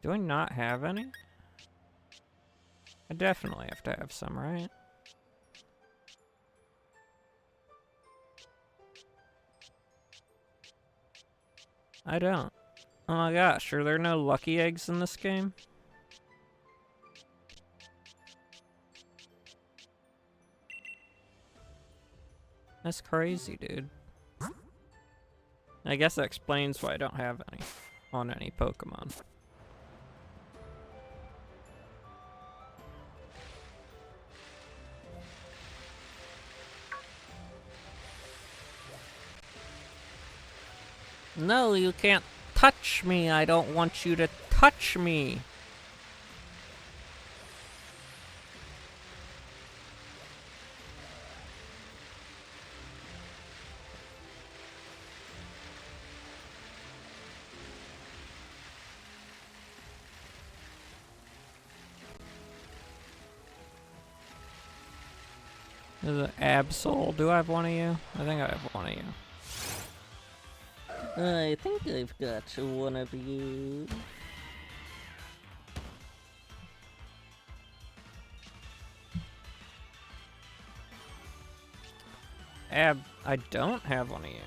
Do I not have any? I definitely have to have some, right? I don't. Oh my gosh, are there no lucky eggs in this game? That's crazy, dude. I guess that explains why I don't have any on any Pokemon. No, you can't touch me. I don't want you to touch me. Is it Absol? Do I have one of you? I think I have one of you.
I think I've got one of you.
I don't have one of you.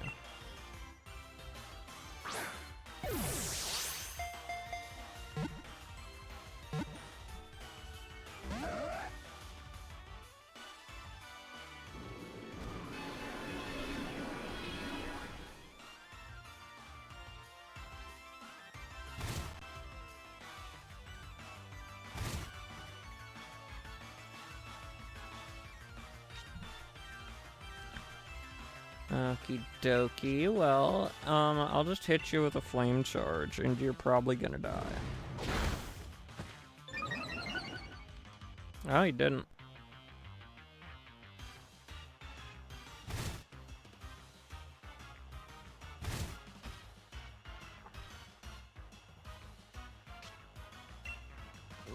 Okie dokie. Well, I'll just hit you with a flame charge, and you're probably gonna die. Oh, you didn't.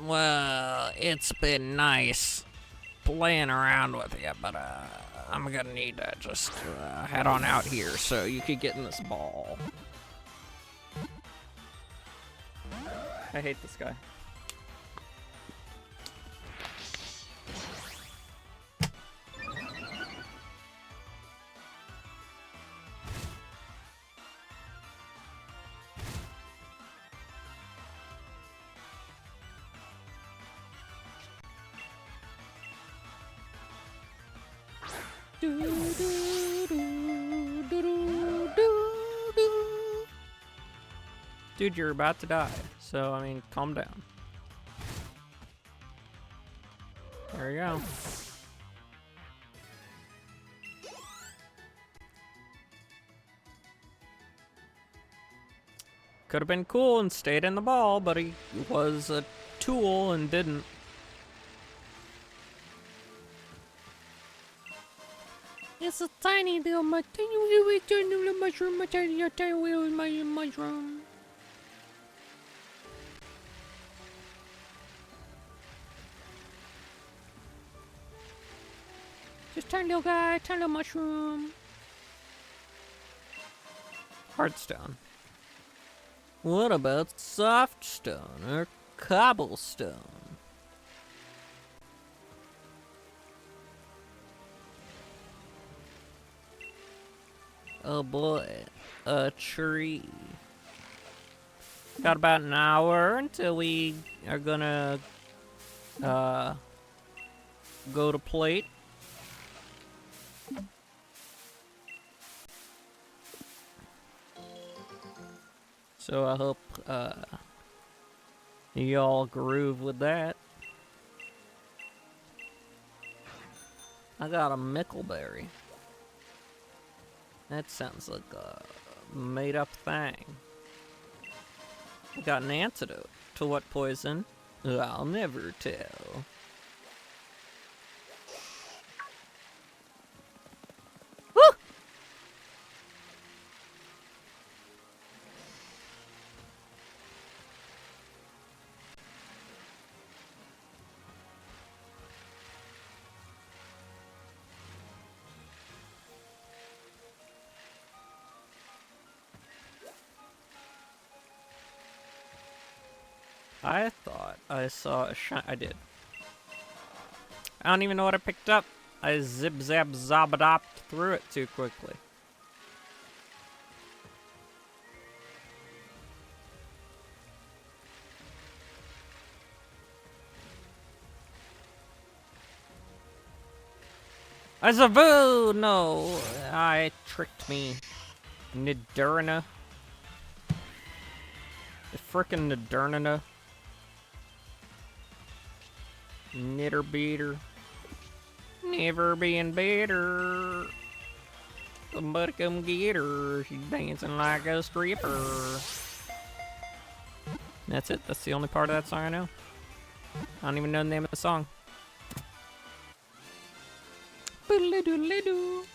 Well, it's been nice playing around with you, but I'm gonna need to just head on out here so you could get in this ball. I hate this guy. Dude, you're about to die, so I mean, calm down. There you go. Could have been cool and stayed in the ball, but he was a tool and didn't.
It's a tiny little mushroom, a tiny little mushroom. Just tiny little guy, tiny little mushroom.
Hardstone.
What about soft stone or cobblestone? Oh boy, a tree.
Got about an hour until we are gonna go to plate. So I hope y'all groove with that.
I got a mickleberry. That sounds like a made-up thing.
I got an antidote. To what poison?
I'll never tell.
I thought I saw a shine. I did. I don't even know what I picked up. I zip zap zobadopped through it too quickly. I said, "Boo! No, I tricked me, Nidurna. The frickin' Nidurna. Knitter beater. Never being better. Somebody come get her. She's dancing like a stripper." That's it. That's the only part of that song I know. I don't even know the name of the song. Boodle-doo-doo.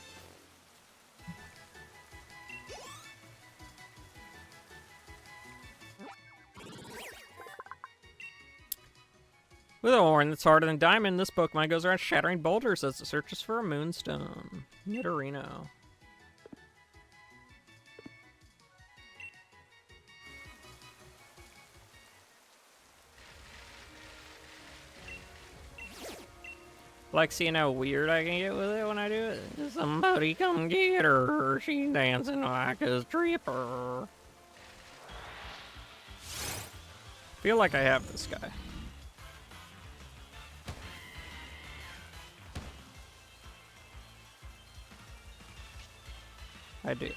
With a horn that's harder than diamond, this Pokemon goes around shattering boulders as it searches for a moonstone. Nidorino. Like seeing how weird I can get with it when I do it. Somebody come get her. She's dancing like a stripper. Feel like I have this guy. I do.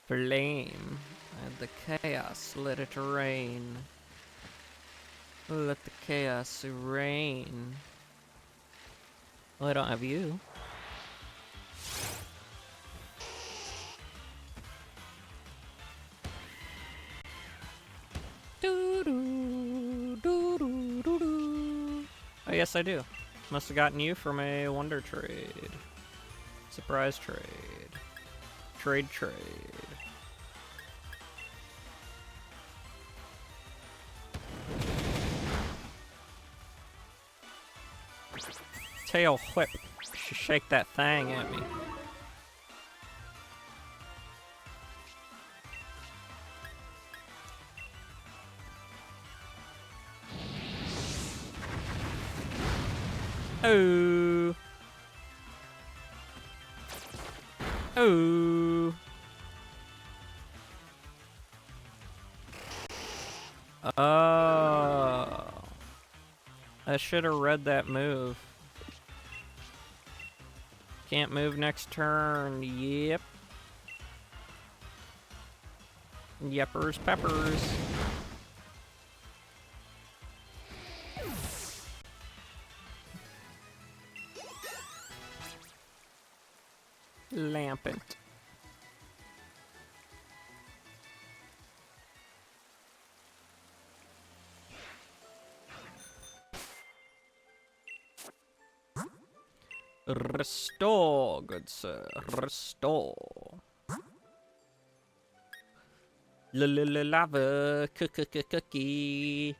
Flame. Let the chaos, let it rain. Let the chaos rain. Well, I don't have you. Oh, yes, I do. Must have gotten you from a wonder trade. Surprise trade. Trade. Tail whip. Shake that thing at me. Oh. Oh. Oh. I should have read that move. Can't move next turn. Yep. Yeppers peppers. Lampent. Restore, good sir. Restore. Lava cookie.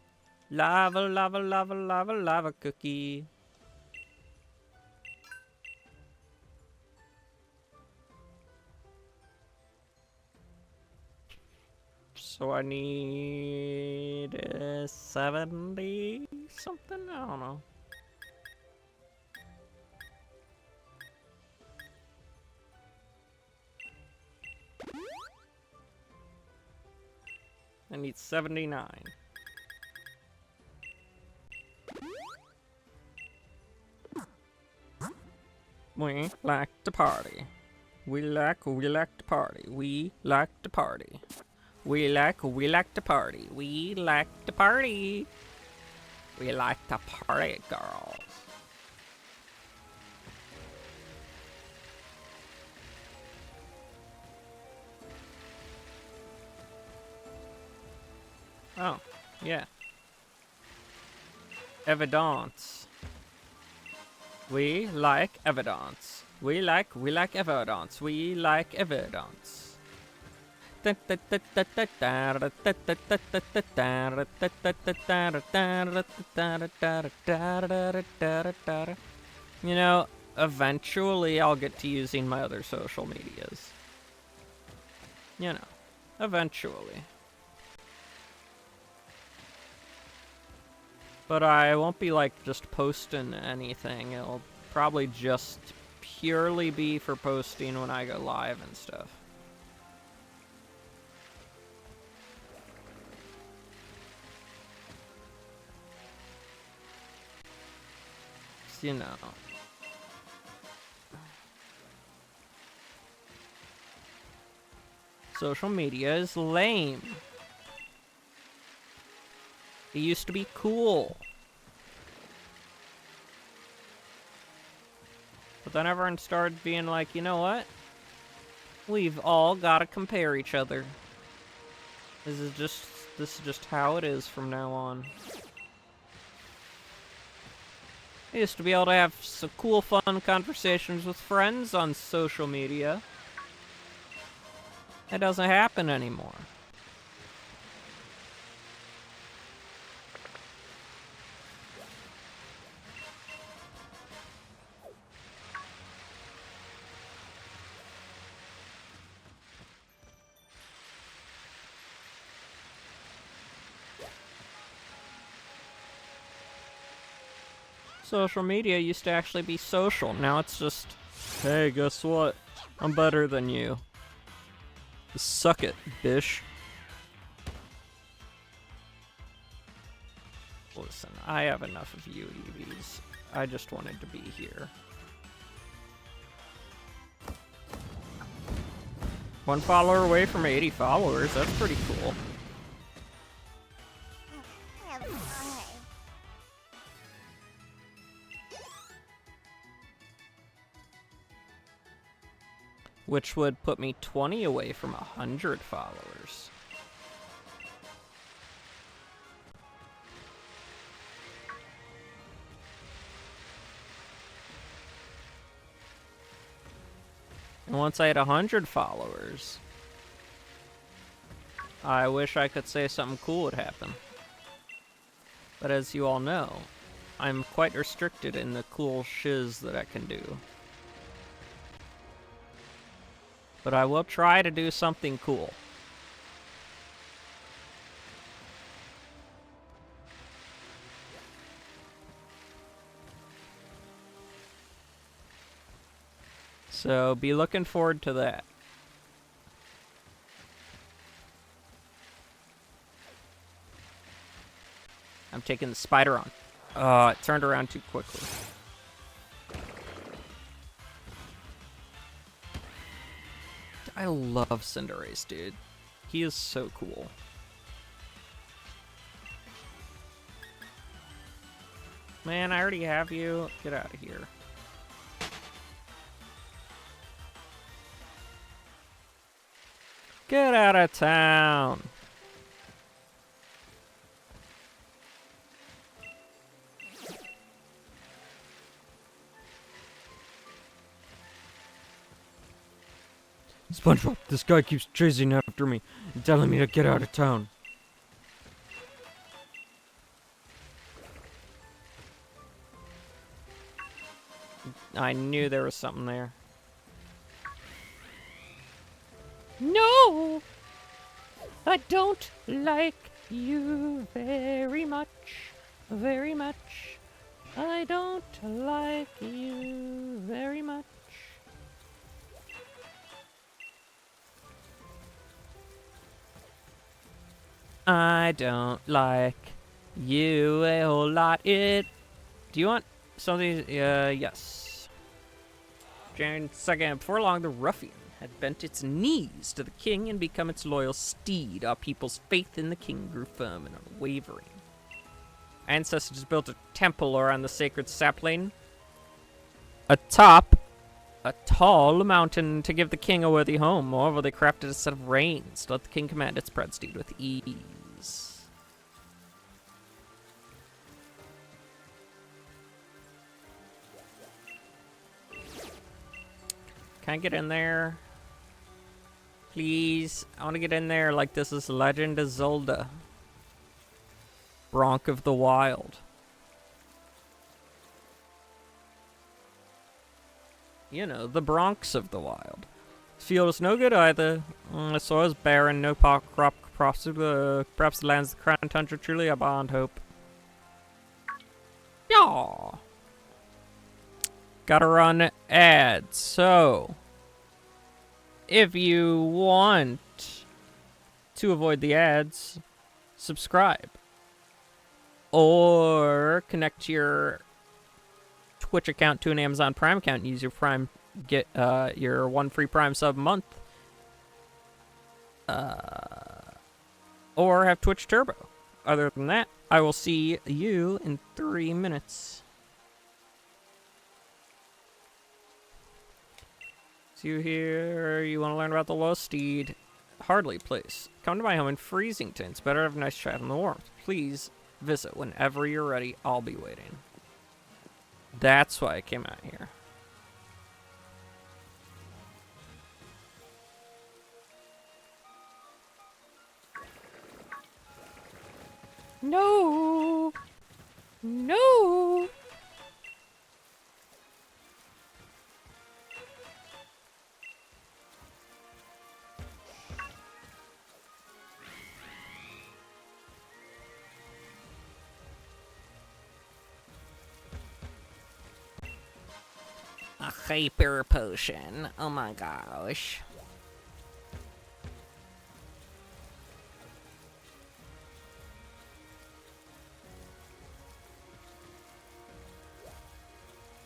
Lava cookie. So I need 70 something? I don't know. I need 79. We like to party. We like to party. We like to party. We like to party. We like to party. We like to party, girls. Oh, yeah. Evidence. We like evidence. We like evidence. We like evidence. You know, eventually I'll get to using my other social medias. You know, eventually. But I won't be like just posting anything. It'll probably just purely be for posting when I go live and stuff. You know. Social media is lame. It used to be cool. But then everyone started being like, you know what? We've all got to compare each other. This is just how it is from now on. I used to be able to have some cool, fun conversations with friends on social media. That doesn't happen anymore. Social media used to actually be social. Now it's just, hey, guess what? I'm better than you. Suck it, bish. Listen, I have enough of you, EVs. I just wanted to be here. 1 follower away from 80 followers. That's pretty cool. Which would put me 20 away from 100 followers. And once I had 100 followers, I wish I could say something cool would happen. But as you all know, I'm quite restricted in the cool shiz that I can do. But I will try to do something cool. So be looking forward to that. I'm taking the spider on. Oh, it turned around too quickly. I love Cinderace, dude. He is so cool. Man, I already have you. Get out of here. Get out of town. SpongeBob, this guy keeps chasing after me and telling me to get out of town. I knew there was something there. No! I don't like you very much, very much. I don't like you very much. I don't like you a whole lot. Do you want something? Yes. Jane second. Before long, the ruffian had bent its knees to the king and become its loyal steed. Our people's faith in the king grew firm and unwavering. Ancestors built a temple around the sacred sapling atop a tall mountain to give the king a worthy home. Moreover, they crafted a set of reins to let the king command its proud steed with ease. Can I get in there? Please. I want to get in there like this is Legend of Zelda. Bronc of the Wild. You know, the Bronx of the Wild. This field is no good either. The soil is barren, no crop crops. Perhaps the lands of the Crown Tundra truly are beyond hope. Yaw. Gotta run ads. So, if you want to avoid the ads, subscribe. Or connect your Twitch account to an Amazon Prime account and use your Prime, get your 1 free Prime sub a month. Or have Twitch Turbo. Other than that, I will see you in 3 minutes. See you here. You want to learn about the Lost Steed? Hardly, please. Come to my home in Freezington. It's better to have a nice chat in the warmth. Please visit whenever you're ready. I'll be waiting. That's why I came out here. No! No!
A hyper potion. Oh my gosh.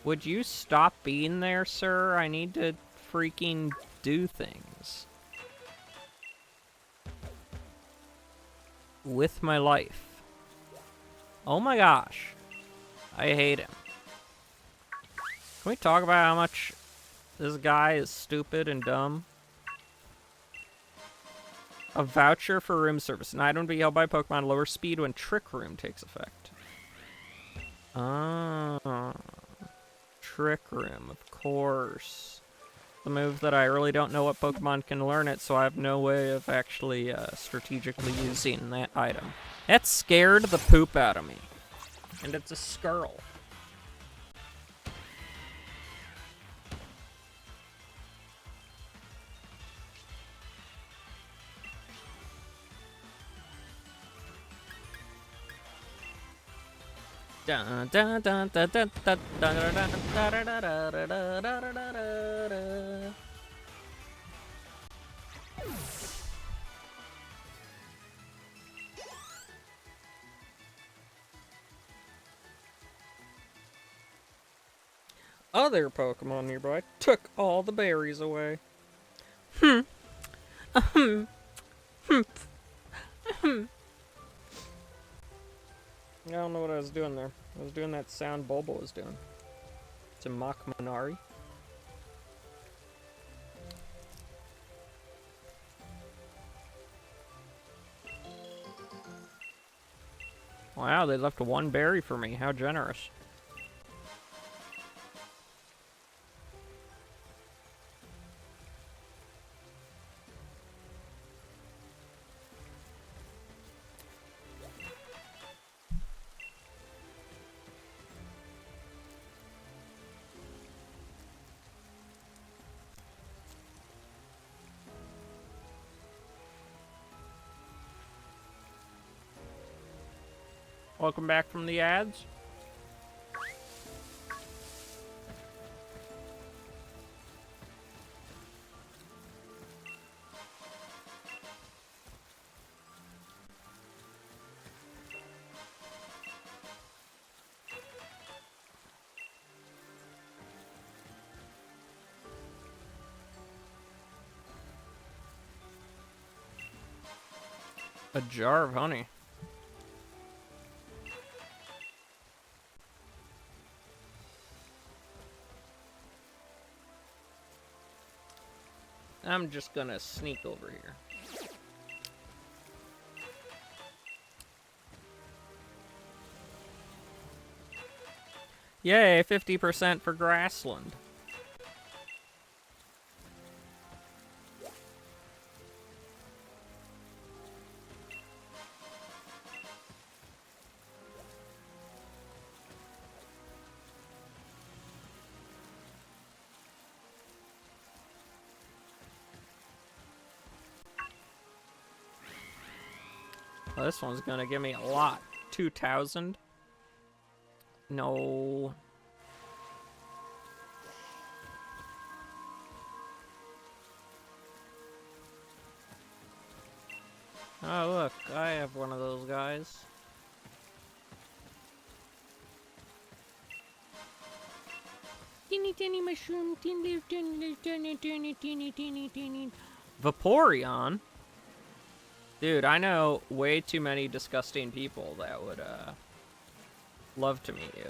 Would you stop being there, sir? I need to freaking do things. With my life. Oh my gosh. I hate him. Can we talk about how much this guy is stupid and dumb? A voucher for room service. An item to be held by Pokemon lower speed when Trick Room takes effect. Ah. Trick Room, of course. The move that I really don't know what Pokemon can learn it, so I have no way of actually strategically using that item. That scared the poop out of me. And it's a Skirl. Dun, dun, dun, dun, dun, dun, dun, dun, dun, dun, dun, dun, dun, dun, dun, dun. Other Pokemon nearby took all the berries away. I don't know what I was doing there. I was doing that sound Bulba was doing. To mock Minari. Wow, they left one berry for me. How generous. Welcome back from the ads. A jar of honey. I'm just gonna sneak over here. Yay, 50% for Grassland. Well, this one's gonna give me a lot. 2,000. No. Oh, look, I have one of those guys. Teeny tiny mushroom, teeny teeny teeny teeny teeny teeny teeny. Vaporeon? Dude, I know way too many disgusting people that would, love to meet you.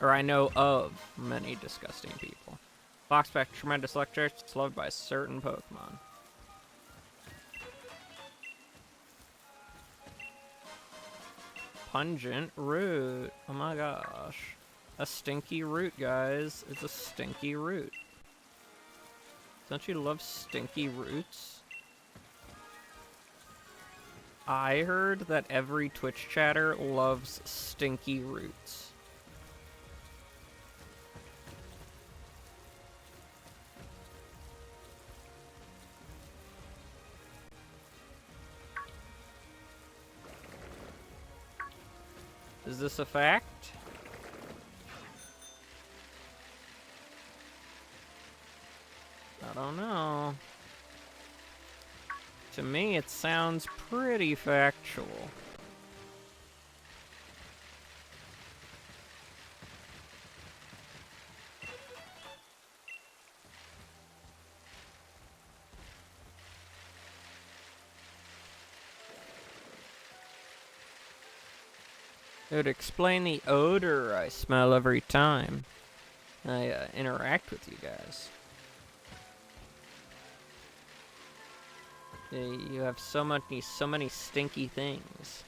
Or I know of many disgusting people. Foxback, tremendous lecture. It's loved by certain Pokemon. Pungent root. Oh my gosh. A stinky root, guys. It's a stinky root. Don't you love stinky roots? I heard that every Twitch chatter loves stinky roots. Is this a fact? I don't know. To me, it sounds pretty factual. It would explain the odor I smell every time I interact with you guys. You have so many stinky things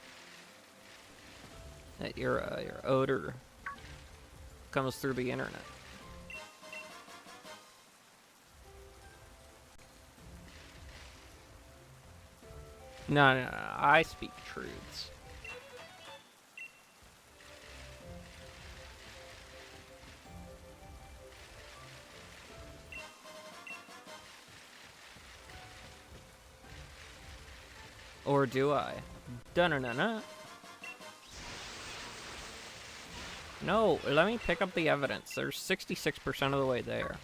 that your odor comes through the internet. No, I speak truths. Or do I? Dun-na-na-na. No, let me pick up the evidence. There's 66% of the way there.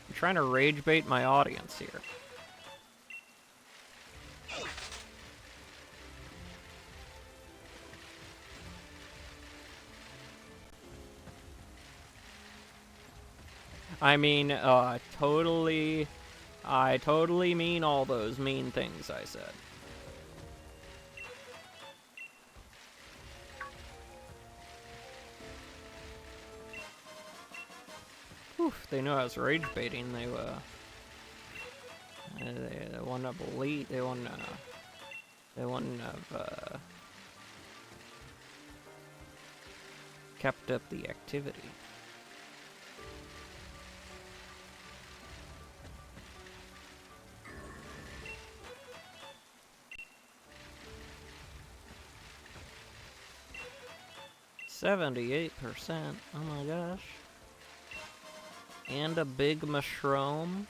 I'm trying to rage bait my audience here. I mean, I totally mean all those mean things I said. Oof, they knew I was rage baiting. They wouldn't have believed. They wouldn't have kept up the activity. %. Oh my gosh. And a big mushroom.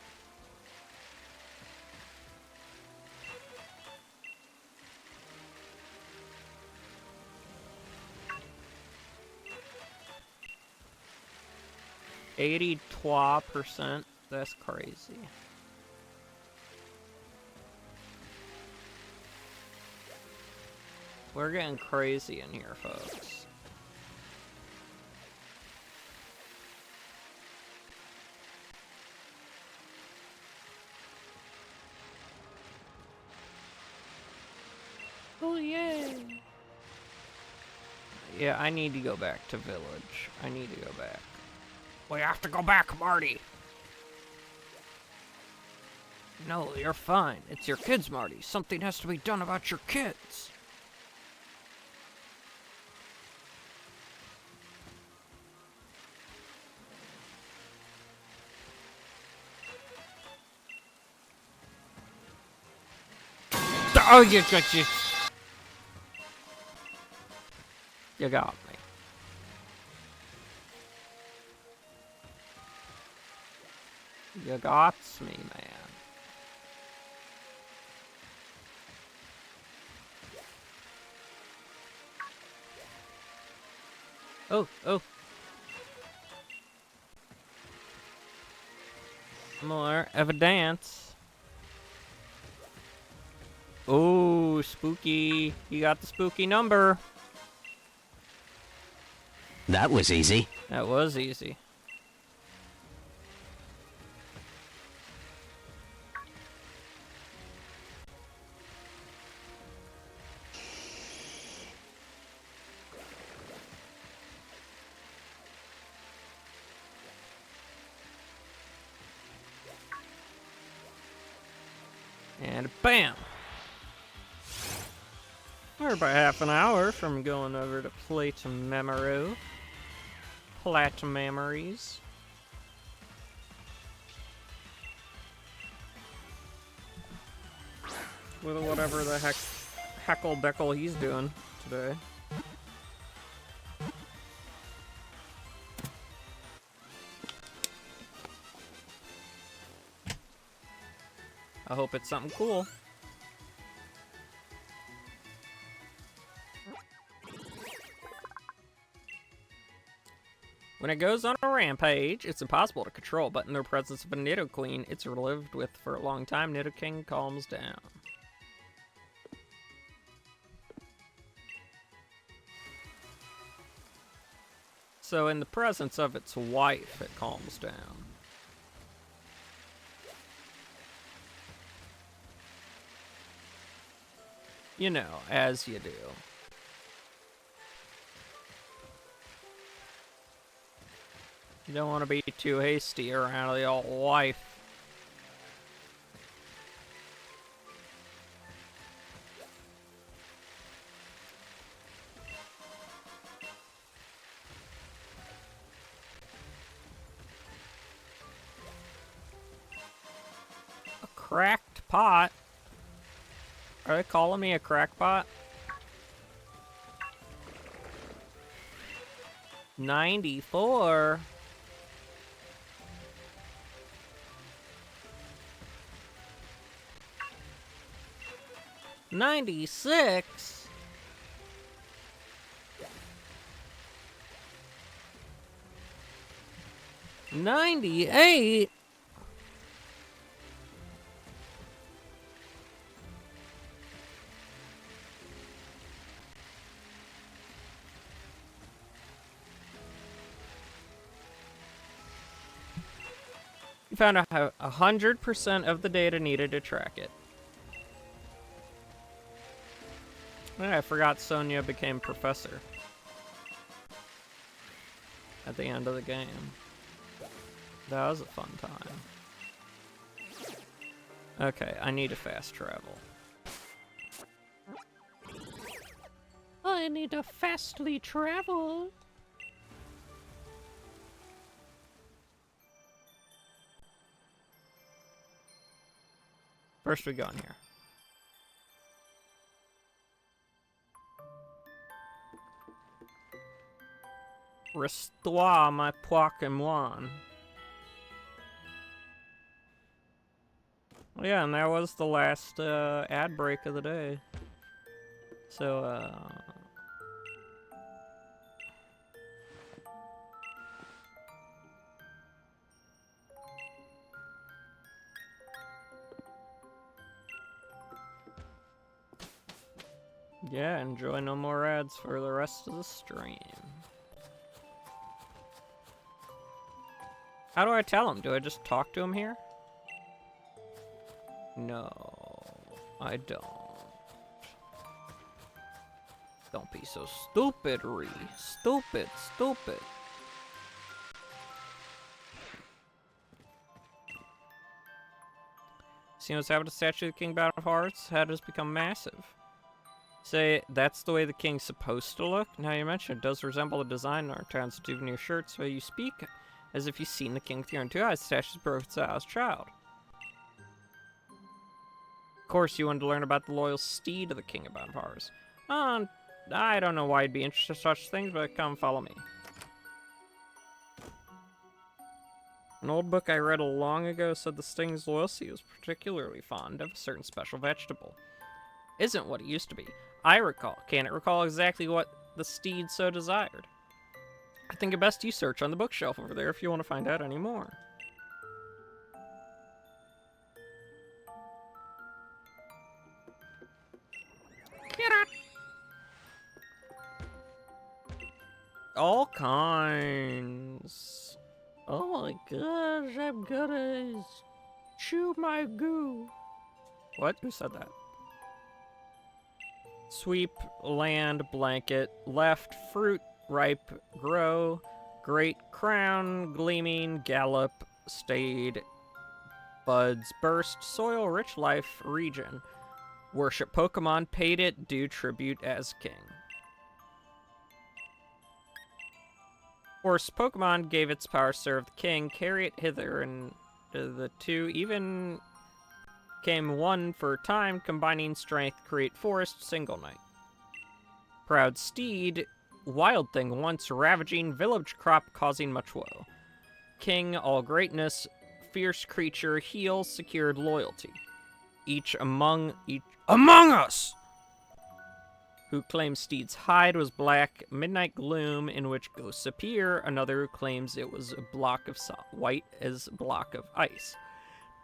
%. That's crazy. We're getting crazy in here, folks. Oh, yay! Yeah, I need to go back to village. I need to go back.
We have to go back, Marty.
No, you're fine. It's your kids, Marty. Something has to be done about your kids. Oh, you got me. You got me, man. Oh. More evidence. Oh, spooky. You got the spooky number.
That was easy.
That was easy. And bam! We're about half an hour from going over to Plate-Memory. Plat Memories. With whatever the heckle deckle he's doing today. I hope it's something cool. When it goes on a rampage, it's impossible to control, but in the presence of a Nidoqueen it's lived with for a long time, Nidoking calms down. So in the presence of its wife, it calms down. You know, as you do. You don't want to be too hasty around the old wife. A cracked pot? Are they calling me a crackpot? 94. $96. $98. You found out 100% of the data needed to track it. I forgot Sonia became professor at the end of the game. That was a fun time. Okay, I need to fast travel. I need to fastly travel. First we go in here. Restore my Pokémon. Well, yeah, and that was the last ad break of the day. So, yeah, enjoy no more ads for the rest of the stream. How do I tell him? Do I just talk to him here? No, I don't. Don't be so stupid, Ree. Stupid, stupid. See what's happened to Statue of the King Battle of Hearts? How does become massive? Say, that's the way the king's supposed to look? Now you mention it does resemble the design in our town's souvenir shirts, so you speak as if you've seen the king with your own two eyes. The statue's birth as child. Of course, you wanted to learn about the loyal steed of the king of Battle of Hearts. I don't know why you'd be interested in such things, but come follow me. An old book I read long ago said the sting's loyalty was particularly fond of a certain special vegetable. Isn't what it used to be. I recall. Can't recall exactly what the steed so desired. I think it best you search on the bookshelf over there if you want to find out any more. Get up! All kinds. Oh my gosh, I'm gonna chew my goo. What? Who said that? Sweep, land, blanket, left, fruit, ripe, grow, great crown, gleaming, gallop, stayed, buds, burst, soil, rich life, region. Worship Pokemon, paid it, do tribute as king. Force Pokemon gave its power serve the king, carry it hither, and the two even Came one for time, combining strength, create forest, single night. Proud steed, wild thing once, ravaging village crop, causing much woe. King, all greatness, fierce creature, heal, secured loyalty. Each among us! Who claims steed's hide was black, midnight gloom in which ghosts appear. Another who claims it was a block of white as block of ice.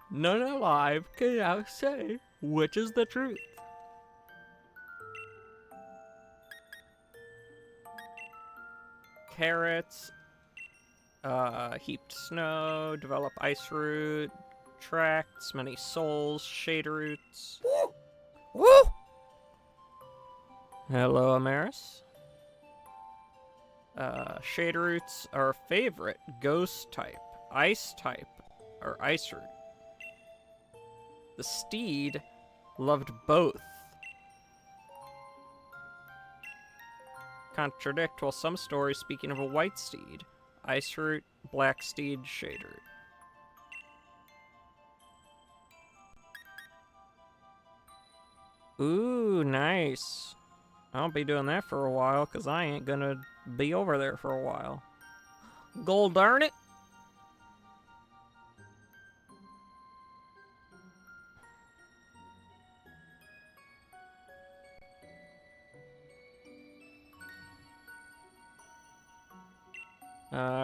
None alive can now say which is the truth. Carrots, heaped snow, develop ice root, tracts, many souls, shade roots. Woo! Woo! Hello, Amaris. Shade roots are favorite, ghost type, ice type, or ice root. The steed loved both. Contradict, while some stories speaking of a white steed, ice root, black steed, shade root. Ooh, nice. I'll be doing that for a while, because I ain't gonna be over there for a while. Gold darn it!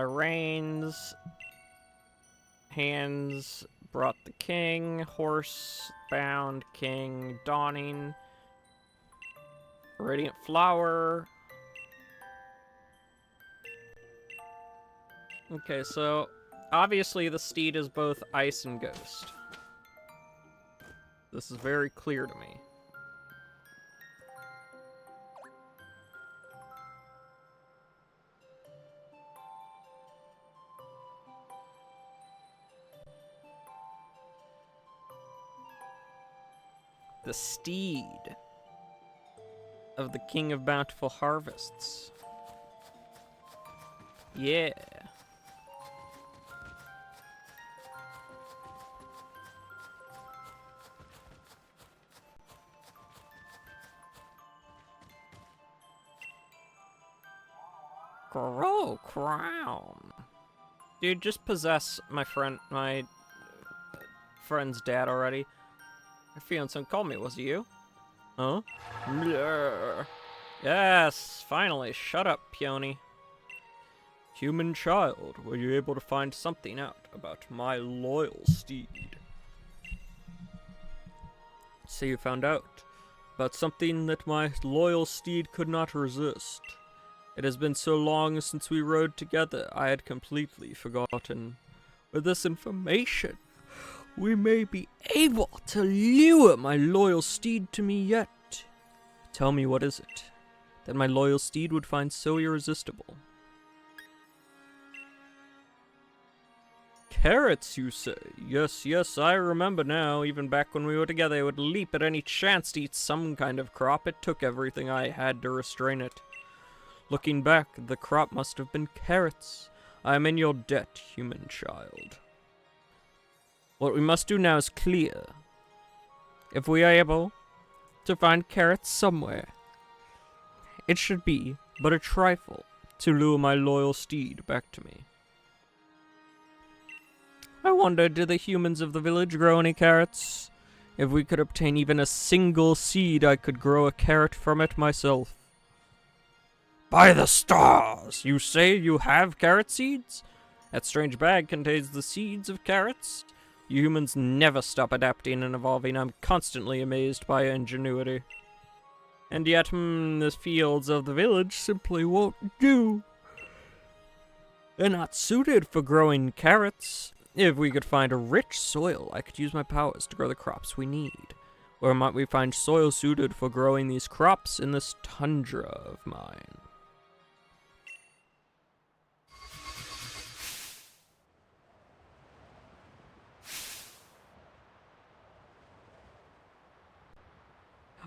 Reins, hands brought the king, horse bound king, dawning, radiant flower. Okay, so obviously the steed is both ice and ghost. This is very clear to me. The steed of the King of Bountiful Harvests. Yeah. Grow crown. Dude, just possess my friend's dad already. Your fiancé called me, was it you? Huh? Blur. Yes, finally. Shut up, Peony. Human child, were you able to find something out about my loyal steed? So you found out about something that my loyal steed could not resist. It has been so long since we rode together, I had completely forgotten. With this information, we may be able to lure my loyal steed to me yet. Tell me, what is it that my loyal steed would find so irresistible? Carrots, you say? Yes, yes, I remember now. Even back when we were together, I would leap at any chance to eat some kind of crop. It took everything I had to restrain it. Looking back, the crop must have been carrots. I am in your debt, human child. What we must do now is clear. If we are able to find carrots somewhere, it should be but a trifle to lure my loyal steed back to me. I wonder, do the humans of the village grow any carrots? If we could obtain even a single seed, I could grow a carrot from it myself. By the stars! You say you have carrot seeds? That strange bag contains the seeds of carrots? You humans never stop adapting and evolving. I'm constantly amazed by your ingenuity. And yet, the fields of the village simply won't do. They're not suited for growing carrots. If we could find a rich soil, I could use my powers to grow the crops we need. Or might we find soil suited for growing these crops in this tundra of mine?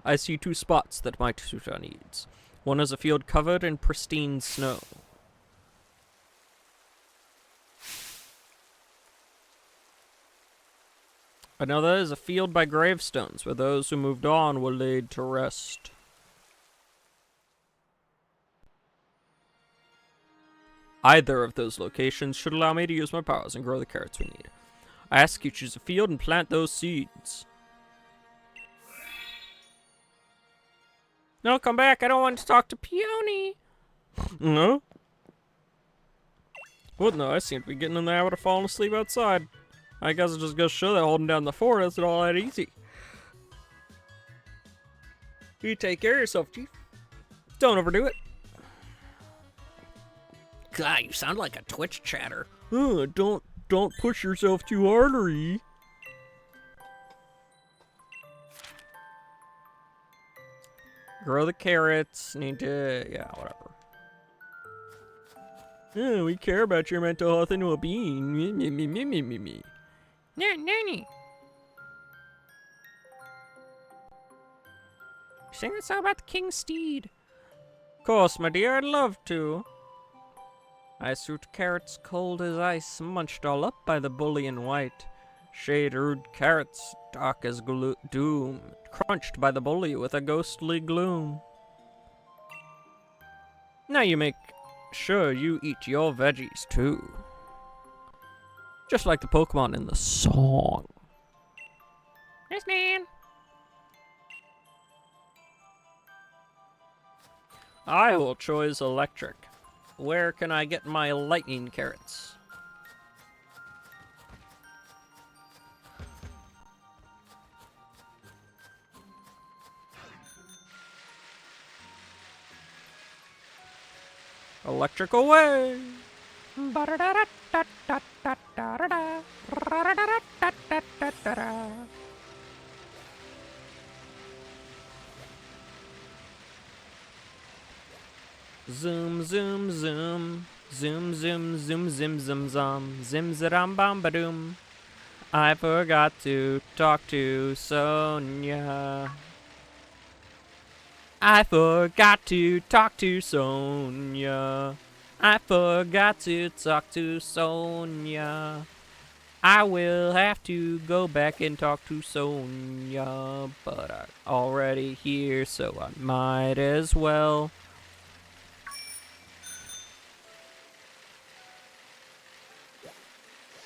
I see two spots that might suit our needs. One is a field covered in pristine snow. Another is a field by gravestones, where those who moved on were laid to rest. Either of those locations should allow me to use my powers and grow the carrots we need. I ask you choose a field and plant those seeds. No, come back. I don't want to talk to Peony. No? Well, no, I seem to be getting in the habit of falling asleep outside. I guess it just goes to show that holding down the fort isn't all that easy. You take care of yourself, Chief. Don't overdo it.
God, you sound like a Twitch chatter.
Don't push yourself too hard, Grow the carrots. Need to, yeah, whatever. Yeah, we care about your mental health and well-being. Me.
Nanny.
Sing a song about the King's Steed. Of course, my dear, I'd love to. I suit carrots cold as ice, munched all up by the bully in white. Shade rude carrots, dark as doom, crunched by the bully with a ghostly gloom. Now you make sure you eat your veggies too. Just like the Pokemon in the song.
Yes, Nan.
I will choose electric. Where can I get my lightning carrots? Electric away! Zoom, zoom, zoom. Zoom, zoom, zoom, zim, zim, zom. Zim, zadam, bam, badoom. I forgot to talk to Sonia. I forgot to talk to Sonia. I forgot to talk to Sonia. I will have to go back and talk to Sonia, but I'm already here, so I might as well.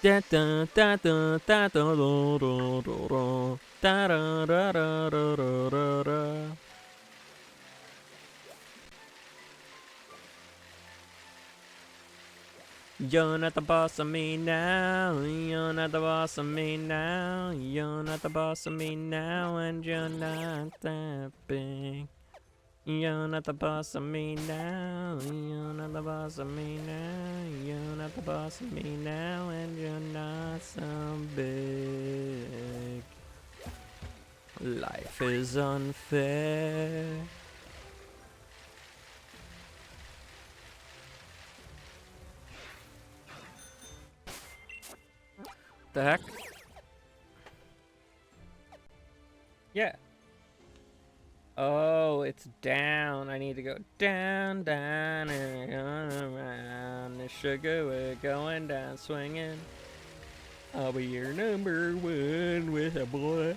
Da da da da da da da da da da da da da da da da. You're not the boss of me now. You're not the boss of me now. You're not the boss of me now, and you're not that big. You're not the boss of me now. You're not the boss of me now. You're not the boss of me now, and you're not so big. Life is unfair. The heck? Yeah. Oh, it's down. I need to go down, down, and around the sugar. We're going down swinging. I'll be your number one with a boy.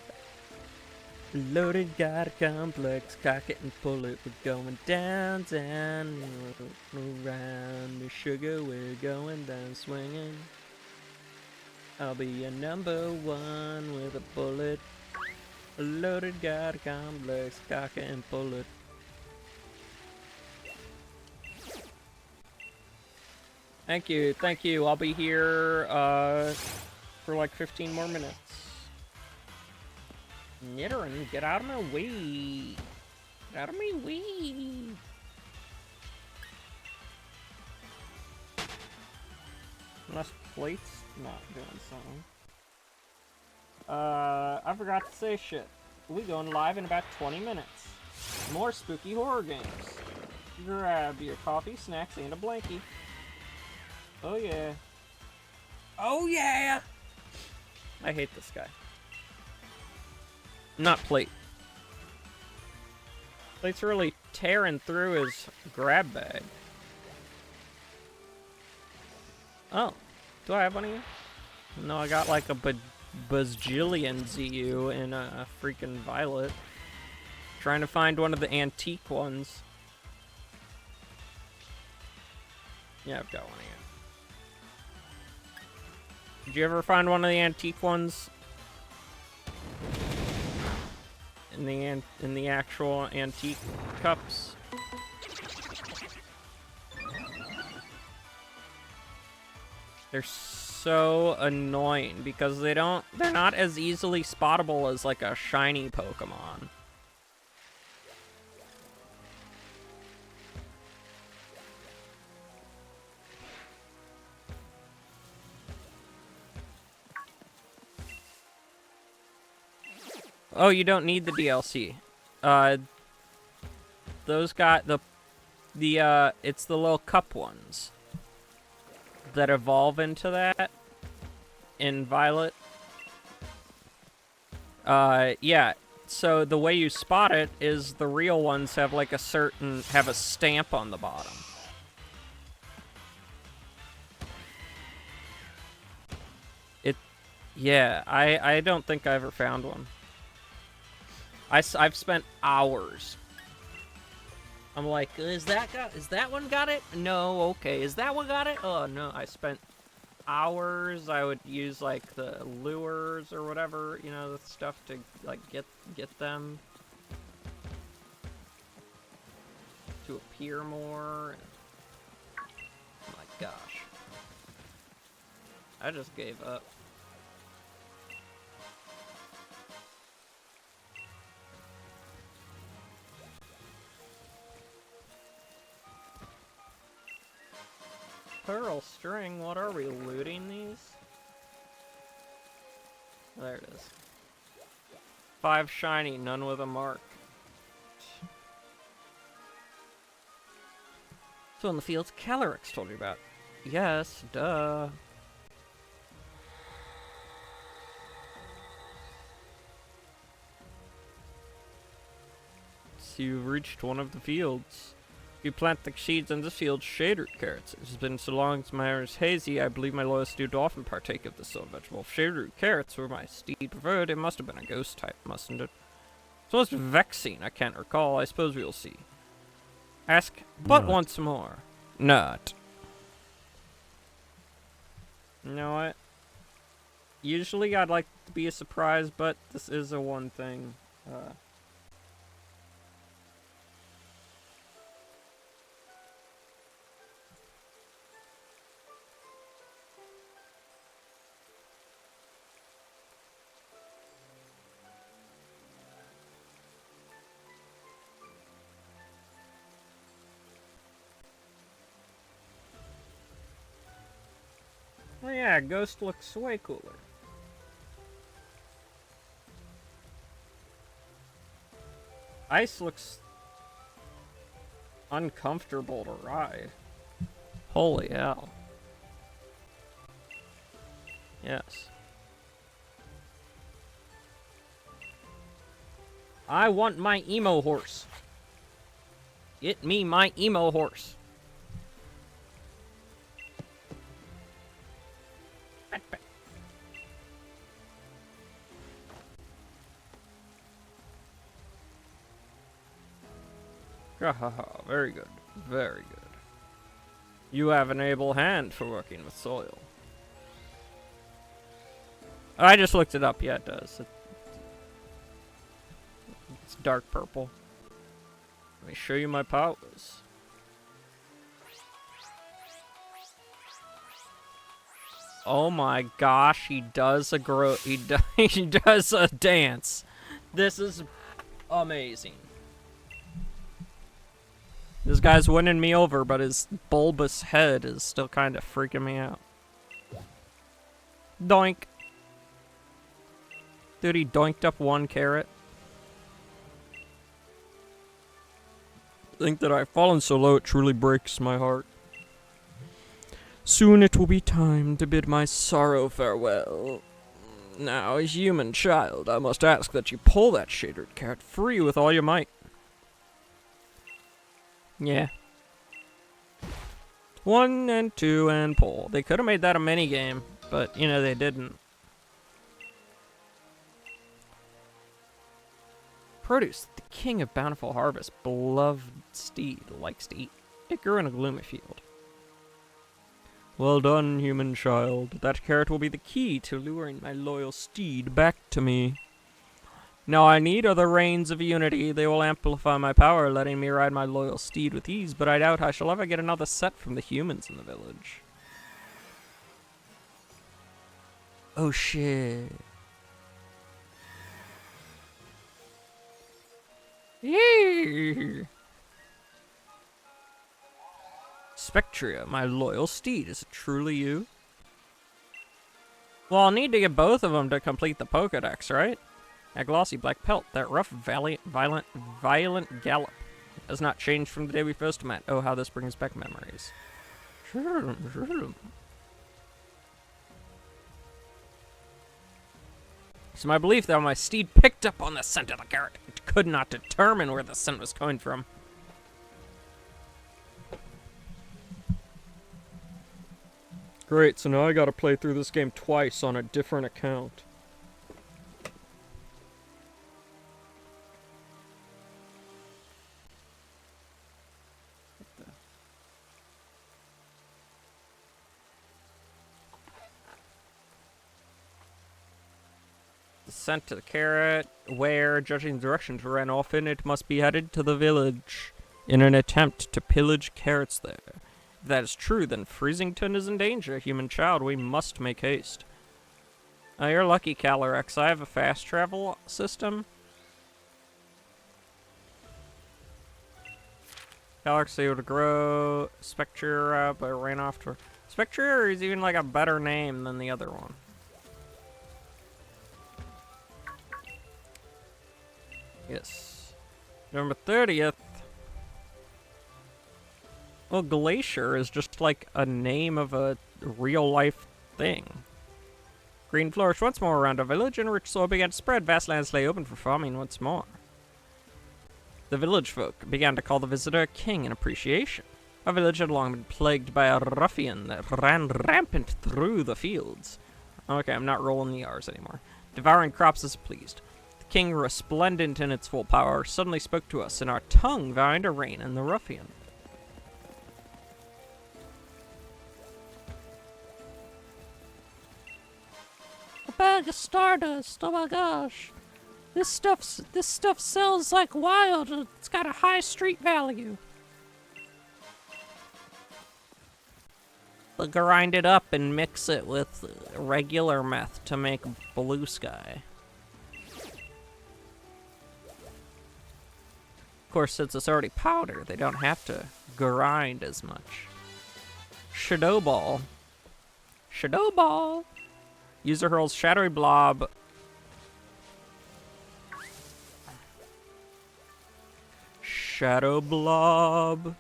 Loaded, got a complex, cock it and pull it. We're going down, down, around the sugar. We're going down swinging. I'll be a number one with a bullet. Loaded, got a complex, cock it and pull it. Thank you, thank you. I'll be here for like 15 more minutes. Nidoran, get out of my way. Get out of my way. Unless plates not doing something. I forgot to say shit. We going live in about 20 minutes. More spooky horror games. Grab your coffee, snacks, and a blankie. Oh yeah. Oh yeah! I hate this guy. Not Plate. Plate's really tearing through his grab bag. Oh. Do I have one of you? No, I got like a Bazillion ZU in a freaking Violet. Trying to find one of the antique ones. Yeah, I've got one here. Did you ever find one of the antique ones? In the actual antique cups? They're so annoying because they're not as easily spottable as like a shiny Pokemon. Oh, you don't need the DLC. Those got it's the little cup ones that evolve into that in Violet. Yeah. So the way you spot it is the real ones have like a stamp on the bottom. Yeah, I don't think I ever found one. I've spent hours. I'm like, is that one got it? No, okay. Is that one got it? Oh no, I spent hours. I would use like the lures or whatever, you know, the stuff to like get them to appear more. Oh my gosh. I just gave up. Pearl string, what are we, looting these? There it is. 5 shiny, none with a mark. So in the fields Calyrex told you about. Yes, duh. So you've reached one of the fields. You plant the seeds in this field, shade-root carrots. It has been so long since my hair is hazy, I believe my loyal steed often partake of this sort of vegetable. If shade-root carrots were my steed preferred, it must have been a ghost type, mustn't it? It's almost vexing, I can't recall. I suppose we'll see. Ask but once more. Not. You know what? Usually I'd like to be a surprise, but this is a one thing. Oh yeah, Ghost looks way cooler. Ice looks uncomfortable to ride. Holy hell. Yes. I want my emo horse. Get me my emo horse. Very good. Very good. You have an able hand for working with soil. I just looked it up. Yeah, it does. It's dark purple. Let me show you my powers. Oh my gosh, he does a he does a dance. This is amazing. This guy's winning me over, but his bulbous head is still kind of freaking me out. Doink. Dude, he doinked up 1 carrot. Think that I've fallen so low it truly breaks my heart. Soon it will be time to bid my sorrow farewell. Now, as human child, I must ask that you pull that shade-root carrot free with all your might. Yeah. 1 and 2 and pull. They could have made that a mini game, but you know they didn't. Produce, the king of bountiful harvest, beloved steed, likes to eat. It grew in a gloomy field. Well done, human child. That carrot will be the key to luring my loyal steed back to me. Now I need are the reins of unity. They will amplify my power, letting me ride my loyal steed with ease, but I doubt I shall ever get another set from the humans in the village. Oh shit. Yee! Spectria, my loyal steed. Is it truly you? Well, I'll need to get both of them to complete the Pokedex, right? That glossy black pelt, that rough, violent gallop has not changed from the day we first met. Oh, how this brings back memories. It's my belief that my steed picked up on the scent of the carrot. It could not determine where the scent was coming from. Great, so now I gotta play through this game twice on a different account. Sent to the carrot, where, judging the direction to run off in, it must be headed to the village in an attempt to pillage carrots there. If that is true, then Freezington is in danger. Human child, we must make haste. You're lucky, Calyrex. I have a fast travel system. Calyrex able to grow. Spectre, but ran off to... Spectre is even like a better name than the other one. Yes. November 30th. Well, Glacier is just like a name of a real-life thing. Green flourished once more around our village, and rich soil began to spread. Vast lands lay open for farming once more. The village folk began to call the visitor king in appreciation. Our village had long been plagued by a ruffian that ran rampant through the fields. Okay, I'm not rolling the R's anymore. Devouring crops as pleased. The king, resplendent in its full power, suddenly spoke to us, and our tongue vowing to reign in the ruffian.
A bag of stardust. Oh my gosh. This stuff sells like wild. It's got a high street value.
We'll grind it up and mix it with regular meth to make blue sky. Of course, since it's already powder, they don't have to grind as much. Shadow Ball. Shadow Ball. User hurls shadowy blob. Shadow blob.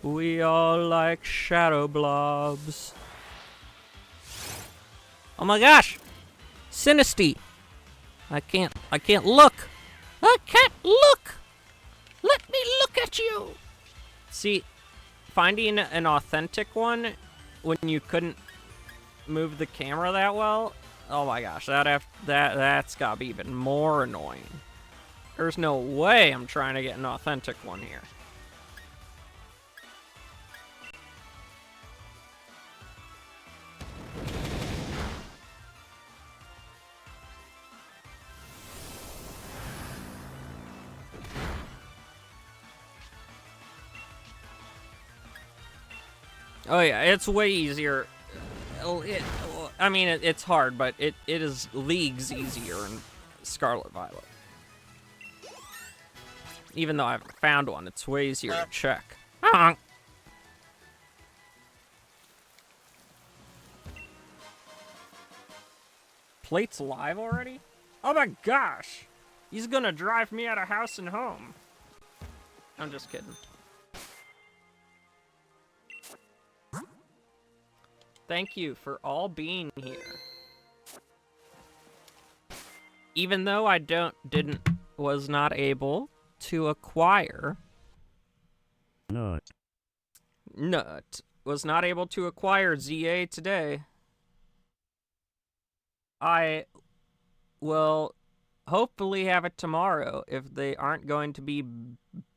We all like shadow blobs. Oh my gosh! Sinisty! I can't look!
I can't look! Let me look at you!
See, finding an authentic one when you couldn't move the camera that well, oh my gosh, that's gotta be even more annoying. There's no way I'm trying to get an authentic one here. Oh yeah, it's way easier. I mean, it's hard, but it is leagues easier in Scarlet Violet. Even though I haven't found one, it's way easier to check. Plate's live already? Oh my gosh! He's gonna drive me out of house and home. I'm just kidding. Thank you for all being here. Even though I was not able to acquire... Nut. Was not able to acquire ZA today. I will hopefully have it tomorrow if they aren't going to be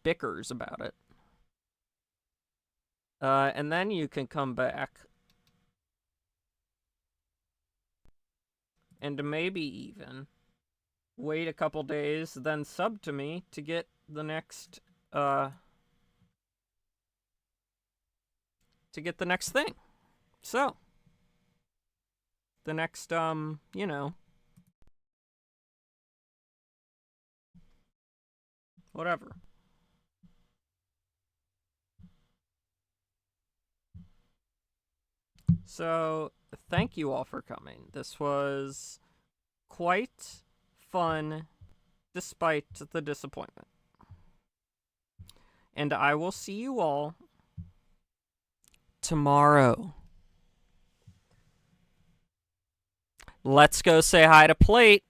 bickers about it. And then you can come back. And maybe even wait a couple days, then sub to me to get the next, thing. So, the next, you know, whatever. So, thank you all for coming. This was quite fun, despite the disappointment. And I will see you all tomorrow. Let's go say hi to Plate.